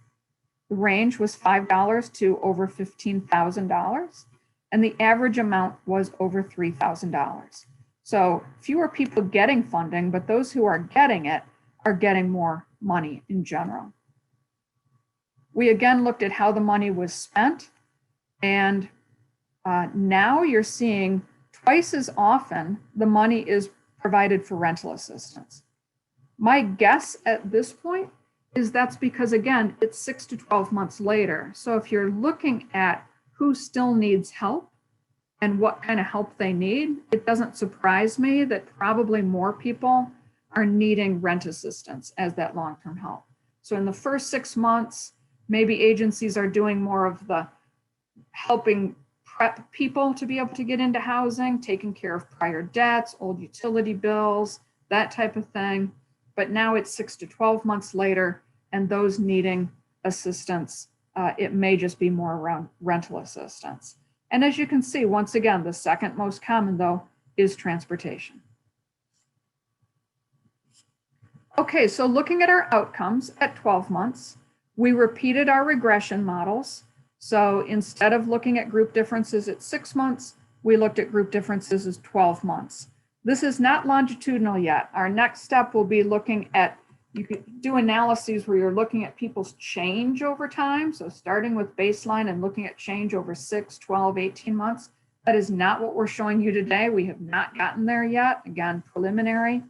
The range was $5 to over $15,000. And the average amount was over $3,000. So fewer people getting funding, but those who are getting it are getting more money in general. We again looked at how the money was spent, and now you're seeing twice as often the money is provided for rental assistance. My guess at this point is that's because, again, it's 6 to 12 months later. So if you're looking at who still needs help and what kind of help they need, it doesn't surprise me that probably more people are needing rent assistance as that long-term help. So in the first 6 months, maybe agencies are doing more of the helping prep people to be able to get into housing, taking care of prior debts, old utility bills, that type of thing. But now it's 6 to 12 months later, and those needing assistance, it may just be more around rental assistance. And as you can see, once again, the second most common, though, is transportation. Okay, so looking at our outcomes at 12 months, we repeated our regression models. So instead of looking at group differences at 6 months, we looked at group differences as 12 months. This is not longitudinal yet. Our next step will be looking at, you could do analyses where you're looking at people's change over time. So starting with baseline and looking at change over 6, 12, 18 months. That is not what we're showing you today. We have not gotten there yet. Again, preliminary.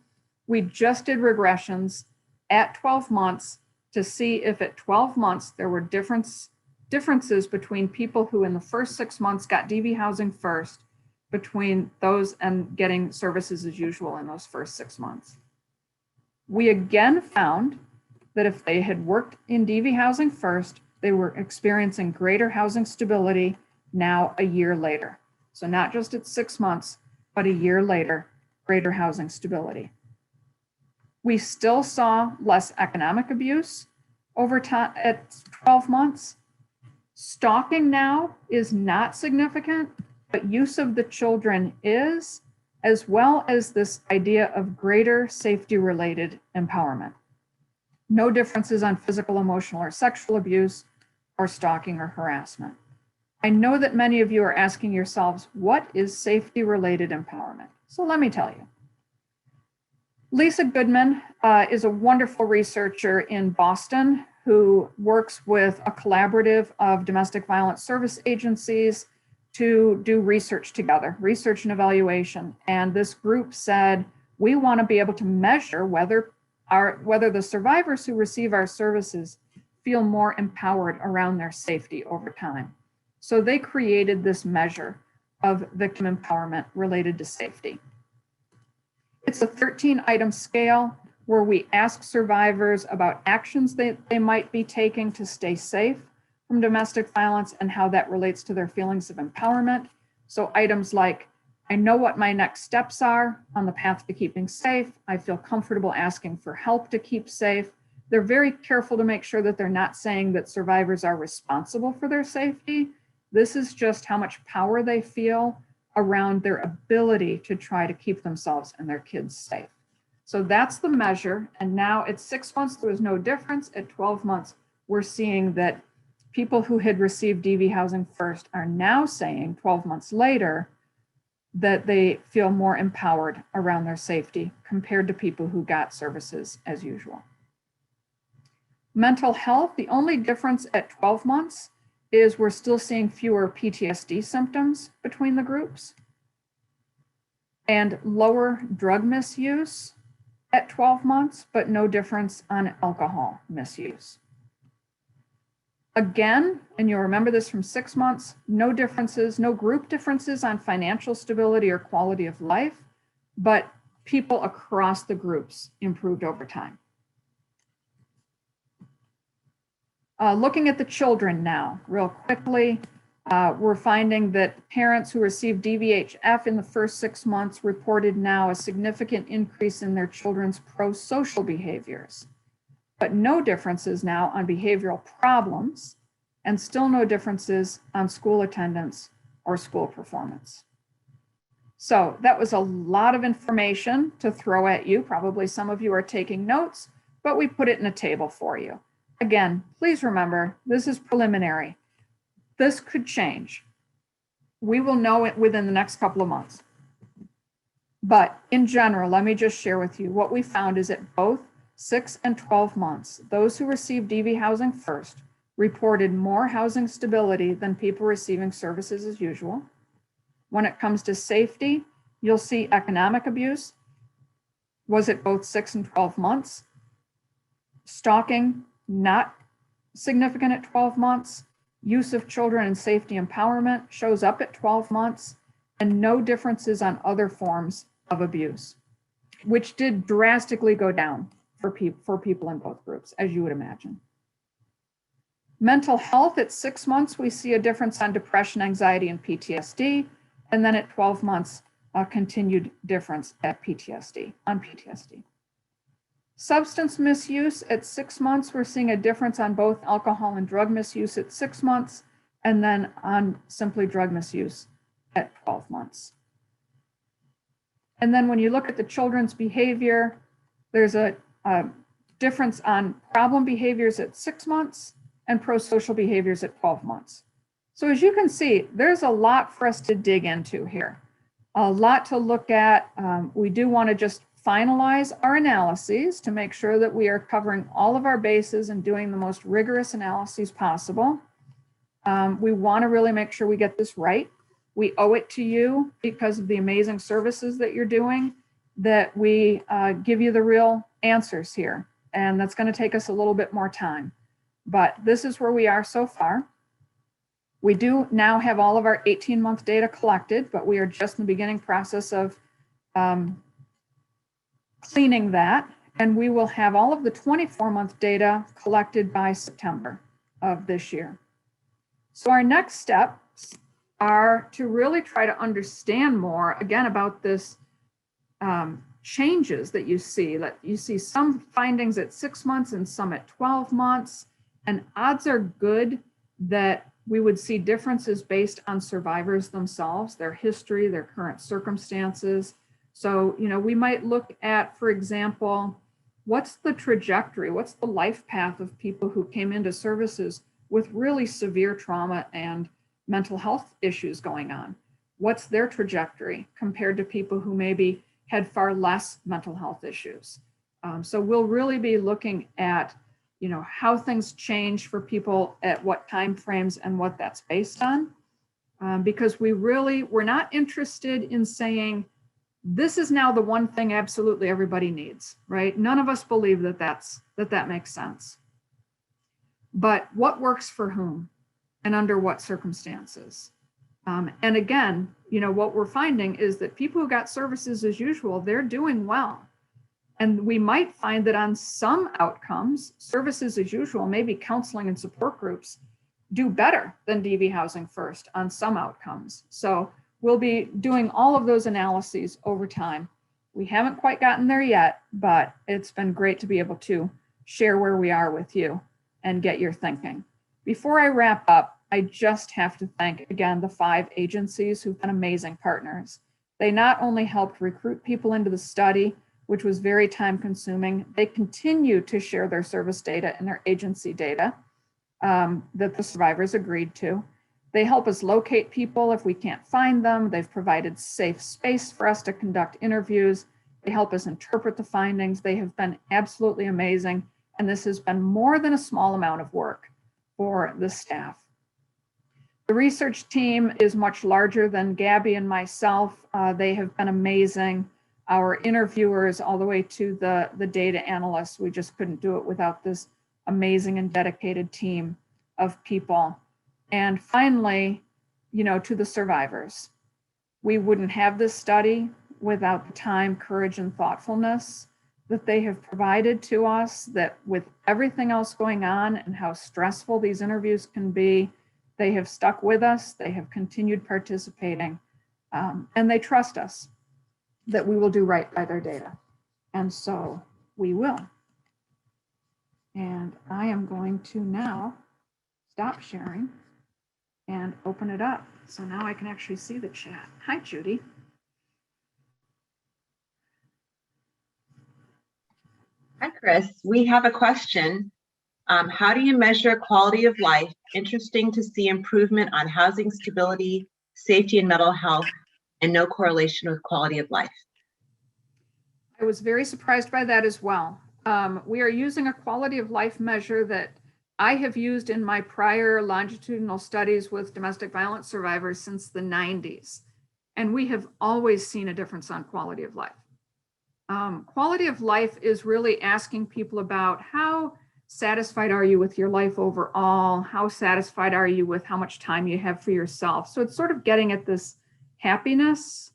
We just did regressions at 12 months to see if at 12 months there were differences between people who in the first 6 months got DV housing first between those and getting services as usual in those first 6 months. We again found that if they had worked in DV housing first, they were experiencing greater housing stability now a year later. So not just at 6 months, but a year later, greater housing stability. We still saw less economic abuse over time at 12 months. Stalking now is not significant, but use of the children is, as well as this idea of greater safety-related empowerment. No differences on physical, emotional, or sexual abuse, or stalking or harassment. I know that many of you are asking yourselves, what is safety-related empowerment? So let me tell you. Lisa Goodman is a wonderful researcher in Boston who works with a collaborative of domestic violence service agencies to do research together, research and evaluation. And this group said, we want to be able to measure whether the survivors who receive our services feel more empowered around their safety over time. So they created this measure of victim empowerment related to safety. It's a 13-item scale where we ask survivors about actions they might be taking to stay safe from domestic violence and how that relates to their feelings of empowerment. So items like, I know what my next steps are on the path to keeping safe. I feel comfortable asking for help to keep safe. They're very careful to make sure that they're not saying that survivors are responsible for their safety. This is just how much power they feel around their ability to try to keep themselves and their kids safe. So that's the measure. And now at 6 months, there was no difference. At 12 months, we're seeing that people who had received DV housing first are now saying 12 months later that they feel more empowered around their safety compared to people who got services as usual. Mental health, the only difference at 12 months is we're still seeing fewer PTSD symptoms between the groups and lower drug misuse at 12 months, but no difference on alcohol misuse. Again, and you'll remember this from 6 months, no differences, no group differences on financial stability or quality of life, but people across the groups improved over time. Looking at the children now, real quickly, we're finding that parents who received DVHF in the first 6 months reported now a significant increase in their children's pro-social behaviors, but no differences now on behavioral problems, and still no differences on school attendance or school performance. So that was a lot of information to throw at you. Probably some of you are taking notes, but we put it in a table for you. Again, please remember, this is preliminary. This could change. We will know it within the next couple of months. But in general, let me just share with you what we found is at both 6 and 12 months, those who received DV housing first reported more housing stability than people receiving services as usual. When it comes to safety, you'll see economic abuse was at both 6 and 12 months. Stalking, not significant at 12 months. Use of children and safety empowerment shows up at 12 months, and no differences on other forms of abuse, which did drastically go down for people in both groups, as you would imagine. Mental health at 6 months, we see a difference on depression, anxiety, and PTSD. And then at 12 months, a continued difference at PTSD. Substance misuse at 6 months, we're seeing a difference on both alcohol and drug misuse at 6 months, and then on simply drug misuse at 12 months. And then when you look at the children's behavior, there's a difference on problem behaviors at 6 months and pro-social behaviors at 12 months. So as you can see, there's a lot for us to dig into here, a lot to look at. We do want to just finalize our analyses to make sure that we are covering all of our bases and doing the most rigorous analyses possible. We want to really make sure we get this right. We owe it to you because of the amazing services that you're doing, that we give you the real answers here. And that's going to take us a little bit more time. But this is where we are so far. We do now have all of our 18-month data collected, but we are just in the beginning process of cleaning that. And we will have all of the 24-month data collected by September of this year. So our next steps are to really try to understand more, again, about this changes that you see. That you see some findings at 6 months and some at 12 months. And odds are good that we would see differences based on survivors themselves, their history, their current circumstances. So, we might look at, for example, what's the trajectory, what's the life path of people who came into services with really severe trauma and mental health issues going on? What's their trajectory compared to people who maybe had far less mental health issues? So we'll really be looking at how things change for people at what time frames and what that's based on, because we're not interested in saying, this is now the one thing absolutely everybody needs, right? None of us believe that makes sense. But what works for whom and under what circumstances? And again, what we're finding is that people who got services as usual, they're doing well. And we might find that on some outcomes, services as usual, maybe counseling and support groups, do better than DV housing first on some outcomes. So we'll be doing all of those analyses over time. We haven't quite gotten there yet, but it's been great to be able to share where we are with you and get your thinking. Before I wrap up, I just have to thank again the 5 agencies who've been amazing partners. They not only helped recruit people into the study, which was very time consuming, they continue to share their service data and their agency data. that the survivors agreed to. They help us locate people if we can't find them. They've provided safe space for us to conduct interviews. They help us interpret the findings. They have been absolutely amazing. And this has been more than a small amount of work for the staff. The research team is much larger than Gabby and myself. They have been amazing. Our interviewers all the way to the data analysts, we just couldn't do it without this amazing and dedicated team of people. And finally, to the survivors. We wouldn't have this study without the time, courage, and thoughtfulness that they have provided to us, that with everything else going on and how stressful these interviews can be, they have stuck with us, they have continued participating, and they trust us that we will do right by their data. And so we will. And I am going to now stop sharing and open it up. So now I can actually see the chat. Hi, Judy. Hi, Chris. We have a question. How do you measure quality of life? Interesting to see improvement on housing stability, safety, and mental health, and no correlation with quality of life. I was very surprised by that as well. We are using a quality of life measure that I have used in my prior longitudinal studies with domestic violence survivors since the 90s. And we have always seen a difference on quality of life. Quality of life is really asking people about how satisfied are you with your life overall? How satisfied are you with how much time you have for yourself? So it's sort of getting at this happiness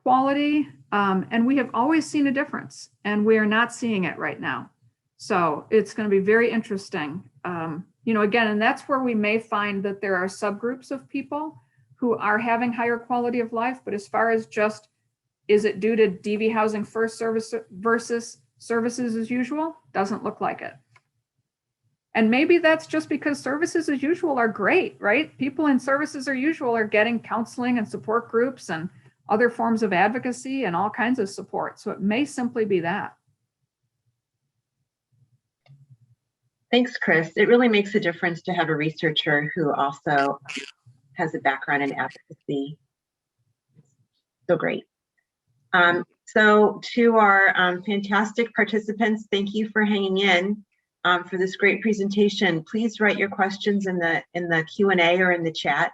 quality. And we have always seen a difference, and we are not seeing it right now. So it's going to be very interesting. Again, and that's where we may find that there are subgroups of people who are having higher quality of life. But as far as just, is it due to DV housing first service versus services as usual? Doesn't look like it. And maybe that's just because services as usual are great, right? People in services as usual are getting counseling and support groups and other forms of advocacy and all kinds of support. So it may simply be that. Thanks, Chris. It really makes a difference to have a researcher who also has a background in advocacy. So great. So to our fantastic participants, thank you for hanging in for this great presentation. Please write your questions in the Q&A or in the chat.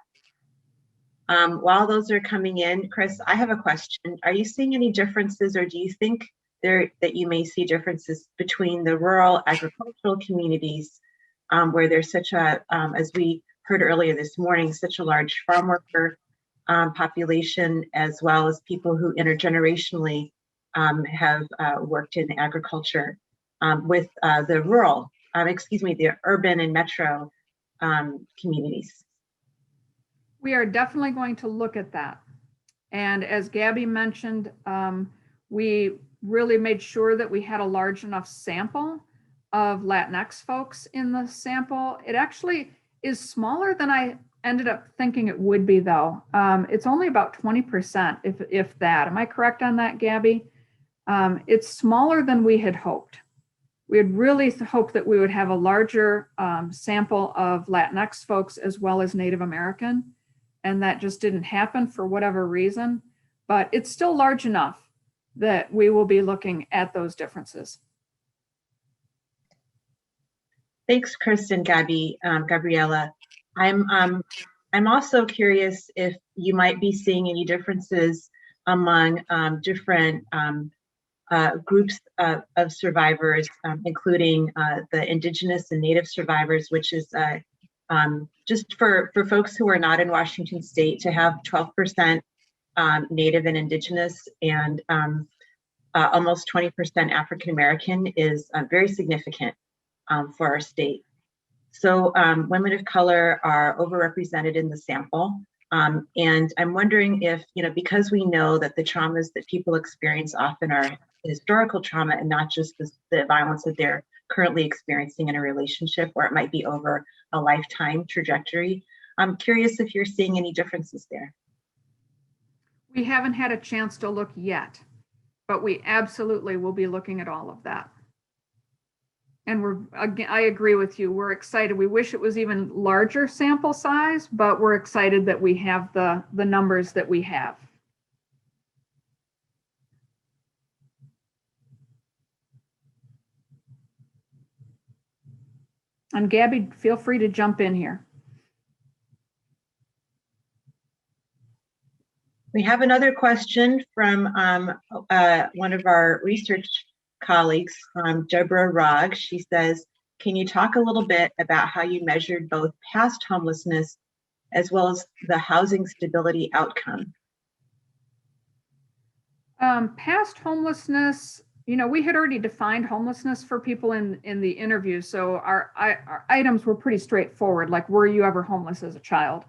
While those are coming in, Chris, I have a question. Are you seeing any differences, or do you think that you may see differences between the rural agricultural communities where there's such a, as we heard earlier this morning, such a large farm worker population, as well as people who intergenerationally have worked in agriculture with the rural, the urban and metro communities? We are definitely going to look at that. And as Gabby mentioned, we really made sure that we had a large enough sample of Latinx folks in the sample. It actually is smaller than I ended up thinking it would be, though. It's only about 20%, if that. Am I correct on that, Gabby? It's smaller than we had hoped. We had really hoped that we would have a larger sample of Latinx folks as well as Native American, and that just didn't happen for whatever reason. But it's still large enough that we will be looking at those differences. Thanks, Chris and Gabriella. I'm also curious if you might be seeing any differences among different groups of survivors, including the Indigenous and Native survivors, which is just for folks who are not in Washington State, to have 12% Native and Indigenous and almost 20% African American is very significant for our state. So women of color are overrepresented in the sample. And I'm wondering if, because we know that the traumas that people experience often are historical trauma and not just the violence that they're currently experiencing in a relationship, or it might be over a lifetime trajectory. I'm curious if you're seeing any differences there. We haven't had a chance to look yet, but we absolutely will be looking at all of that. And again, I agree with you. We're excited. We wish it was even larger sample size, but we're excited that we have the numbers that we have. And Gabby, feel free to jump in here. We have another question from one of our research colleagues, Deborah Rogg. She says, can you talk a little bit about how you measured both past homelessness as well as the housing stability outcome? Past homelessness, you know, we had already defined homelessness for people in the interview. So our items were pretty straightforward, like, were you ever homeless as a child?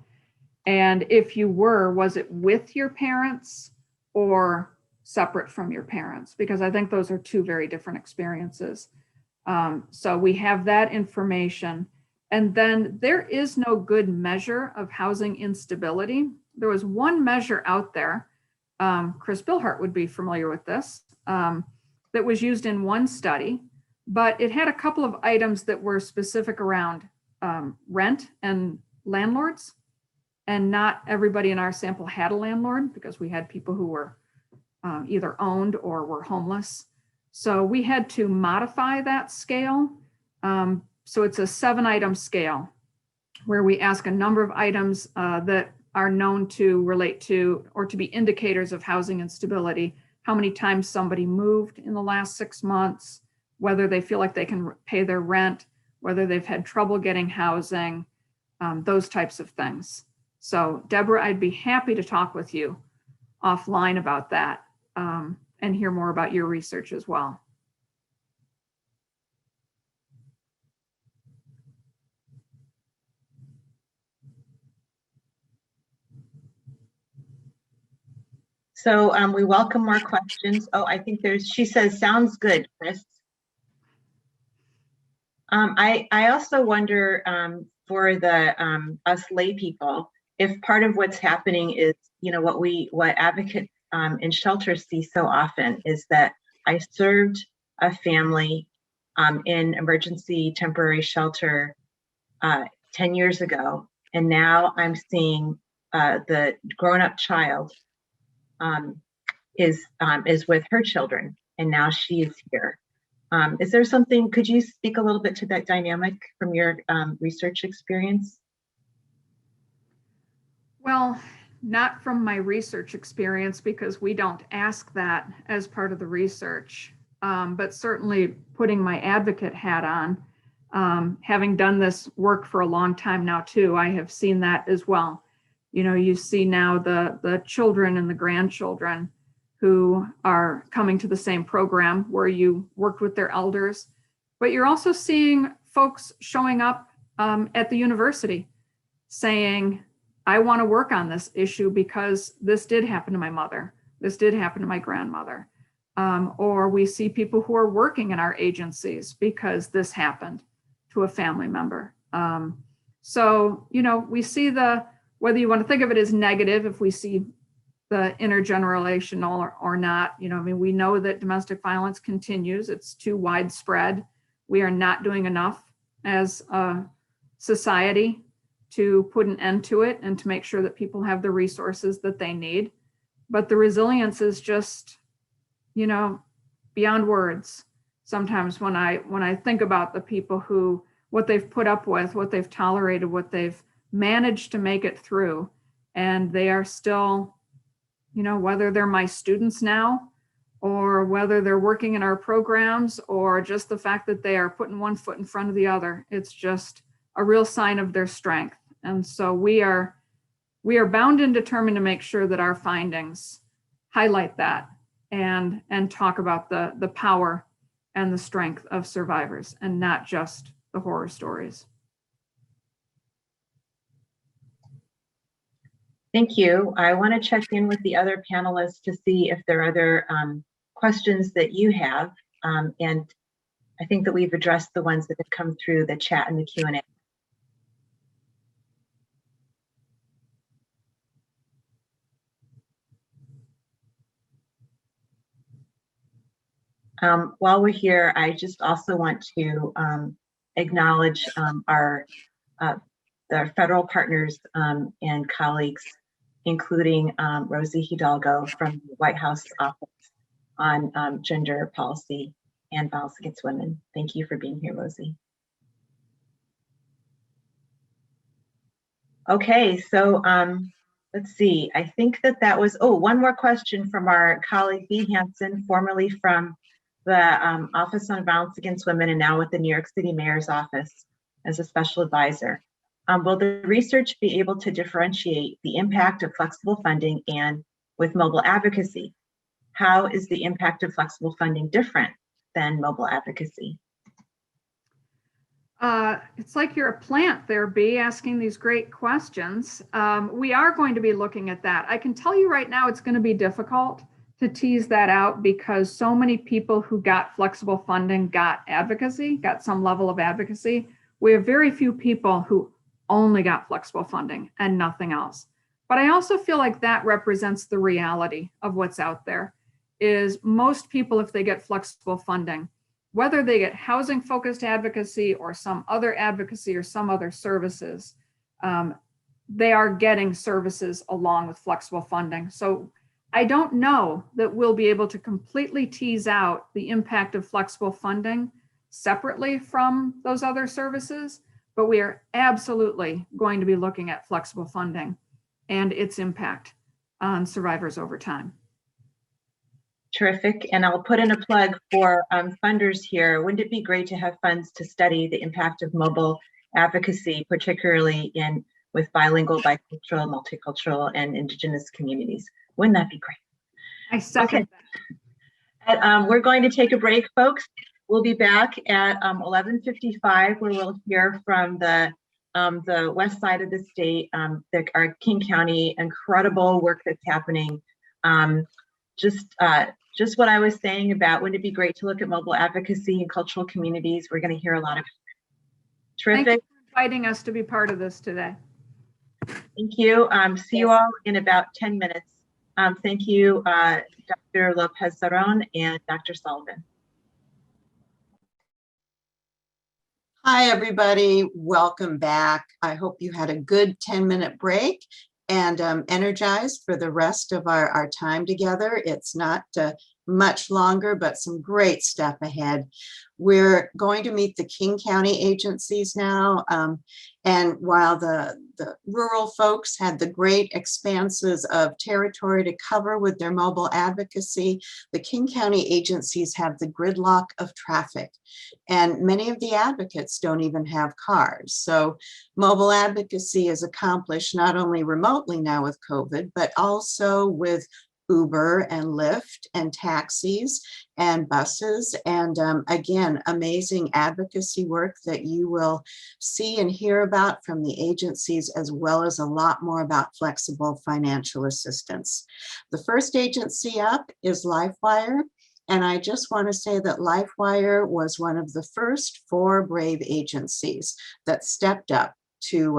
And if you were, was it with your parents or separate from your parents? Because I think those are two very different experiences. So we have that information. And then there is no good measure of housing instability. There was one measure out there, Chris Billhart would be familiar with this, that was used in one study, but it had a couple of items that were specific around rent and landlords. And not everybody in our sample had a landlord, because we had people who were either owned or were homeless. So we had to modify that scale. So it's a 7-item scale where we ask a number of items that are known to relate to or to be indicators of housing instability. How many times somebody moved in the last 6 months, whether they feel like they can pay their rent, whether they've had trouble getting housing, those types of things. So Deborah, I'd be happy to talk with you offline about that and hear more about your research as well. So we welcome more questions. Oh, I think she says, sounds good, Chris. I also wonder for the us lay people, if part of what's happening is, you know, what advocates in shelters see so often is that I served a family in emergency temporary shelter 10 years ago, and now I'm seeing the grown-up child is with her children, and now she is here. Is there something, could you speak a little bit to that dynamic from your research experience? Well, not from my research experience, because we don't ask that as part of the research, but certainly putting my advocate hat on, having done this work for a long time now too, I have seen that as well. You know, you see now the children and the grandchildren who are coming to the same program where you worked with their elders, but you're also seeing folks showing up at the university saying, I want to work on this issue because this did happen to my mother. This did happen to my grandmother. Or we see people who are working in our agencies because this happened to a family member. So, you know, we see whether you want to think of it as negative, if we see the intergenerational or not, you know, I mean, we know that domestic violence continues. It's too widespread. We are not doing enough as a society to put an end to it and to make sure that people have the resources that they need. But the resilience is just, you know, beyond words. Sometimes when I think about the people who, what they've put up with, what they've tolerated, what they've managed to make it through, and they are still, you know, whether they're my students now or whether they're working in our programs or just the fact that they are putting one foot in front of the other, it's just a real sign of their strength. And so we are bound and determined to make sure that our findings highlight that and talk about the power and the strength of survivors and not just the horror stories. Thank you. I want to check in with the other panelists to see if there are other questions that you have. And I think that we've addressed the ones that have come through the chat and the Q&A. While we're here, I just also want to acknowledge our federal partners and colleagues, including Rosie Hidalgo from the White House Office on Gender Policy and Violence Against Women. Thank you for being here, Rosie. Okay, so let's see. I think that was, one more question from our colleague Bea Hansen, formerly from the Office on Violence Against Women and now with the New York City Mayor's Office as a special advisor. Will the research be able to differentiate the impact of flexible funding and with mobile advocacy? How is the impact of flexible funding different than mobile advocacy? It's like you're a plant there, Bea, asking these great questions. We are going to be looking at that. I can tell you right now, it's going to be difficult to tease that out because so many people who got flexible funding got advocacy, got some level of advocacy. We have very few people who only got flexible funding and nothing else. But I also feel like that represents the reality of what's out there, is most people, if they get flexible funding, whether they get housing focused advocacy or some other advocacy or some other services, they are getting services along with flexible funding. So I don't know that we'll be able to completely tease out the impact of flexible funding separately from those other services, but we are absolutely going to be looking at flexible funding and its impact on survivors over time. Terrific, and I'll put in a plug for funders here. Wouldn't it be great to have funds to study the impact of mobile advocacy, particularly with bilingual, bicultural, multicultural, and Indigenous communities? Wouldn't that be great? I second that. We're going to take a break, folks. We'll be back at 11:55, where we'll hear from the west side of the state, our King County, incredible work that's happening. Just what I was saying about, wouldn't it be great to look at mobile advocacy and cultural communities? We're going to hear a lot of terrific. Thank you for inviting us to be part of this today. Thank you. See you all in about 10 minutes. Thank you, Dr. Lopez-Zaron and Dr. Sullivan. Hi, everybody. Welcome back. I hope you had a good 10-minute break and energized for the rest of our time together. It's not much longer, but some great stuff ahead. We're going to meet the King County agencies now. And while the rural folks had the great expanses of territory to cover with their mobile advocacy, the King County agencies have the gridlock of traffic. And many of the advocates don't even have cars. So mobile advocacy is accomplished not only remotely now with COVID, but also with Uber and Lyft and taxis and buses. And again, amazing advocacy work that you will see and hear about from the agencies, as well as a lot more about flexible financial assistance. The first agency up is LifeWire. And I just want to say that LifeWire was one of the first 4 brave agencies that stepped up to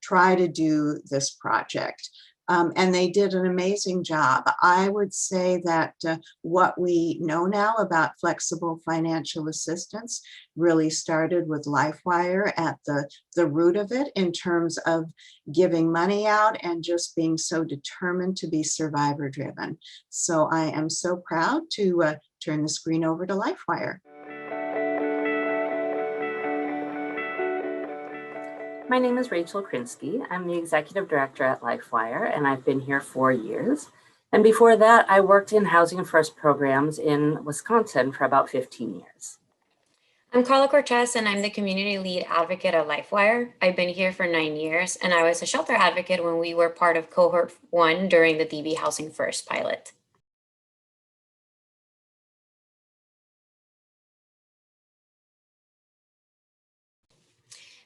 try to do this project. And they did an amazing job. I would say that what we know now about flexible financial assistance really started with LifeWire at the root of it, in terms of giving money out and just being so determined to be survivor driven. So I am so proud to turn the screen over to LifeWire. My name is Rachel Krinsky. I'm the executive director at LifeWire, and I've been here 4 years. And before that, I worked in Housing First programs in Wisconsin for about 15 years. I'm Carla Cortez, and I'm the community lead advocate at LifeWire. I've been here for 9 years, and I was a shelter advocate when we were part of cohort 1 during the DB Housing First pilot.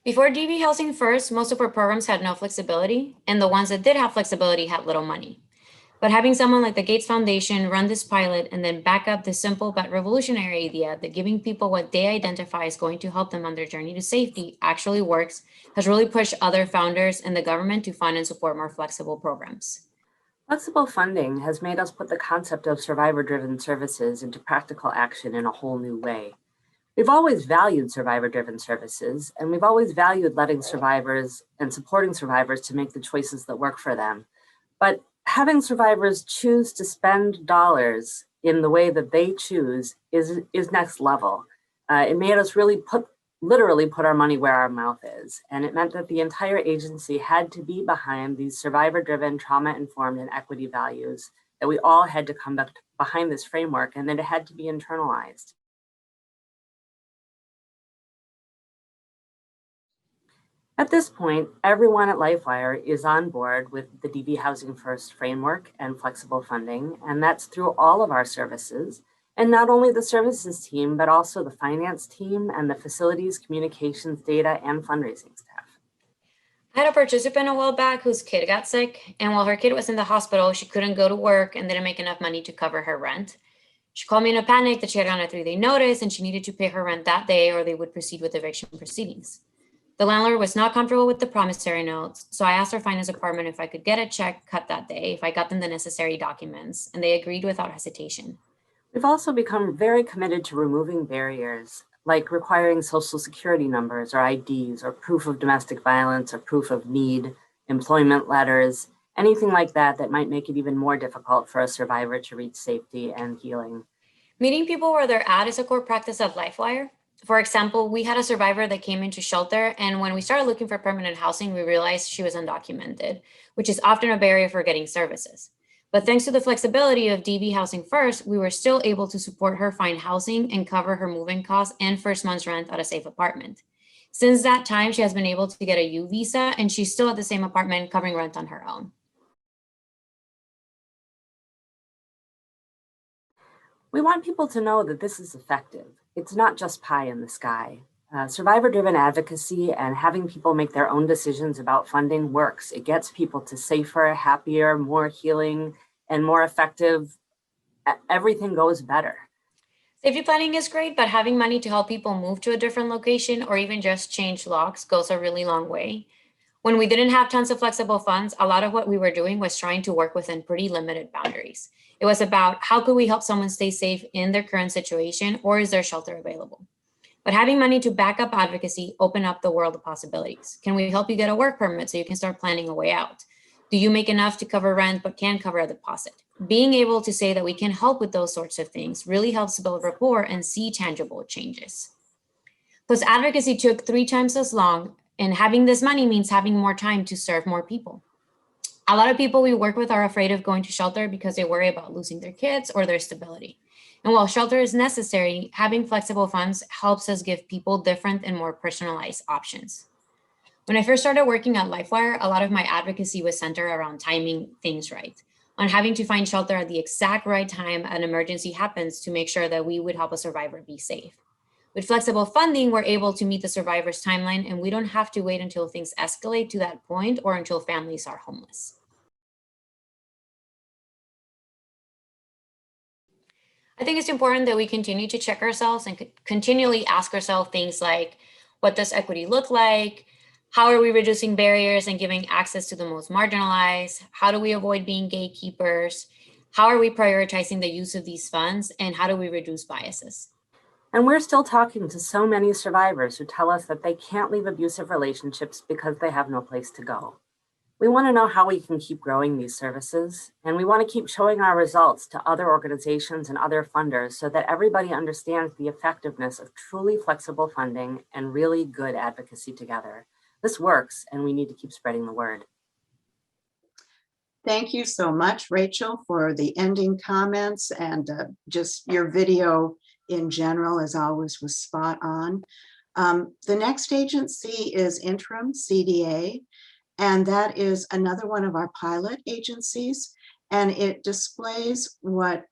Before DB Housing First, most of our programs had no flexibility, and the ones that did have flexibility had little money. But having someone like the Gates Foundation run this pilot and then back up this simple but revolutionary idea that giving people what they identify is going to help them on their journey to safety actually works has really pushed other founders and the government to fund and support more flexible programs. Flexible funding has made us put the concept of survivor-driven services into practical action in a whole new way. We've always valued survivor-driven services, and we've always valued letting survivors and supporting survivors to make the choices that work for them. But having survivors choose to spend dollars in the way that they choose is next level. It made us really literally put our money where our mouth is. And it meant that the entire agency had to be behind these survivor-driven, trauma-informed, and equity values, that we all had to come behind this framework, and that it had to be internalized. At this point, everyone at LifeWire is on board with the DV Housing First framework and flexible funding, and that's through all of our services. And not only the services team, but also the finance team and the facilities, communications, data, and fundraising staff. I had a participant a while back whose kid got sick, and while her kid was in the hospital, she couldn't go to work and didn't make enough money to cover her rent. She called me in a panic that she had gotten a 3-day notice and she needed to pay her rent that day or they would proceed with eviction proceedings. The landlord was not comfortable with the promissory notes, so I asked our finance department if I could get a check cut that day, if I got them the necessary documents, and they agreed without hesitation. We've also become very committed to removing barriers, like requiring social security numbers or IDs or proof of domestic violence or proof of need, employment letters, anything like that that might make it even more difficult for a survivor to reach safety and healing. Meeting people where they're at is a core practice of LifeWire. For example, we had a survivor that came into shelter, and when we started looking for permanent housing, we realized she was undocumented, which is often a barrier for getting services. But thanks to the flexibility of DV Housing First, we were still able to support her find housing and cover her moving costs and first month's rent at a safe apartment. Since that time, she has been able to get a U visa, and she's still at the same apartment covering rent on her own. We want people to know that this is effective. It's not just pie in the sky. Survivor-driven advocacy and having people make their own decisions about funding works. It gets people to safer, happier, more healing, and more effective. Everything goes better. Safety planning is great, but having money to help people move to a different location or even just change locks goes a really long way. When we didn't have tons of flexible funds, a lot of what we were doing was trying to work within pretty limited boundaries. It was about how could we help someone stay safe in their current situation, or is there shelter available? But having money to back up advocacy opened up the world of possibilities. Can we help you get a work permit so you can start planning a way out? Do you make enough to cover rent but can't cover a deposit? Being able to say that we can help with those sorts of things really helps build rapport and see tangible changes. Plus, advocacy took 3 times as long, and having this money means having more time to serve more people. A lot of people we work with are afraid of going to shelter because they worry about losing their kids or their stability. And while shelter is necessary, having flexible funds helps us give people different and more personalized options. When I first started working at LifeWire, a lot of my advocacy was centered around timing things right, on having to find shelter at the exact right time an emergency happens to make sure that we would help a survivor be safe. With flexible funding, we're able to meet the survivor's timeline, and we don't have to wait until things escalate to that point or until families are homeless. I think it's important that we continue to check ourselves and continually ask ourselves things like, what does equity look like? How are we reducing barriers and giving access to the most marginalized? How do we avoid being gatekeepers? How are we prioritizing the use of these funds? And how do we reduce biases? And we're still talking to so many survivors who tell us that they can't leave abusive relationships because they have no place to go. We want to know how we can keep growing these services, and we want to keep showing our results to other organizations and other funders so that everybody understands the effectiveness of truly flexible funding and really good advocacy together. This works, and we need to keep spreading the word. Thank you so much, Rachel, for the ending comments, and just your video in general, as always, was spot on. The next agency is InterIm CDA, and that is another one of our pilot agencies, and it displays what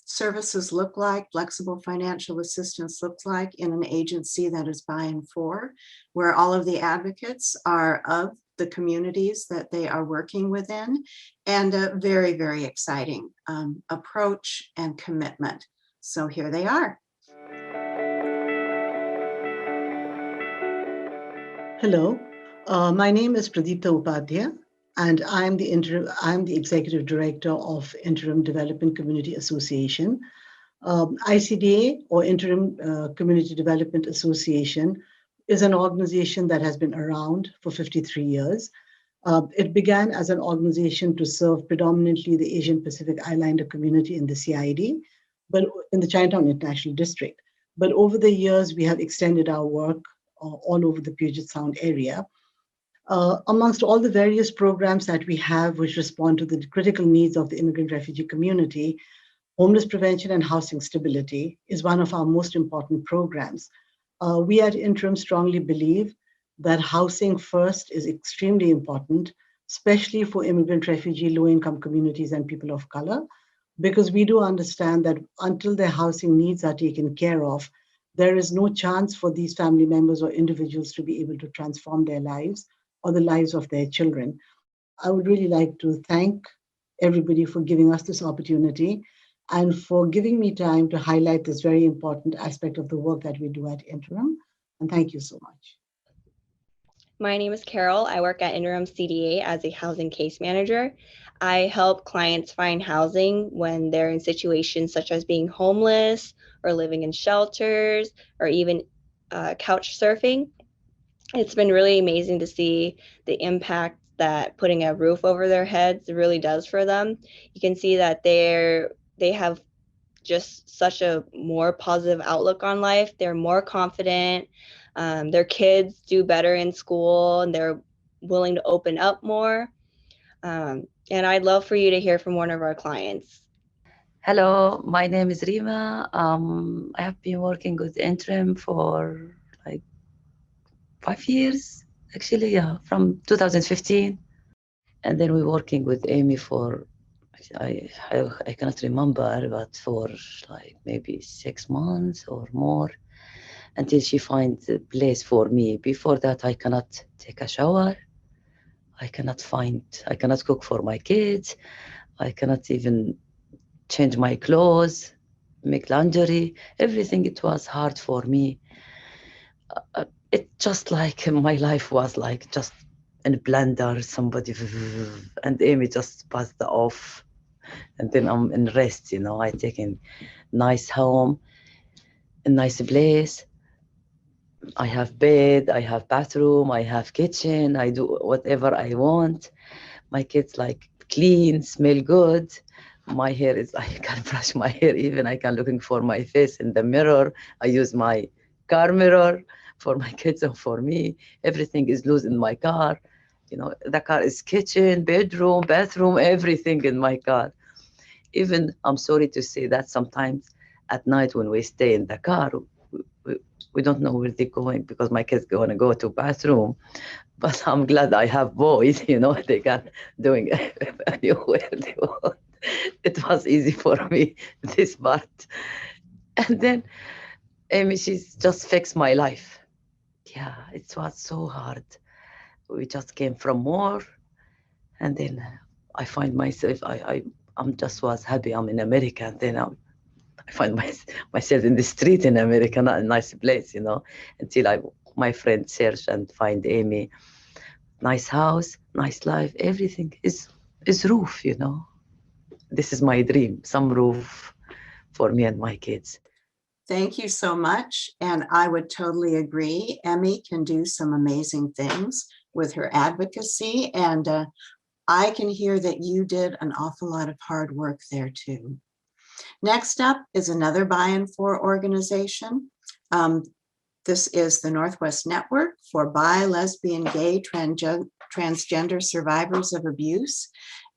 services look like, flexible financial assistance looks like in an agency that is by and for, where all of the advocates are of the communities that they are working within, and a very, very exciting approach and commitment. So here they are. Hello, my name is Pradipta Upadhyaya. and I'm the Executive Director of InterIm Development Community Association. ICDA, or InterIm Community Development Association, is an organization that has been around for 53 years. It began as an organization to serve predominantly the Asian Pacific Islander community in the CID, but in the Chinatown International District. But over the years, we have extended our work all over the Puget Sound area. Amongst all the various programs that we have which respond to the critical needs of the immigrant refugee community, homeless prevention and housing stability is one of our most important programs. We at InterIm strongly believe that housing first is extremely important, especially for immigrant, refugee, low-income communities and people of color, because we do understand that until their housing needs are taken care of, there is no chance for these family members or individuals to be able to transform their lives or the lives of their children. I would really like to thank everybody for giving us this opportunity and for giving me time to highlight this very important aspect of the work that we do at InterIm. And thank you so much. My name is Carol. I work at InterIm CDA as a housing case manager. I help clients find housing when they're in situations such as being homeless or living in shelters or even couch surfing. It's been really amazing to see the impact that putting a roof over their heads really does for them. You can see that they have just such a more positive outlook on life. They're more confident. Their kids do better in school and they're willing to open up more. And I'd love for you to hear from one of our clients. Hello, my name is Rima. I have been working with InterIm for like 5 years, actually, yeah, from 2015. And then we're working with Amy for, I cannot remember, but for like maybe 6 months or more until she finds a place for me. Before that, I cannot take a shower. I cannot cook for my kids. I cannot even change my clothes, make laundry, everything. It was hard for me. It just like my life was like just in a blender, somebody, and Amy just passed off. And then I'm in rest, you know, I take a nice home, a nice place. I have bed, I have bathroom, I have kitchen, I do whatever I want. My kids like clean, smell good. My hair is, I can brush my hair even, I can looking for my face in the mirror. I use my car mirror for my kids and for me. Everything is loose in my car. You know, the car is kitchen, bedroom, bathroom, everything in my car. Even, I'm sorry to say that sometimes at night when we stay in the car, we don't know where they're going because my kids going to go to bathroom. But I'm glad I have boys, you know, they can doing anywhere they want. It was easy for me, this part. And then Amy, she's just fixed my life. Yeah, it was so hard. We just came from war. And then I find myself, I'm just was happy I'm in America. And then I find myself in the street in America, not a nice place, you know, until my friend search and find Amy. Nice house, nice life, everything is roof, you know. This is my dream, some roof for me and my kids. Thank you so much. And I would totally agree. Emmy can do some amazing things with her advocacy. And I can hear that you did an awful lot of hard work there too. Next up is another By and For organization. This is the Northwest Network for Bi, Lesbian, Gay, Transgender Survivors of Abuse.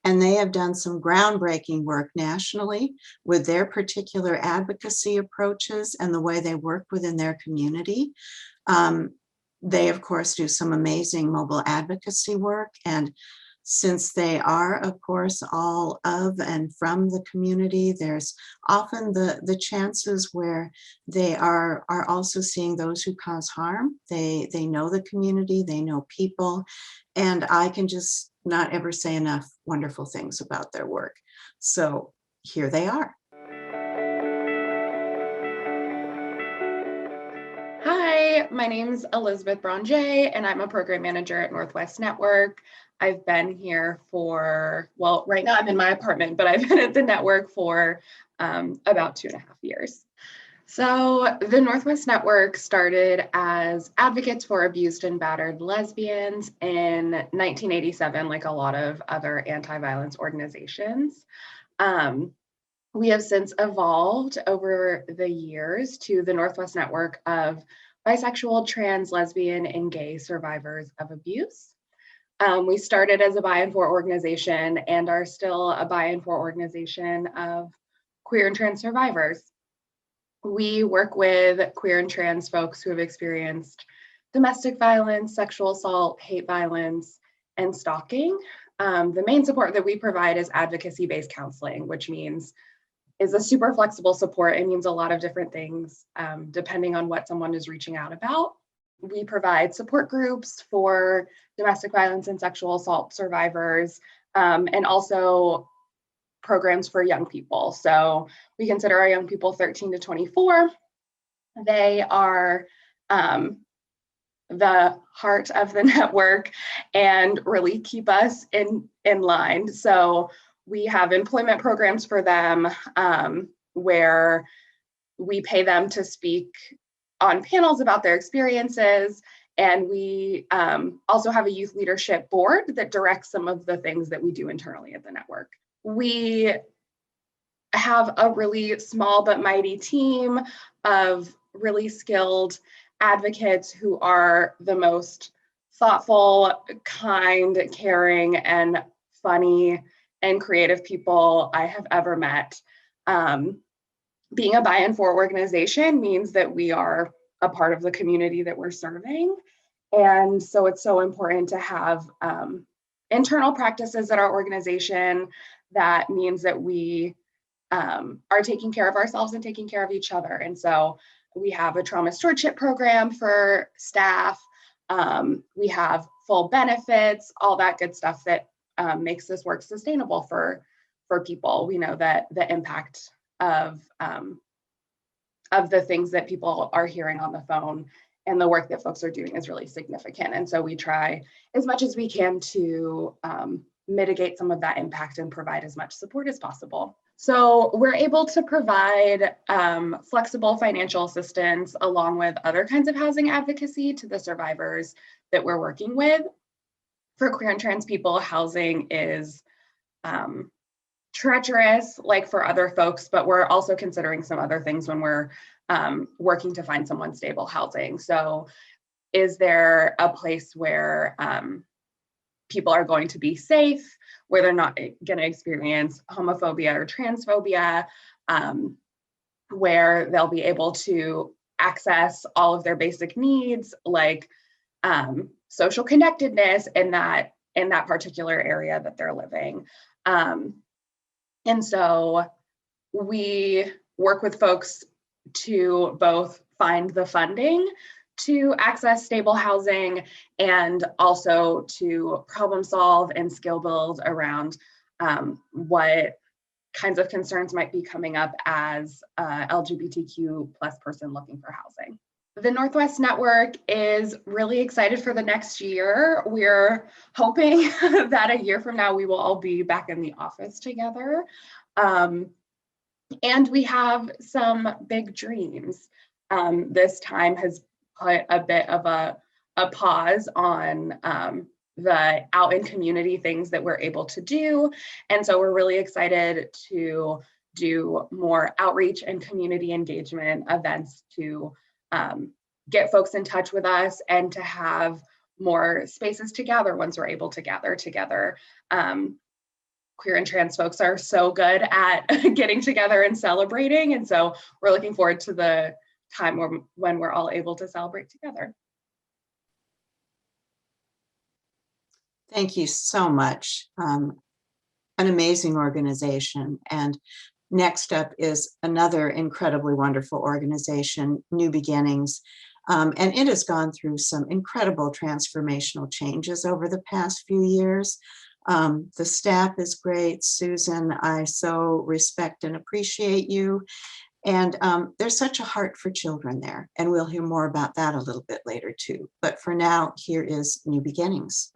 And they have done some groundbreaking work nationally with their particular advocacy approaches and the way they work within their community. They, of course, do some amazing mobile advocacy work. And since they are, of course, all of and from the community, there's often the chances where they are also seeing those who cause harm. They know the community, they know people, and I can just not ever say enough wonderful things about their work. So here they are. Hi, my name is Elizabeth Branger, and I'm a program manager at Northwest Network. I've been here for, well, right now I'm in my apartment, but I've been at the network for about 2.5 years. So the Northwest Network started as advocates for abused and battered lesbians in 1987, like a lot of other anti-violence organizations. We have since evolved over the years to the Northwest Network of bisexual, trans, lesbian, and gay survivors of abuse. We started as a by and for organization and are still a by and for organization of queer and trans survivors. We work with queer and trans folks who have experienced domestic violence, sexual assault, hate violence, and stalking. The main support that we provide is advocacy-based counseling, which means is a super flexible support. It means a lot of different things depending on what someone is reaching out about. We provide support groups for domestic violence and sexual assault survivors, and also programs for young people. So we consider our young people 13 to 24. They are the heart of the network and really keep us in line. So we have employment programs for them where we pay them to speak on panels about their experiences. And we also have a youth leadership board that directs some of the things that we do internally at the network. We have a really small but mighty team of really skilled advocates who are the most thoughtful, kind, caring, and funny and creative people I have ever met. Being a by and for organization means that we are a part of the community that we're serving. And so it's so important to have internal practices at our organization. That means that we are taking care of ourselves and taking care of each other. And so we have a trauma stewardship program for staff. We have full benefits, all that good stuff that makes this work sustainable for people. We know that the impact of the things that people are hearing on the phone and the work that folks are doing is really significant. And so we try as much as we can to mitigate some of that impact and provide as much support as possible. So we're able to provide flexible financial assistance along with other kinds of housing advocacy to the survivors that we're working with. For queer and trans people, housing is treacherous, like for other folks, but we're also considering some other things when we're working to find someone stable housing. So is there a place where people are going to be safe, where they're not going to experience homophobia or transphobia, where they'll be able to access all of their basic needs, like social connectedness in that particular area that they're living. And so we work with folks to both find the funding to access stable housing and also to problem solve and skill build around what kinds of concerns might be coming up as a LGBTQ+ person looking for housing. The Northwest Network is really excited for the next year. We're hoping that a year from now we will all be back in the office together. And we have some big dreams. This time has put a bit of a pause on the out in community things that we're able to do. And so we're really excited to do more outreach and community engagement events to get folks in touch with us and to have more spaces to gather once we're able to gather together. Queer and trans folks are so good at getting together and celebrating. And so we're looking forward to the time when we're all able to celebrate together. Thank you so much. An amazing organization. And next up is another incredibly wonderful organization, New Beginnings. And it has gone through some incredible transformational changes over the past few years. The staff is great. Susan, I so respect and appreciate you. And there's such a heart for children there. And we'll hear more about that a little bit later too. But for now, here is New Beginnings.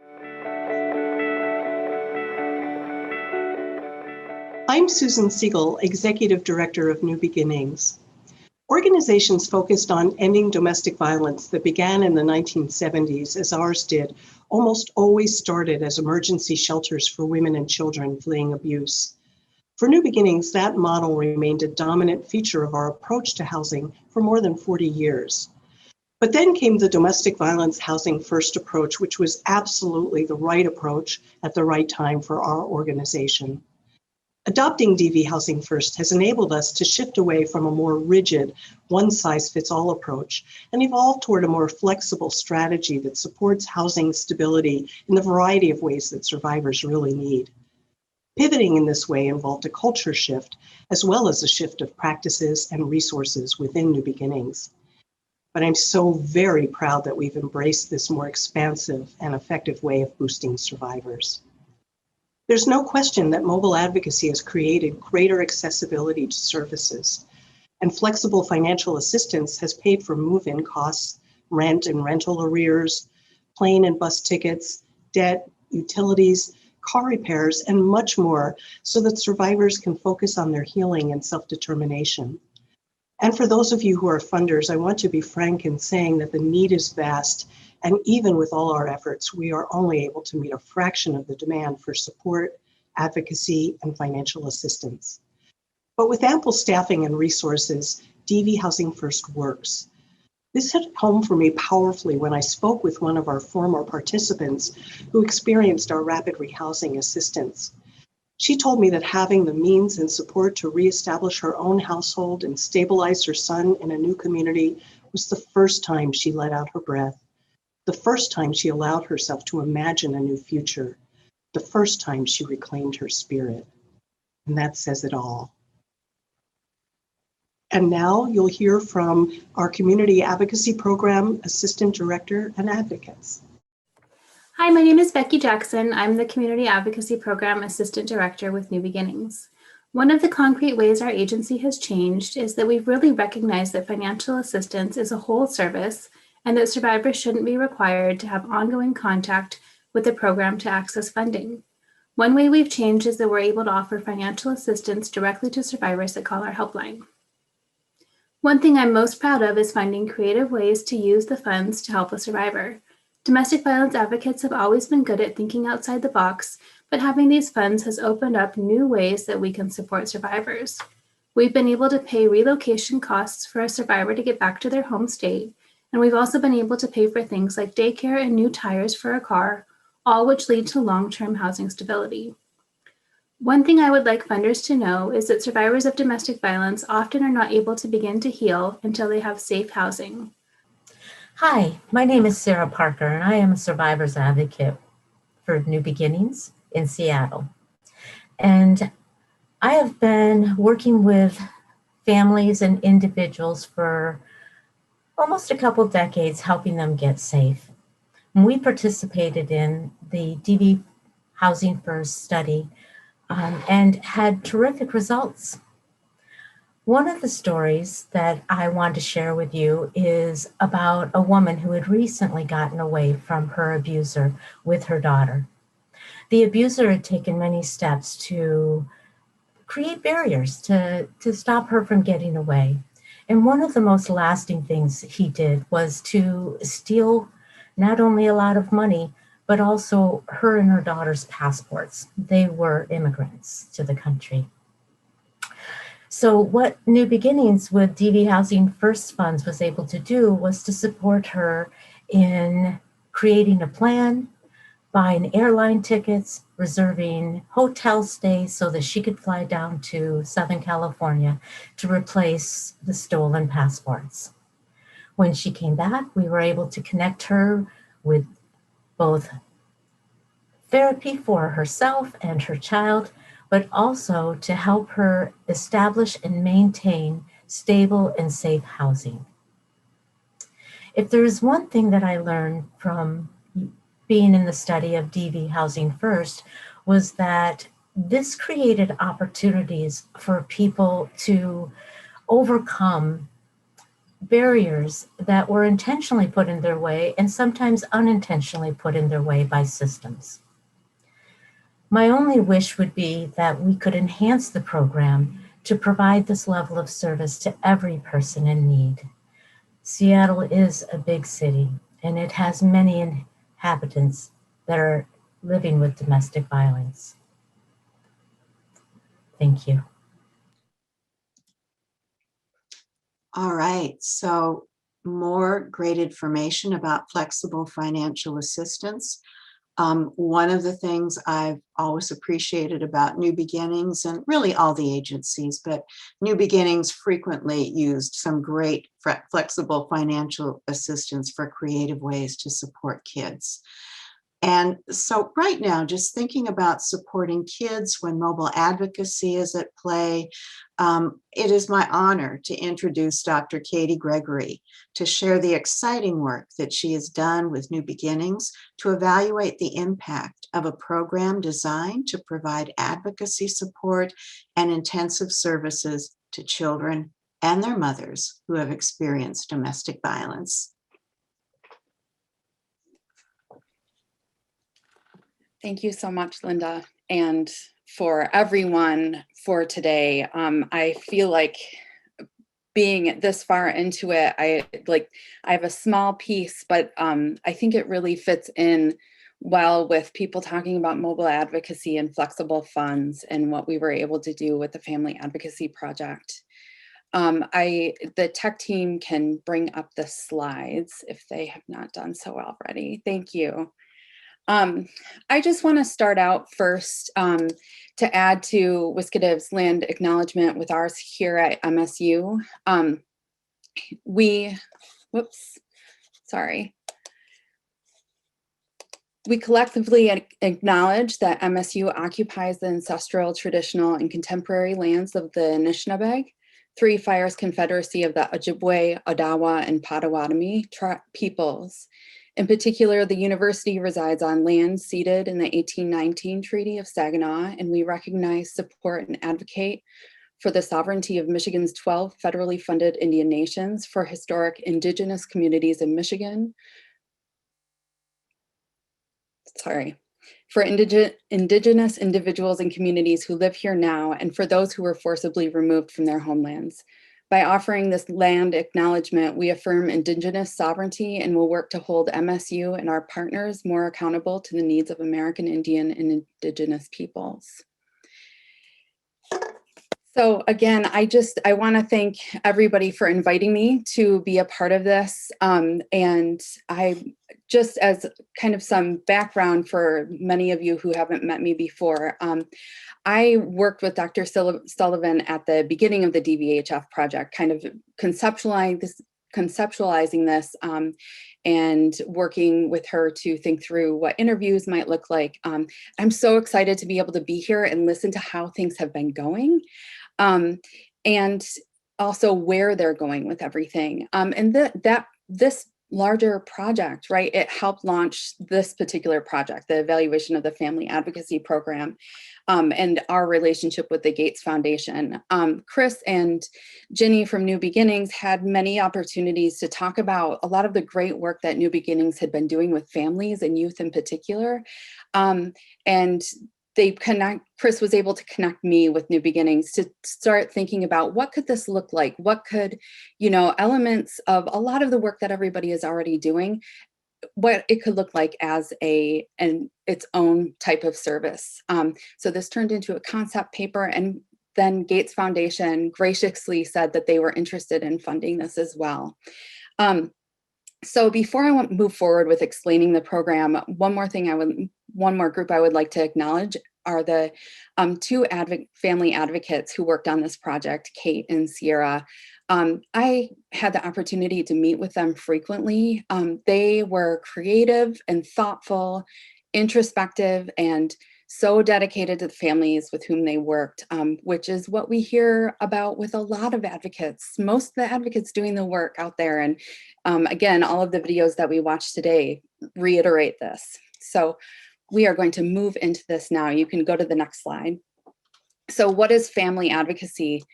I'm Susan Siegel, Executive Director of New Beginnings. Organizations focused on ending domestic violence that began in the 1970s, as ours did, almost always started as emergency shelters for women and children fleeing abuse. For New Beginnings, that model remained a dominant feature of our approach to housing for more than 40 years. But then came the domestic violence housing first approach, which was absolutely the right approach at the right time for our organization. Adopting DV Housing First has enabled us to shift away from a more rigid, one-size-fits-all approach and evolve toward a more flexible strategy that supports housing stability in the variety of ways that survivors really need. Pivoting in this way involved a culture shift, as well as a shift of practices and resources within New Beginnings. But I'm so very proud that we've embraced this more expansive and effective way of boosting survivors. There's no question that mobile advocacy has created greater accessibility to services, and flexible financial assistance has paid for move-in costs, rent and rental arrears, plane and bus tickets, debt, utilities, car repairs, and much more so that survivors can focus on their healing and self-determination. And for those of you who are funders, I want to be frank in saying that the need is vast, and even with all our efforts, we are only able to meet a fraction of the demand for support, advocacy, and financial assistance. But with ample staffing and resources, DV Housing First works. This hit home for me powerfully when I spoke with one of our former participants who experienced our rapid rehousing assistance. She told me that having the means and support to reestablish her own household and stabilize her son in a new community was the first time she let out her breath, the first time she allowed herself to imagine a new future, the first time she reclaimed her spirit. And that says it all. And now you'll hear from our Community Advocacy Program Assistant Director and advocates. Hi, my name is Becky Jackson. I'm the Community Advocacy Program Assistant Director with New Beginnings. One of the concrete ways our agency has changed is that we've really recognized that financial assistance is a whole service and that survivors shouldn't be required to have ongoing contact with the program to access funding. One way we've changed is that we're able to offer financial assistance directly to survivors that call our helpline. One thing I'm most proud of is finding creative ways to use the funds to help a survivor. Domestic violence advocates have always been good at thinking outside the box, but having these funds has opened up new ways that we can support survivors. We've been able to pay relocation costs for a survivor to get back to their home state, and we've also been able to pay for things like daycare and new tires for a car, all which lead to long-term housing stability. One thing I would like funders to know is that survivors of domestic violence often are not able to begin to heal until they have safe housing. Hi, my name is Sarah Parker, and I am a survivor's advocate for New Beginnings in Seattle. And I have been working with families and individuals for almost a couple decades, helping them get safe. And we participated in the DV Housing First study and had terrific results. One of the stories that I want to share with you is about a woman who had recently gotten away from her abuser with her daughter. The abuser had taken many steps to create barriers to stop her from getting away. And one of the most lasting things he did was to steal not only a lot of money, but also her and her daughter's passports. They were immigrants to the country. So what New Beginnings with DV Housing First Funds was able to do was to support her in creating a plan, buying airline tickets, reserving hotel stays so that she could fly down to Southern California to replace the stolen passports. When she came back, we were able to connect her with both therapy for herself and her child, but also to help her establish and maintain stable and safe housing. If there is one thing that I learned from being in the study of DV Housing First, was that this created opportunities for people to overcome barriers that were intentionally put in their way and sometimes unintentionally put in their way by systems. My only wish would be that we could enhance the program to provide this level of service to every person in need. Seattle is a big city, and it has many inhabitants that are living with domestic violence. Thank you. All right, so more great information about flexible financial assistance. One of the things I've always appreciated about New Beginnings, and really all the agencies, but New Beginnings frequently used some great flexible financial assistance for creative ways to support kids. And so right now, just thinking about supporting kids when mobile advocacy is at play, it is my honor to introduce Dr. Katie Gregory to share the exciting work that she has done with New Beginnings to evaluate the impact of a program designed to provide advocacy support and intensive services to children and their mothers who have experienced domestic violence. Thank you so much, Linda, and for everyone for today. I feel like being this far into it, I have a small piece, but I think it really fits in well with people talking about mobile advocacy and flexible funds and what we were able to do with the Family Advocacy Project. The tech team can bring up the slides if they have not done so already. Thank you. I just want to start out first to add to WSCADIV's land acknowledgement with ours here at MSU. We collectively acknowledge that MSU occupies the ancestral, traditional, and contemporary lands of the Anishinaabe, Three Fires Confederacy of the Ojibwe, Odawa, and Potawatomi peoples. In particular, the university resides on land ceded in the 1819 Treaty of Saginaw, and we recognize, support, and advocate for the sovereignty of Michigan's 12 federally funded Indian nations for historic Indigenous communities in Michigan. For Indigenous individuals and communities who live here now, and for those who were forcibly removed from their homelands. By offering this land acknowledgement, we affirm Indigenous sovereignty and will work to hold MSU and our partners more accountable to the needs of American Indian and Indigenous peoples. So again, I want to thank everybody for inviting me to be a part of this. And I just as kind of some background for many of you who haven't met me before, I worked with Dr. Sullivan at the beginning of the DVHF project, kind of conceptualizing this and working with her to think through what interviews might look like. I'm so excited to be able to be here and listen to how things have been going. And also where they're going with everything. And this larger project, right, it helped launch this particular project, the evaluation of the Family Advocacy Program, and our relationship with the Gates Foundation. Chris and Ginny from New Beginnings had many opportunities to talk about a lot of the great work that New Beginnings had been doing with families and youth in particular. And Chris was able to connect me with New Beginnings to start thinking about what could this look like? What could, elements of a lot of the work that everybody is already doing, what it could look like as its own type of service. So this turned into a concept paper, and then Gates Foundation graciously said that they were interested in funding this as well. So before I move forward with explaining the program, one more group I would like to acknowledge are the two family advocates who worked on this project, Kate and Sierra. I had the opportunity to meet with them frequently. They were creative and thoughtful, introspective, and so dedicated to the families with whom they worked, which is what we hear about with a lot of advocates, most of the advocates doing the work out there. And again, all of the videos that we watched today reiterate this. So we are going to move into this now. You can go to the next slide. So what is family advocacy?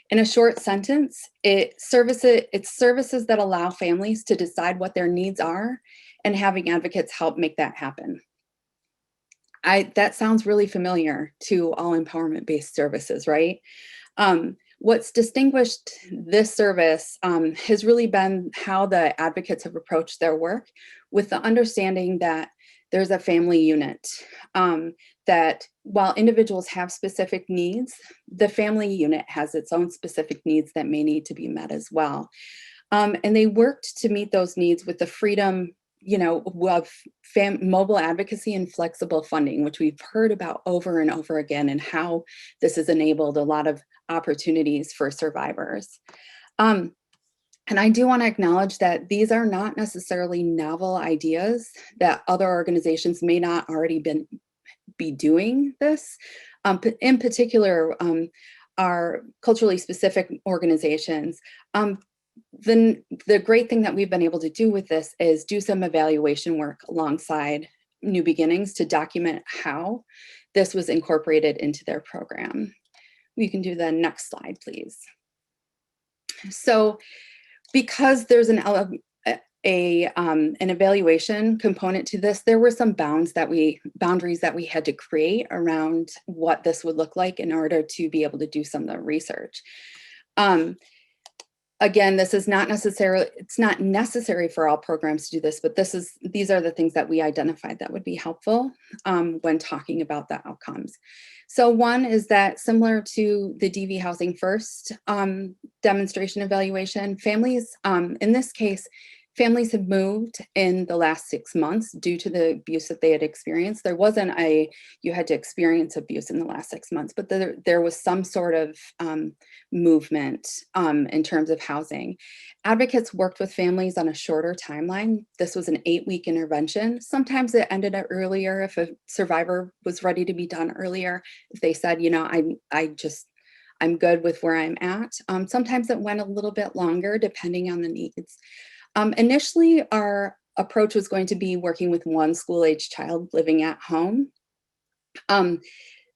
In a short sentence, it's services that allow families to decide what their needs are and having advocates help make that happen. that sounds really familiar to all empowerment-based services, right? What's distinguished this service has really been how the advocates have approached their work, with the understanding that there's a family unit, that while individuals have specific needs, the family unit has its own specific needs that may need to be met as well. And they worked to meet those needs with the freedom, you know, of mobile advocacy and flexible funding, which we've heard about over and over again, and how this has enabled a lot of opportunities for survivors. And I do want to acknowledge that these are not necessarily novel ideas, that other organizations may not already be doing this. In particular, our culturally specific organizations. Then the great thing that we've been able to do with this is do some evaluation work alongside New Beginnings to document how this was incorporated into their program. We can do the next slide, please. So because there's an evaluation component to this, there were some boundaries that we had to create around what this would look like in order to be able to do some of the research. Again, this is not necessarily, it's not necessary for all programs to do this, but these are the things that we identified that would be helpful when talking about the outcomes. So one is that, similar to the DV Housing First demonstration evaluation, families, in this case, families have moved in the last 6 months due to the abuse that they had experienced. There wasn't you had to experience abuse in the last 6 months, but there was some sort of movement in terms of housing. Advocates worked with families on a shorter timeline. This was an 8-week intervention. Sometimes it ended up earlier if a survivor was ready to be done earlier. If they said, you know, I'm good with where I'm at. Sometimes it went a little bit longer depending on the needs. Initially, our approach was going to be working with one school-age child living at home.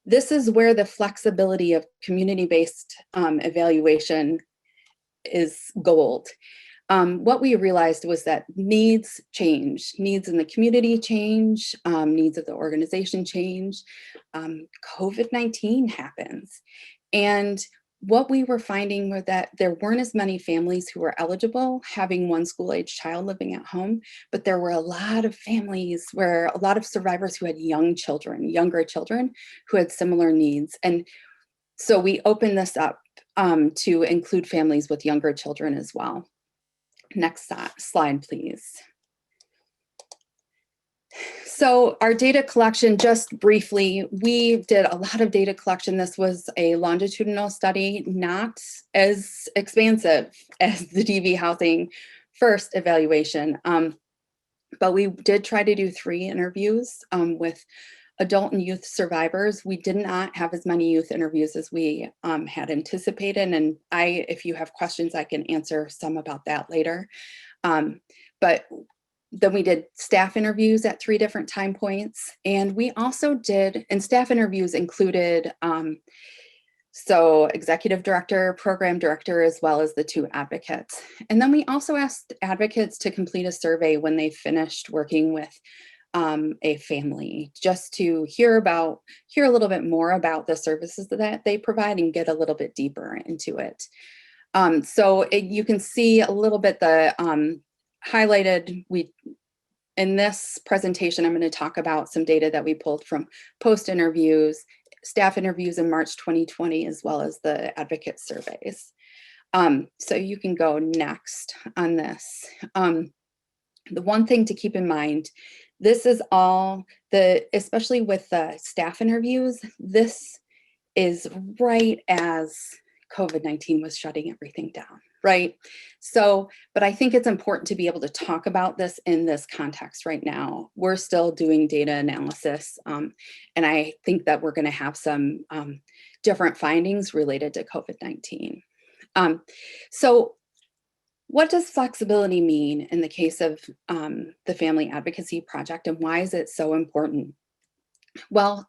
This is where the flexibility of community-based evaluation is gold. What we realized was that needs change, needs in the community change, needs of the organization change. COVID-19 happens. And what we were finding was that there weren't as many families who were eligible having one school-age child living at home, but there were a lot of families where a lot of survivors who had younger children who had similar needs. And so we opened this up to include families with younger children as well. Next slide, please. So our data collection, just briefly, we did a lot of data collection. This was a longitudinal study, not as expansive as the DV Housing First evaluation, but we did try to do 3 interviews with adult and youth survivors. We did not have as many youth interviews as we had anticipated, and if you have questions, I can answer some about that later. But then we did staff interviews at 3 different time points. And we also did, and staff interviews included, so executive director, program director, as well as the 2 advocates. And then we also asked advocates to complete a survey when they finished working with a family, just to hear a little bit more about the services that they provide and get a little bit deeper into it. You can see a little bit the highlighted. In this presentation, I'm going to talk about some data that we pulled from post interviews, staff interviews in March 2020, as well as the advocate surveys. So you can go next on this. The one thing to keep in mind, this is all especially with the staff interviews, this is right as COVID-19 was shutting everything down, right? So, but I think it's important to be able to talk about this in this context right now. We're still doing data analysis, and I think that we're going to have some different findings related to COVID-19. So what does flexibility mean in the case of the Family Advocacy Project, and why is it so important? Well,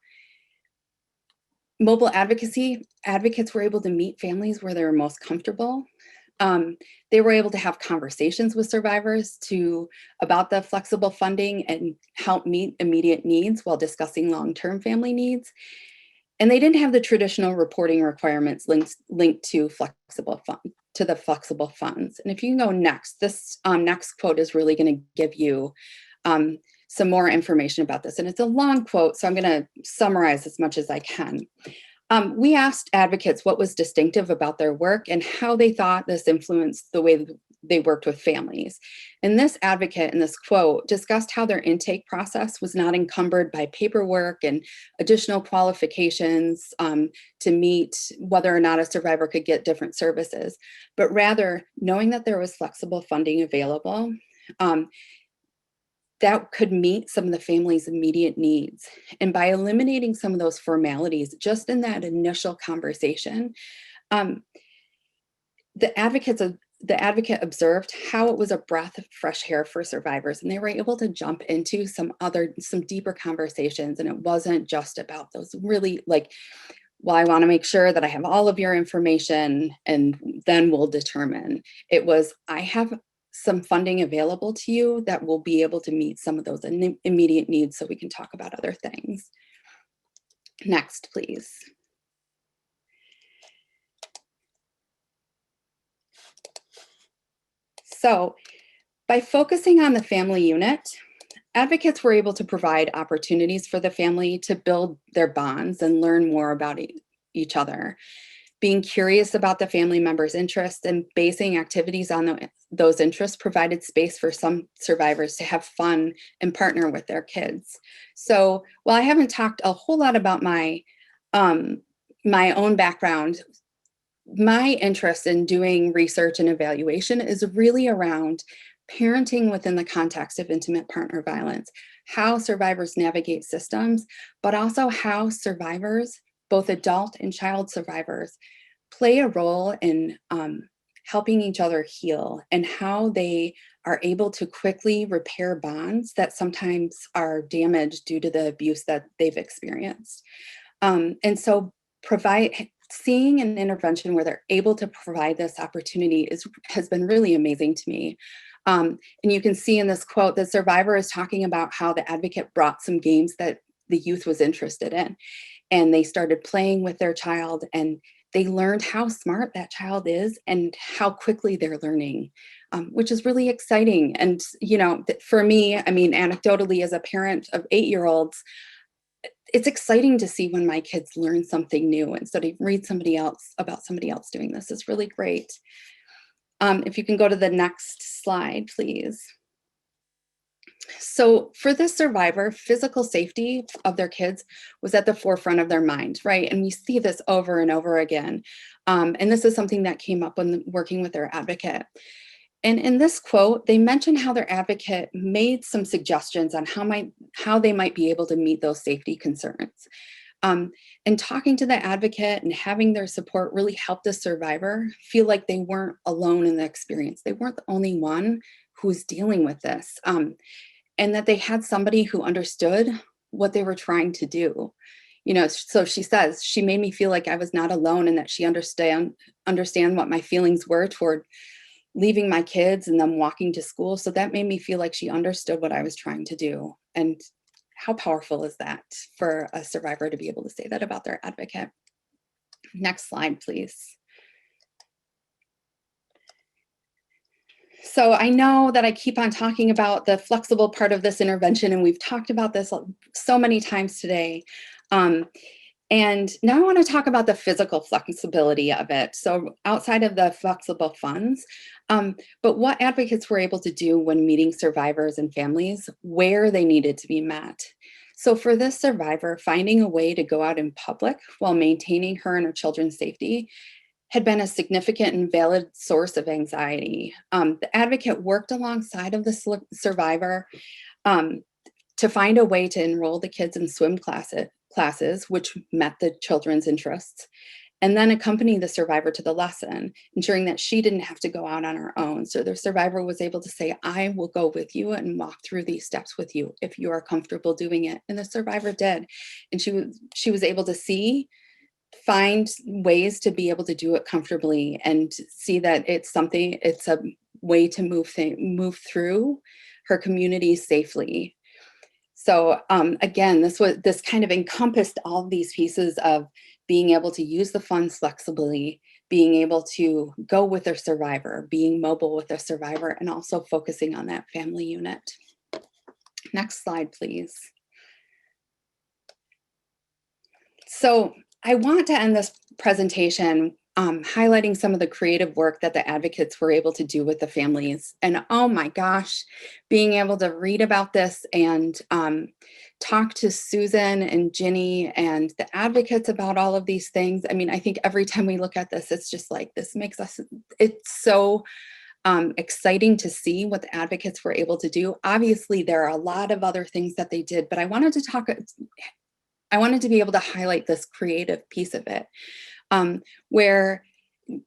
mobile advocacy, advocates were able to meet families where they were most comfortable. They were able to have conversations with survivors about the flexible funding and help meet immediate needs while discussing long-term family needs. And they didn't have the traditional reporting requirements linked to the flexible funds. And if you can go next, this next quote is really going to give you some more information about this. And it's a long quote, so I'm going to summarize as much as I can. We asked advocates what was distinctive about their work and how they thought this influenced the way they worked with families. And this advocate in this quote discussed how their intake process was not encumbered by paperwork and additional qualifications to meet whether or not a survivor could get different services, but rather knowing that there was flexible funding available that could meet some of the family's immediate needs. And by eliminating some of those formalities, just in that initial conversation, the advocate observed how it was a breath of fresh air for survivors, and they were able to jump into some deeper conversations. And it wasn't just about those really like, well, I want to make sure that I have all of your information and then we'll determine. It was, I have some funding available to you that will be able to meet some of those immediate needs so we can talk about other things. Next, please. So by focusing on the family unit, advocates were able to provide opportunities for the family to build their bonds and learn more about each other. Being curious about the family member's interests and basing activities on those interests provided space for some survivors to have fun and partner with their kids. So while I haven't talked a whole lot about my own background, my interest in doing research and evaluation is really around parenting within the context of intimate partner violence, how survivors navigate systems, but also how survivors, both adult and child survivors, play a role in helping each other heal and how they are able to quickly repair bonds that sometimes are damaged due to the abuse that they've experienced. And so seeing an intervention where they're able to provide this opportunity has been really amazing to me. And you can see in this quote, the survivor is talking about how the advocate brought some games that the youth was interested in. And they started playing with their child and they learned how smart that child is and how quickly they're learning, which is really exciting. And, you know, for me, I mean, anecdotally, as a parent of 8-year-olds, it's exciting to see when my kids learn something new and so to read somebody else about somebody else doing this is really great. If you can go to the next slide, please. So for this survivor, physical safety of their kids was at the forefront of their mind, right? And we see this over and over again. And this is something that came up when working with their advocate. And in this quote, they mentioned how their advocate made some suggestions on how they might be able to meet those safety concerns. And talking to the advocate and having their support really helped the survivor feel like they weren't alone in the experience. They weren't the only one who was dealing with this. And that they had somebody who understood what they were trying to do. You know, so she says, she made me feel like I was not alone and that she understand what my feelings were toward leaving my kids and them walking to school. So that made me feel like she understood what I was trying to do. And how powerful is that for a survivor to be able to say that about their advocate? Next slide, please. So I know that I keep on talking about the flexible part of this intervention, and we've talked about this so many times today. And now I want to talk about the physical flexibility of it. So outside of the flexible funds, but what advocates were able to do when meeting survivors and families where they needed to be met. So for this survivor, finding a way to go out in public while maintaining her and her children's safety had been a significant and valid source of anxiety. The advocate worked alongside of the survivor to find a way to enroll the kids in swim classes, which met the children's interests, and then accompany the survivor to the lesson, ensuring that she didn't have to go out on her own. So the survivor was able to say, I will go with you and walk through these steps with you if you are comfortable doing it. And the survivor did. And she was able to see find ways to be able to do it comfortably and see that it's a way to move through her community safely. So again, this kind of encompassed all of these pieces of being able to use the funds flexibly, being able to go with their survivor, being mobile with their survivor, and also focusing on that family unit. Next slide, please. So I want to end this presentation highlighting some of the creative work that the advocates were able to do with the families. And oh my gosh, being able to read about this and talk to Susan and Ginny and the advocates about all of these things. I mean, I think every time we look at this, it's just like, this makes us, it's so exciting to see what the advocates were able to do. Obviously, there are a lot of other things that they did, but I wanted to be able to highlight this creative piece of it, where,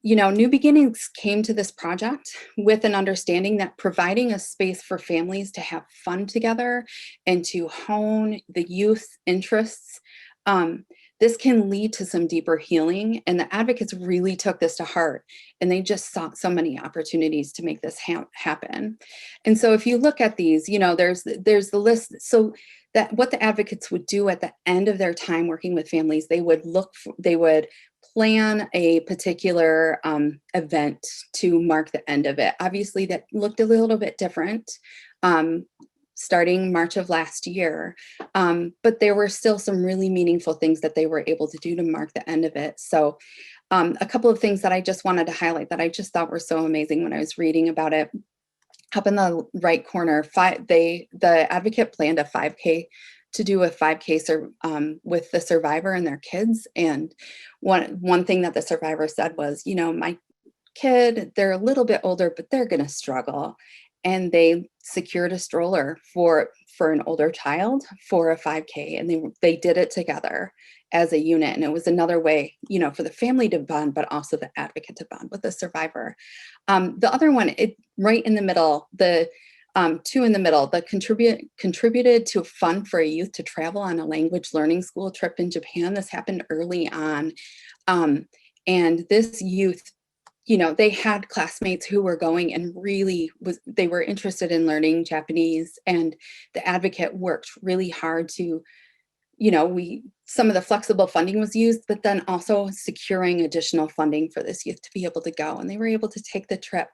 you know, New Beginnings came to this project with an understanding that providing a space for families to have fun together and to hone the youth interests, this can lead to some deeper healing. And the advocates really took this to heart, and they just saw so many opportunities to make this happen. And so if you look at these, you know, there's the list. So that what the advocates would do at the end of their time working with families, they would plan a particular event to mark the end of it. Obviously, that looked a little bit different starting March of last year, but there were still some really meaningful things that they were able to do to mark the end of it. So a couple of things that I just wanted to highlight that I just thought were so amazing when I was reading about it. Up in the right corner, the advocate planned a 5K to do a 5K with the survivor and their kids. And one thing that the survivor said was, you know, my kid, they're a little bit older, but they're going to struggle. And they secured a stroller for an older child for a 5K, and they did it together as a unit. And it was another way, you know, for the family to bond, but also the advocate to bond with the survivor. The other one, right in the middle, the two in the middle, that contributed to a fund for a youth to travel on a language learning school trip in Japan. This happened early on. And this youth, you know, they had classmates who were going and they were interested in learning Japanese, and the advocate worked really hard to, you know, some of the flexible funding was used, but then also securing additional funding for this youth to be able to go, and they were able to take the trip.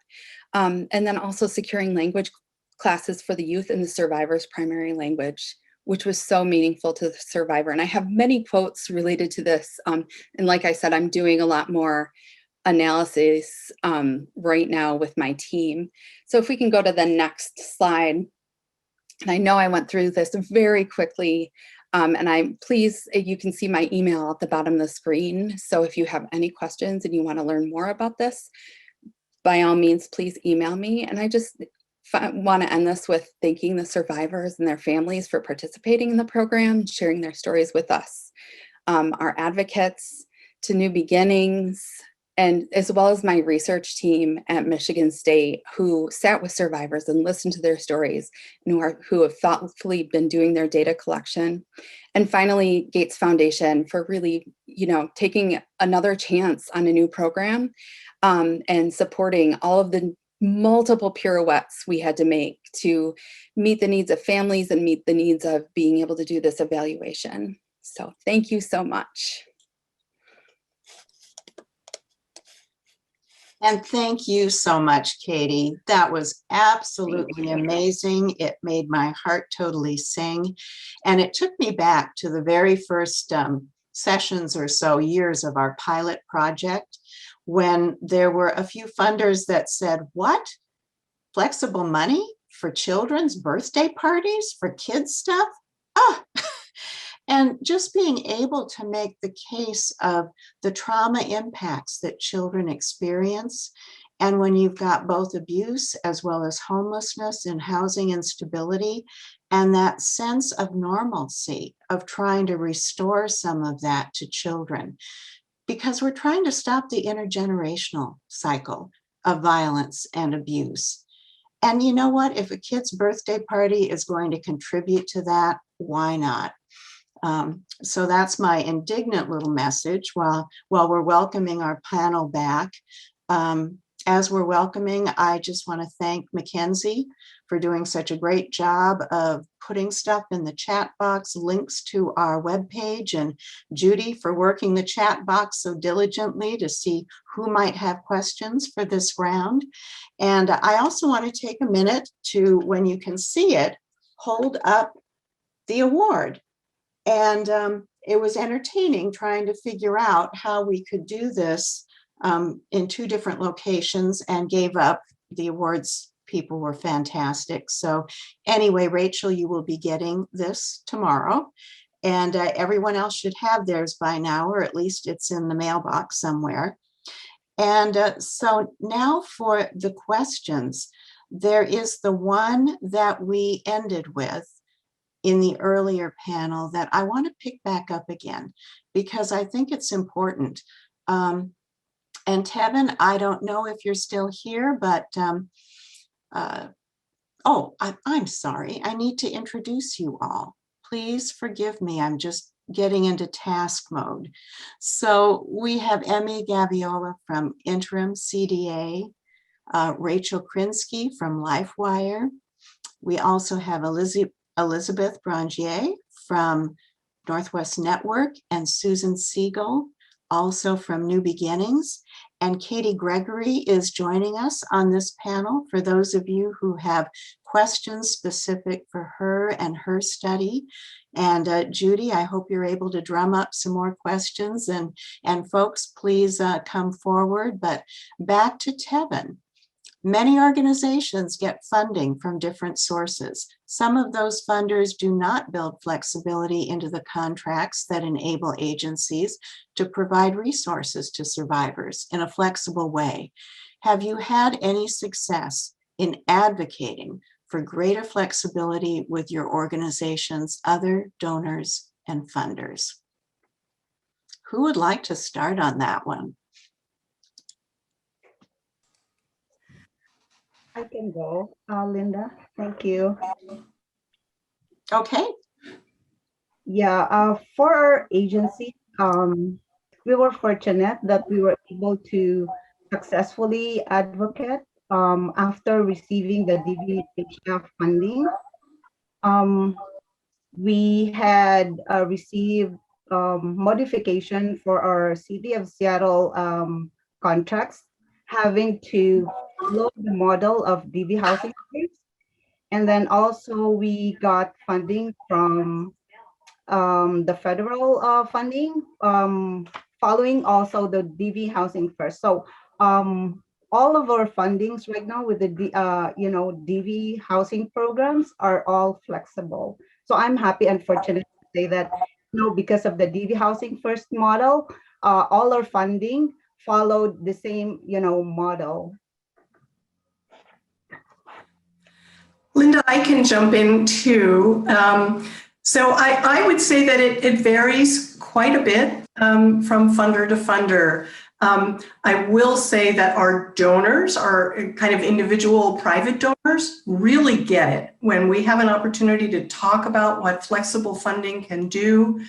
And then also securing language classes for the youth in the survivor's primary language, which was so meaningful to the survivor. And I have many quotes related to this. And like I said, I'm doing a lot more analysis right now with my team. So if we can go to the next slide. And I know I went through this very quickly, and you can see my email at the bottom of the screen. So if you have any questions and you want to learn more about this, by all means, please email me. And I just want to end this with thanking the survivors and their families for participating in the program, sharing their stories with us, our advocates, to New Beginnings, and as well as my research team at Michigan State, who sat with survivors and listened to their stories, and who have thoughtfully been doing their data collection. And finally, Gates Foundation for really, you know, taking another chance on a new program, and supporting all of the multiple pirouettes we had to make to meet the needs of families and meet the needs of being able to do this evaluation. So thank you so much. And thank you so much, Katie. That was absolutely amazing. It made my heart totally sing. And it took me back to the very first sessions or so years of our pilot project, when there were a few funders that said, what? Flexible money for children's birthday parties, for kids stuff? Ah! And just being able to make the case of the trauma impacts that children experience. And when you've got both abuse as well as homelessness and housing instability, and that sense of normalcy of trying to restore some of that to children, because we're trying to stop the intergenerational cycle of violence and abuse. And you know what? If a kid's birthday party is going to contribute to that, why not? So that's my indignant little message while we're welcoming our panel back. As we're welcoming, I just want to thank Mackenzie for doing such a great job of putting stuff in the chat box, links to our webpage, and Judy for working the chat box so diligently to see who might have questions for this round. And I also want to take a minute to, when you can see it, hold up the award. And it was entertaining trying to figure out how we could do this in 2 different locations, and gave up the awards. People were fantastic. So anyway, Rachel, you will be getting this tomorrow, and everyone else should have theirs by now, or at least it's in the mailbox somewhere. And so now for the questions. There is the one that we ended with in the earlier panel that I want to pick back up again, because I think it's important. And Tevin, I don't know if you're still here, but I'm sorry. I need to introduce you all. Please forgive me. I'm just getting into task mode. So we have Emmy Gaviola from InterIm CDA, Rachel Krinsky from LifeWire. We also have Elizabeth Brangier from Northwest Network, and Susan Siegel, also from New Beginnings. And Katie Gregory is joining us on this panel for those of you who have questions specific for her and her study. And Judy, I hope you're able to drum up some more questions, and folks, please come forward. But back to Tevin. Many organizations get funding from different sources. Some of those funders do not build flexibility into the contracts that enable agencies to provide resources to survivors in a flexible way. Have you had any success in advocating for greater flexibility with your organization's other donors and funders? Who would like to start on that one? I can go, Linda. Thank you. Okay. Yeah, for our agency, we were fortunate that we were able to successfully advocate after receiving the DVHF funding. We had received modification for our City of Seattle contracts, having to follow the model of DV housing. And then also we got funding from the federal funding, following also the DV housing first. So all of our fundings right now with the DV housing programs are all flexible. So I'm happy and fortunate to say that, because of the DV housing first model, all our funding followed the same, model. Linda, I can jump in too. So I would say that it varies quite a bit from funder to funder. I will say that our donors, our kind of individual private donors, really get it. When we have an opportunity to talk about what flexible funding can do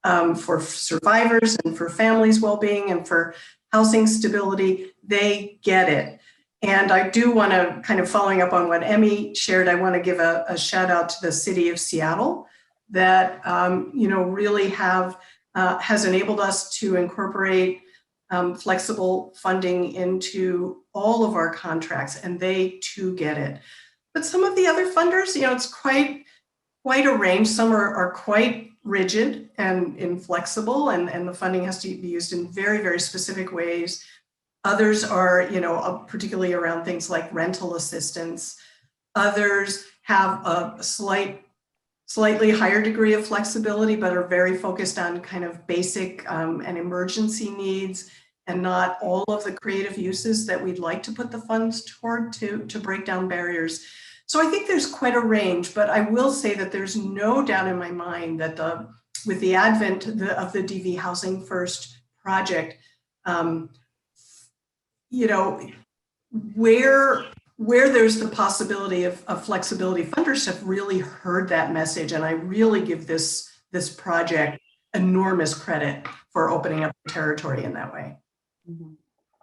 for survivors and for families' well-being and for housing stability, they get it. And I do want to, kind of following up on what Emmy shared, I want to give a shout out to the City of Seattle that really has enabled us to incorporate flexible funding into all of our contracts, and they too get it. But some of the other funders, it's quite a range. Some are quite rigid and inflexible, and the funding has to be used in very, very specific ways. Others are, particularly around things like rental assistance. Others have a slightly higher degree of flexibility, but are very focused on kind of basic and emergency needs, and not all of the creative uses that we'd like to put the funds toward to break down barriers. So I think there's quite a range, but I will say that there's no doubt in my mind that with the advent of the DV Housing First project, where there's the possibility of flexibility, funders have really heard that message, and I really give this this project enormous credit for opening up the territory in that way.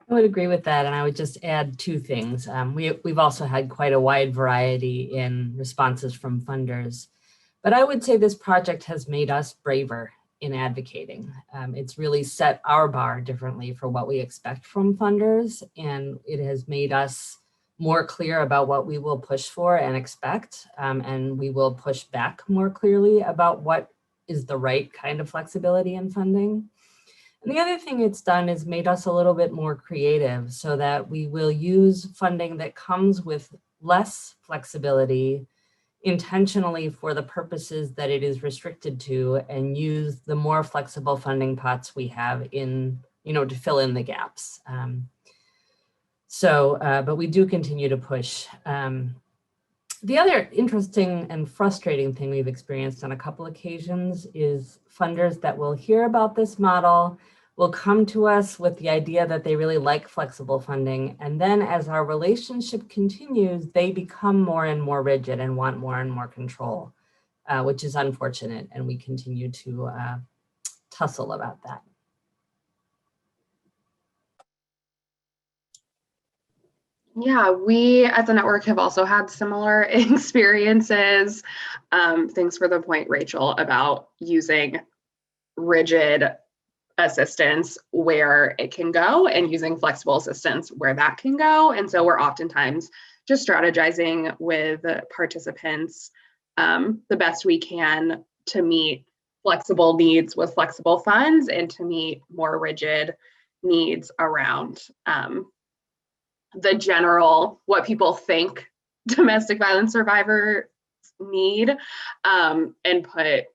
I would agree with that, and I would just add two things. We've also had quite a wide variety in responses from funders, but I would say this project has made us braver in advocating. It's really set our bar differently for what we expect from funders, and it has made us more clear about what we will push for and expect, and we will push back more clearly about what is the right kind of flexibility in funding. And the other thing it's done is made us a little bit more creative so that we will use funding that comes with less flexibility intentionally for the purposes that it is restricted to, and use the more flexible funding pots we have in, to fill in the gaps. But we do continue to push. The other interesting and frustrating thing we've experienced on a couple occasions is funders that will hear about this model will come to us with the idea that they really like flexible funding. And then as our relationship continues, they become more and more rigid and want more and more control, which is unfortunate. And we continue to tussle about that. Yeah, we as a network have also had similar experiences. Thanks for the point, Rachel, about using rigid assistance where it can go and using flexible assistance where that can go. And so we're oftentimes just strategizing with participants the best we can to meet flexible needs with flexible funds and to meet more rigid needs around the general, what people think domestic violence survivors need, and put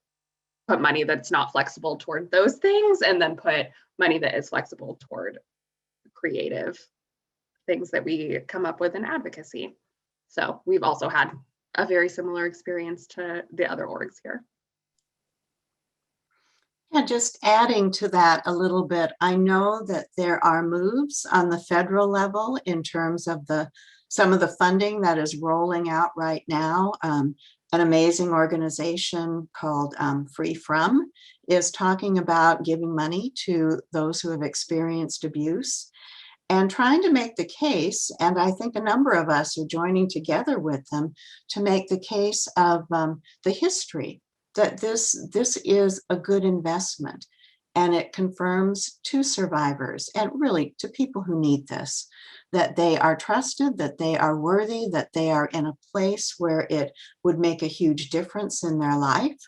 money that's not flexible toward those things, and then put money that is flexible toward creative things that we come up with in advocacy. So we've also had a very similar experience to the other orgs here. Yeah, just adding to that a little bit, I know that there are moves on the federal level in terms of some of the funding that is rolling out right now. An amazing organization called Free From is talking about giving money to those who have experienced abuse and trying to make the case, and I think a number of us are joining together with them to make the case of the history that this is a good investment, and it confirms to survivors and really to people who need this, that they are trusted, that they are worthy, that they are in a place where it would make a huge difference in their life.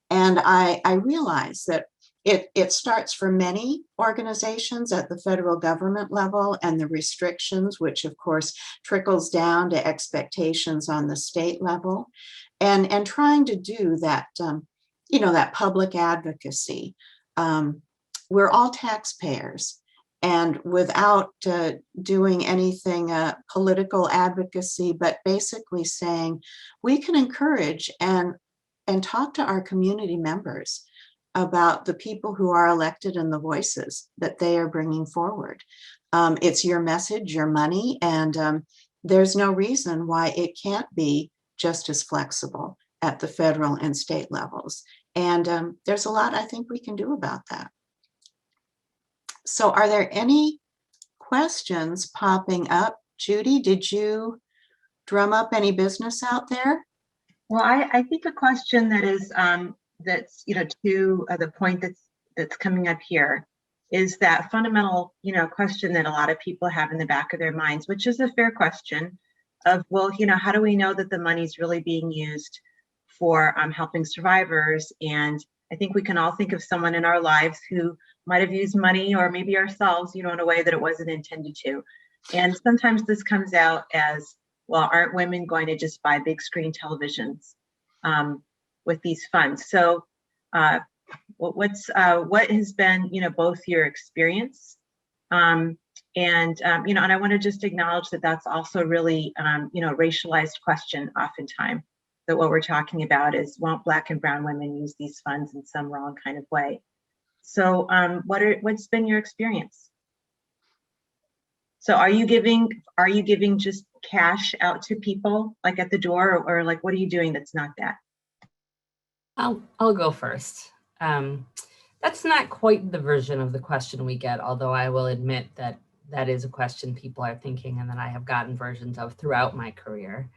And I realize that it starts for many organizations at the federal government level, and the restrictions, which of course trickles down to expectations on the state level, and trying to do that, that public advocacy. We're all taxpayers. And without doing anything political advocacy, but basically saying we can encourage and talk to our community members about the people who are elected and the voices that they are bringing forward. It's your message, your money, and there's no reason why it can't be just as flexible at the federal and state levels. And there's a lot I think we can do about that. So are there any questions popping up? Judy, did you drum up any business out there? Well, I think a question that is that's to the point that's coming up here is that fundamental question that a lot of people have in the back of their minds, which is a fair question of, well, how do we know that the money's really being used for helping survivors? And I think we can all think of someone in our lives who might have used money, or maybe ourselves, in a way that it wasn't intended to. And sometimes this comes out as, well, aren't women going to just buy big screen televisions with these funds? So what has been, both your experience and I want to just acknowledge that that's also really, racialized question oftentimes, that what we're talking about is, won't Black and brown women use these funds in some wrong kind of way? So what's been your experience? So are you giving just cash out to people like at the door, or like what are you doing that's not that? I'll go first. That's not quite the version of the question we get, although I will admit that that is a question people are thinking and that I have gotten versions of throughout my career.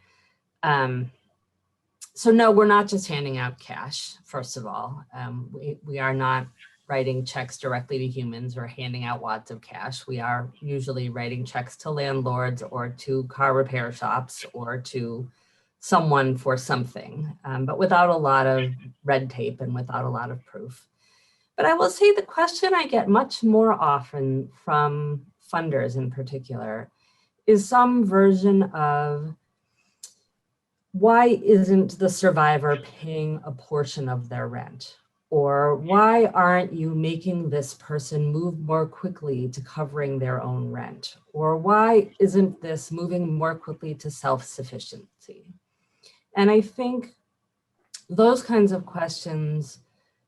So no, we're not just handing out cash, first of all. We are not writing checks directly to humans or handing out wads of cash. We are usually writing checks to landlords or to car repair shops or to someone for something, but without a lot of red tape and without a lot of proof. But I will say the question I get much more often from funders in particular is some version of, why isn't the survivor paying a portion of their rent? Or why aren't you making this person move more quickly to covering their own rent? Or why isn't this moving more quickly to self-sufficiency? And I think those kinds of questions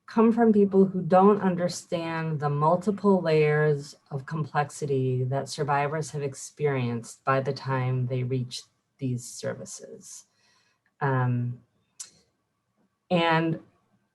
come from people who don't understand the multiple layers of complexity that survivors have experienced by the time they reach these services. And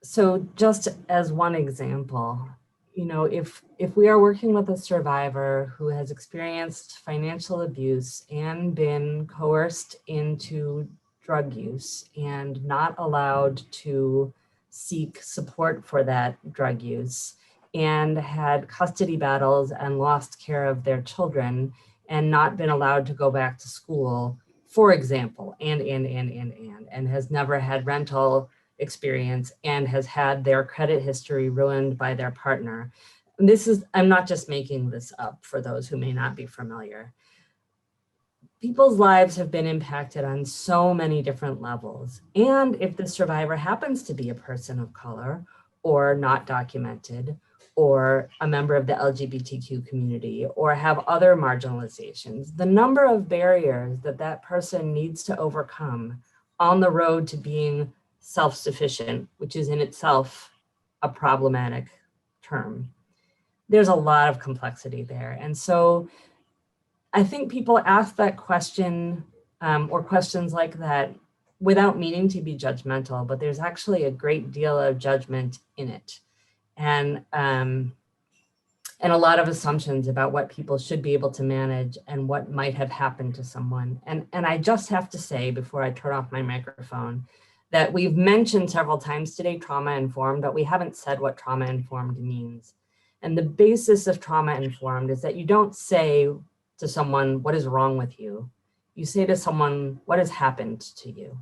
so just as one example, you know, if we are working with a survivor who has experienced financial abuse and been coerced into drug use and not allowed to seek support for that drug use and had custody battles and lost care of their children and not been allowed to go back to school, for example, and has never had rental experience and has had their credit history ruined by their partner. And this is, I'm not just making this up for those who may not be familiar. People's lives have been impacted on so many different levels. And if the survivor happens to be a person of color or not documented, or a member of the LGBTQ community, or have other marginalizations, the number of barriers that that person needs to overcome on the road to being self-sufficient, which is in itself a problematic term. There's a lot of complexity there. And so I think people ask that question or questions like that without meaning to be judgmental, but there's actually a great deal of judgment in it. And a lot of assumptions about what people should be able to manage and what might have happened to someone. And I just have to say, before I turn off my microphone, that we've mentioned several times today trauma-informed, but we haven't said what trauma-informed means. And the basis of trauma-informed is that you don't say to someone, what is wrong with you? You say to someone, what has happened to you?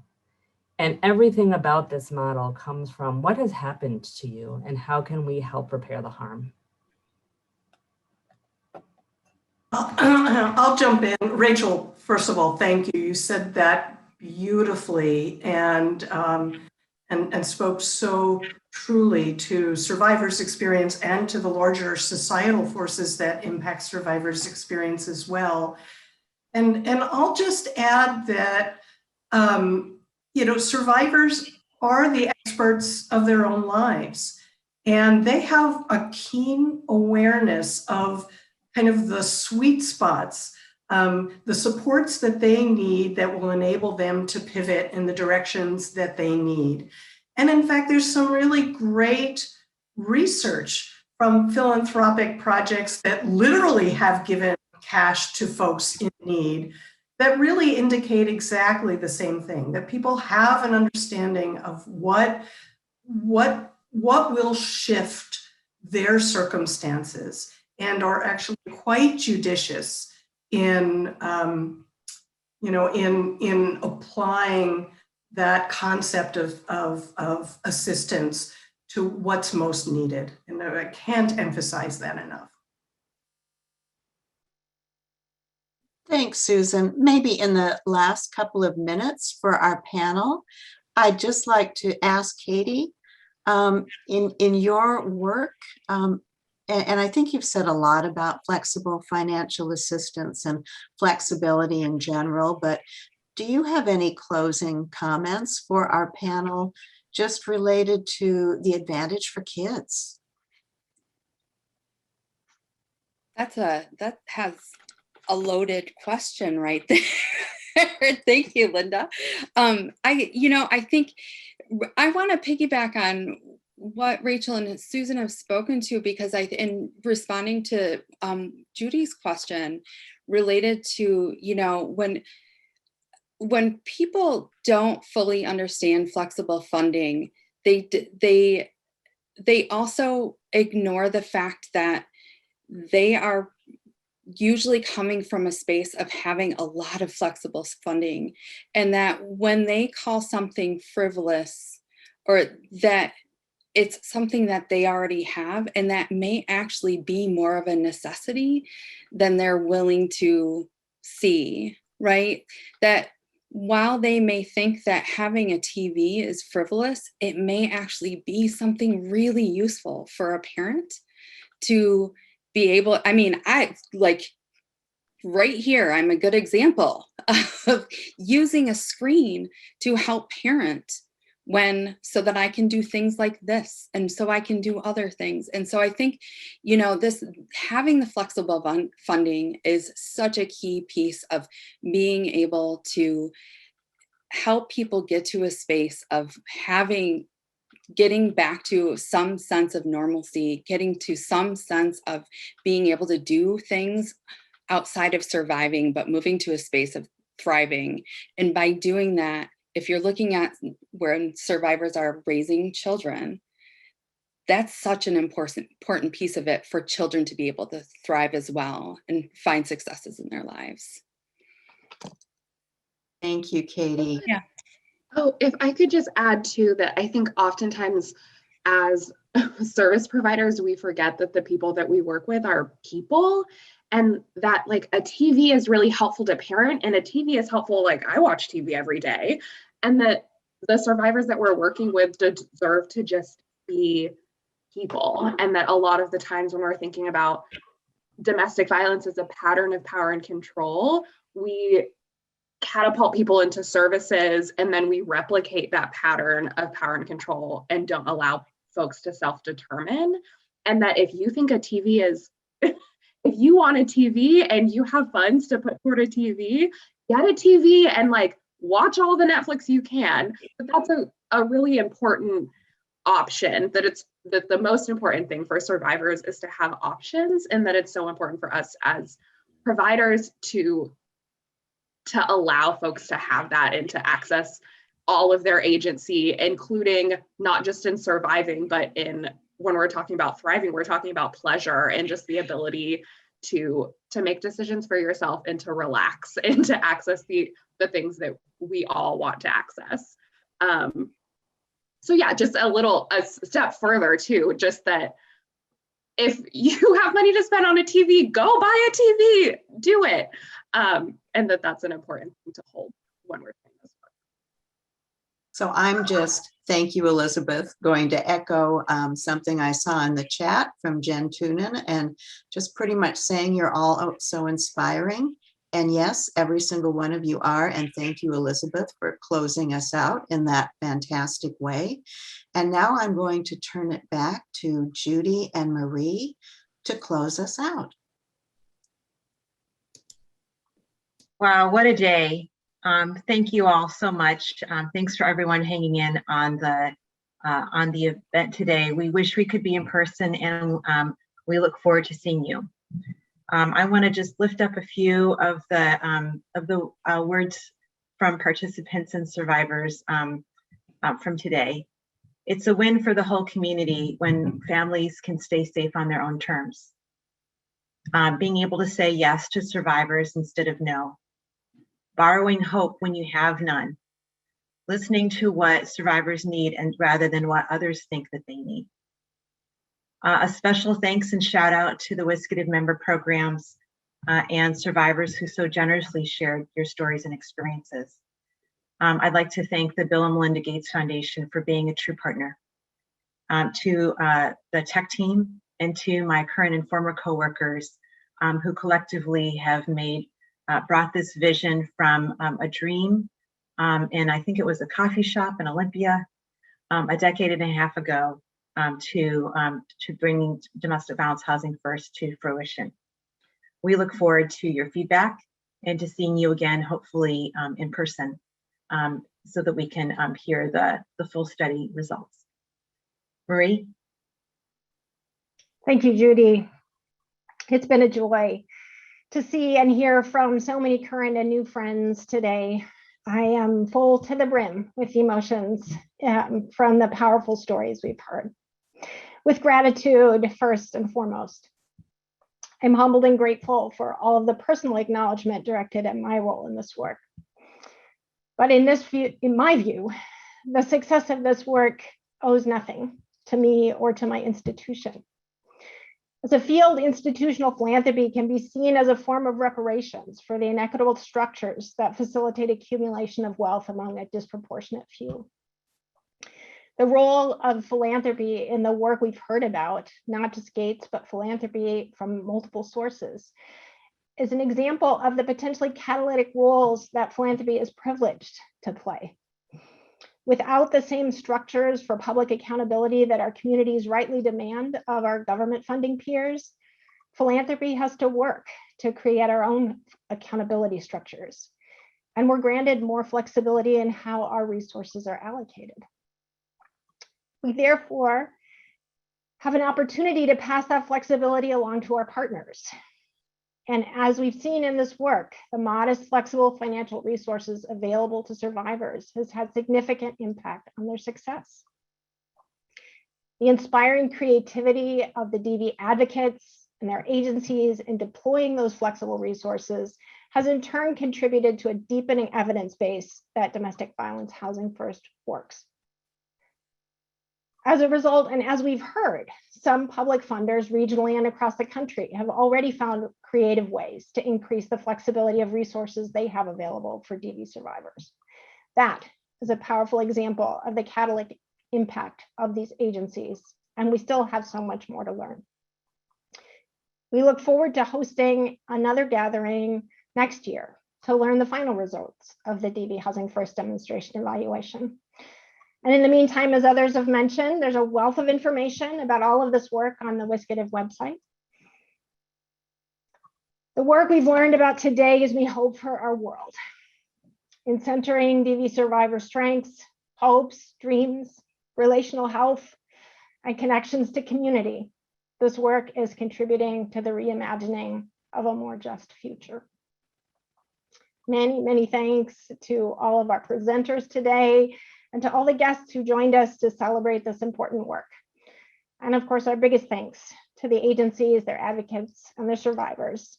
And everything about this model comes from what has happened to you and how can we help repair the harm? I'll jump in. Rachel, first of all, thank you. You said that beautifully and spoke so truly to survivors' experience and to the larger societal forces that impact survivors' experience as well. And I'll just add that, you know, survivors are the experts of their own lives, and they have a keen awareness of kind of the sweet spots, the supports that they need that will enable them to pivot in the directions that they need. And in fact, there's some really great research from philanthropic projects that literally have given cash to folks in need that really indicate exactly the same thing, that people have an understanding of what will shift their circumstances and are actually quite judicious in, you know, in applying that concept of assistance to what's most needed. And I can't emphasize that enough. Thanks, Susan. Maybe in the last couple of minutes for our panel, I'd just like to ask Katie, in your work, and I think you've said a lot about flexible financial assistance and flexibility in general, but do you have any closing comments for our panel just related to the advantage for kids? That has a loaded question right there. Thank you, Linda. I think I want to piggyback on what Rachel and Susan have spoken to, because in responding to Judy's question related to, you know, when people don't fully understand flexible funding, they also ignore the fact that they are usually coming from a space of having a lot of flexible funding, and that when they call something frivolous, or that it's something that they already have, and that may actually be more of a necessity than they're willing to see, right? That while they may think that having a TV is frivolous, it may actually be something really useful for a parent to be able, I mean, I like right here, I'm a good example of using a screen to help parent so that I can do things like this, and so I can do other things. And so I think, you know, having the flexible funding is such a key piece of being able to help people get to a space of getting back to some sense of normalcy, getting to some sense of being able to do things outside of surviving, but moving to a space of thriving. And by doing that, if you're looking at when survivors are raising children, that's such an important piece of it, for children to be able to thrive as well and find successes in their lives. Thank you, Katie. Yeah. Oh, if I could just add to that, I think oftentimes as service providers, we forget that the people that we work with are people, and that like a TV is really helpful to parent, and a TV is helpful, like I watch TV every day, and that the survivors that we're working with deserve to just be people. And that a lot of the times when we're thinking about domestic violence as a pattern of power and control, we catapult people into services, and then we replicate that pattern of power and control and don't allow folks to self-determine. And that if you think a TV is, if you want a TV and you have funds to put toward a TV, get a TV and like watch all the Netflix you can. But that's a really important option, that the most important thing for survivors is to have options, and that it's so important for us as providers to allow folks to have that and to access all of their agency, including not just in surviving, but when we're talking about thriving, we're talking about pleasure and just the ability to make decisions for yourself and to relax and to access the things that we all want to access. So yeah, just a step further too, just that if you have money to spend on a TV, go buy a TV, do it. And that's an important thing to hold when we're doing this work. So I'm just, thank you, Elizabeth, going to echo something I saw in the chat from Jen Toonan, and just pretty much saying you're all so inspiring. And yes, every single one of you are. And thank you, Elizabeth, for closing us out in that fantastic way. And now I'm going to turn it back to Judy and Marie to close us out. Wow, what a day. Thank you all so much. Thanks for everyone hanging in on the event today. We wish we could be in person, and we look forward to seeing you. I want to just lift up a few of the words from participants and survivors from today. It's a win for the whole community when families can stay safe on their own terms. Being able to say yes to survivors instead of no. Borrowing hope when you have none. Listening to what survivors need and rather than what others think that they need. A special thanks and shout out to the WCA member programs and survivors who so generously shared your stories and experiences. I'd like to thank the Bill and Melinda Gates Foundation for being a true partner. To the tech team and to my current and former coworkers who collectively have brought this vision from a dream, and I think it was a coffee shop in Olympia a decade and a half ago, to bringing domestic violence housing first to fruition. We look forward to your feedback and to seeing you again, hopefully in person so that we can hear the full study results. Marie? Thank you, Judy. It's been a joy to see and hear from so many current and new friends today. I am full to the brim with emotions from the powerful stories we've heard. With gratitude, first and foremost. I'm humbled and grateful for all of the personal acknowledgement directed at my role in this work. But in my view, the success of this work owes nothing to me or to my institution. As a field, institutional philanthropy can be seen as a form of reparations for the inequitable structures that facilitate accumulation of wealth among a disproportionate few. The role of philanthropy in the work we've heard about, not just Gates, but philanthropy from multiple sources, is an example of the potentially catalytic roles that philanthropy is privileged to play. Without the same structures for public accountability that our communities rightly demand of our government funding peers, philanthropy has to work to create our own accountability structures. And we're granted more flexibility in how our resources are allocated. We therefore have an opportunity to pass that flexibility along to our partners. And as we've seen in this work, the modest, flexible financial resources available to survivors has had significant impact on their success. The inspiring creativity of the DV advocates and their agencies in deploying those flexible resources has in turn contributed to a deepening evidence base that domestic violence housing first works. As a result, and as we've heard, some public funders regionally and across the country have already found creative ways to increase the flexibility of resources they have available for DV survivors. That is a powerful example of the catalytic impact of these agencies, and we still have so much more to learn. We look forward to hosting another gathering next year to learn the final results of the DV Housing First demonstration evaluation. And in the meantime, as others have mentioned, there's a wealth of information about all of this work on the WYSCADIV website. The work we've learned about today gives me hope for our world. In centering DV survivor strengths, hopes, dreams, relational health, and connections to community, this work is contributing to the reimagining of a more just future. Many, many thanks to all of our presenters today, and to all the guests who joined us to celebrate this important work. And of course, our biggest thanks to the agencies, their advocates, and their survivors,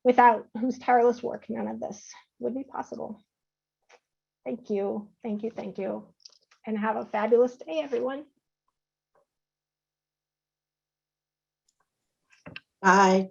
without whose tireless work none of this would be possible. Thank you, thank you, thank you, and have a fabulous day, everyone. Bye.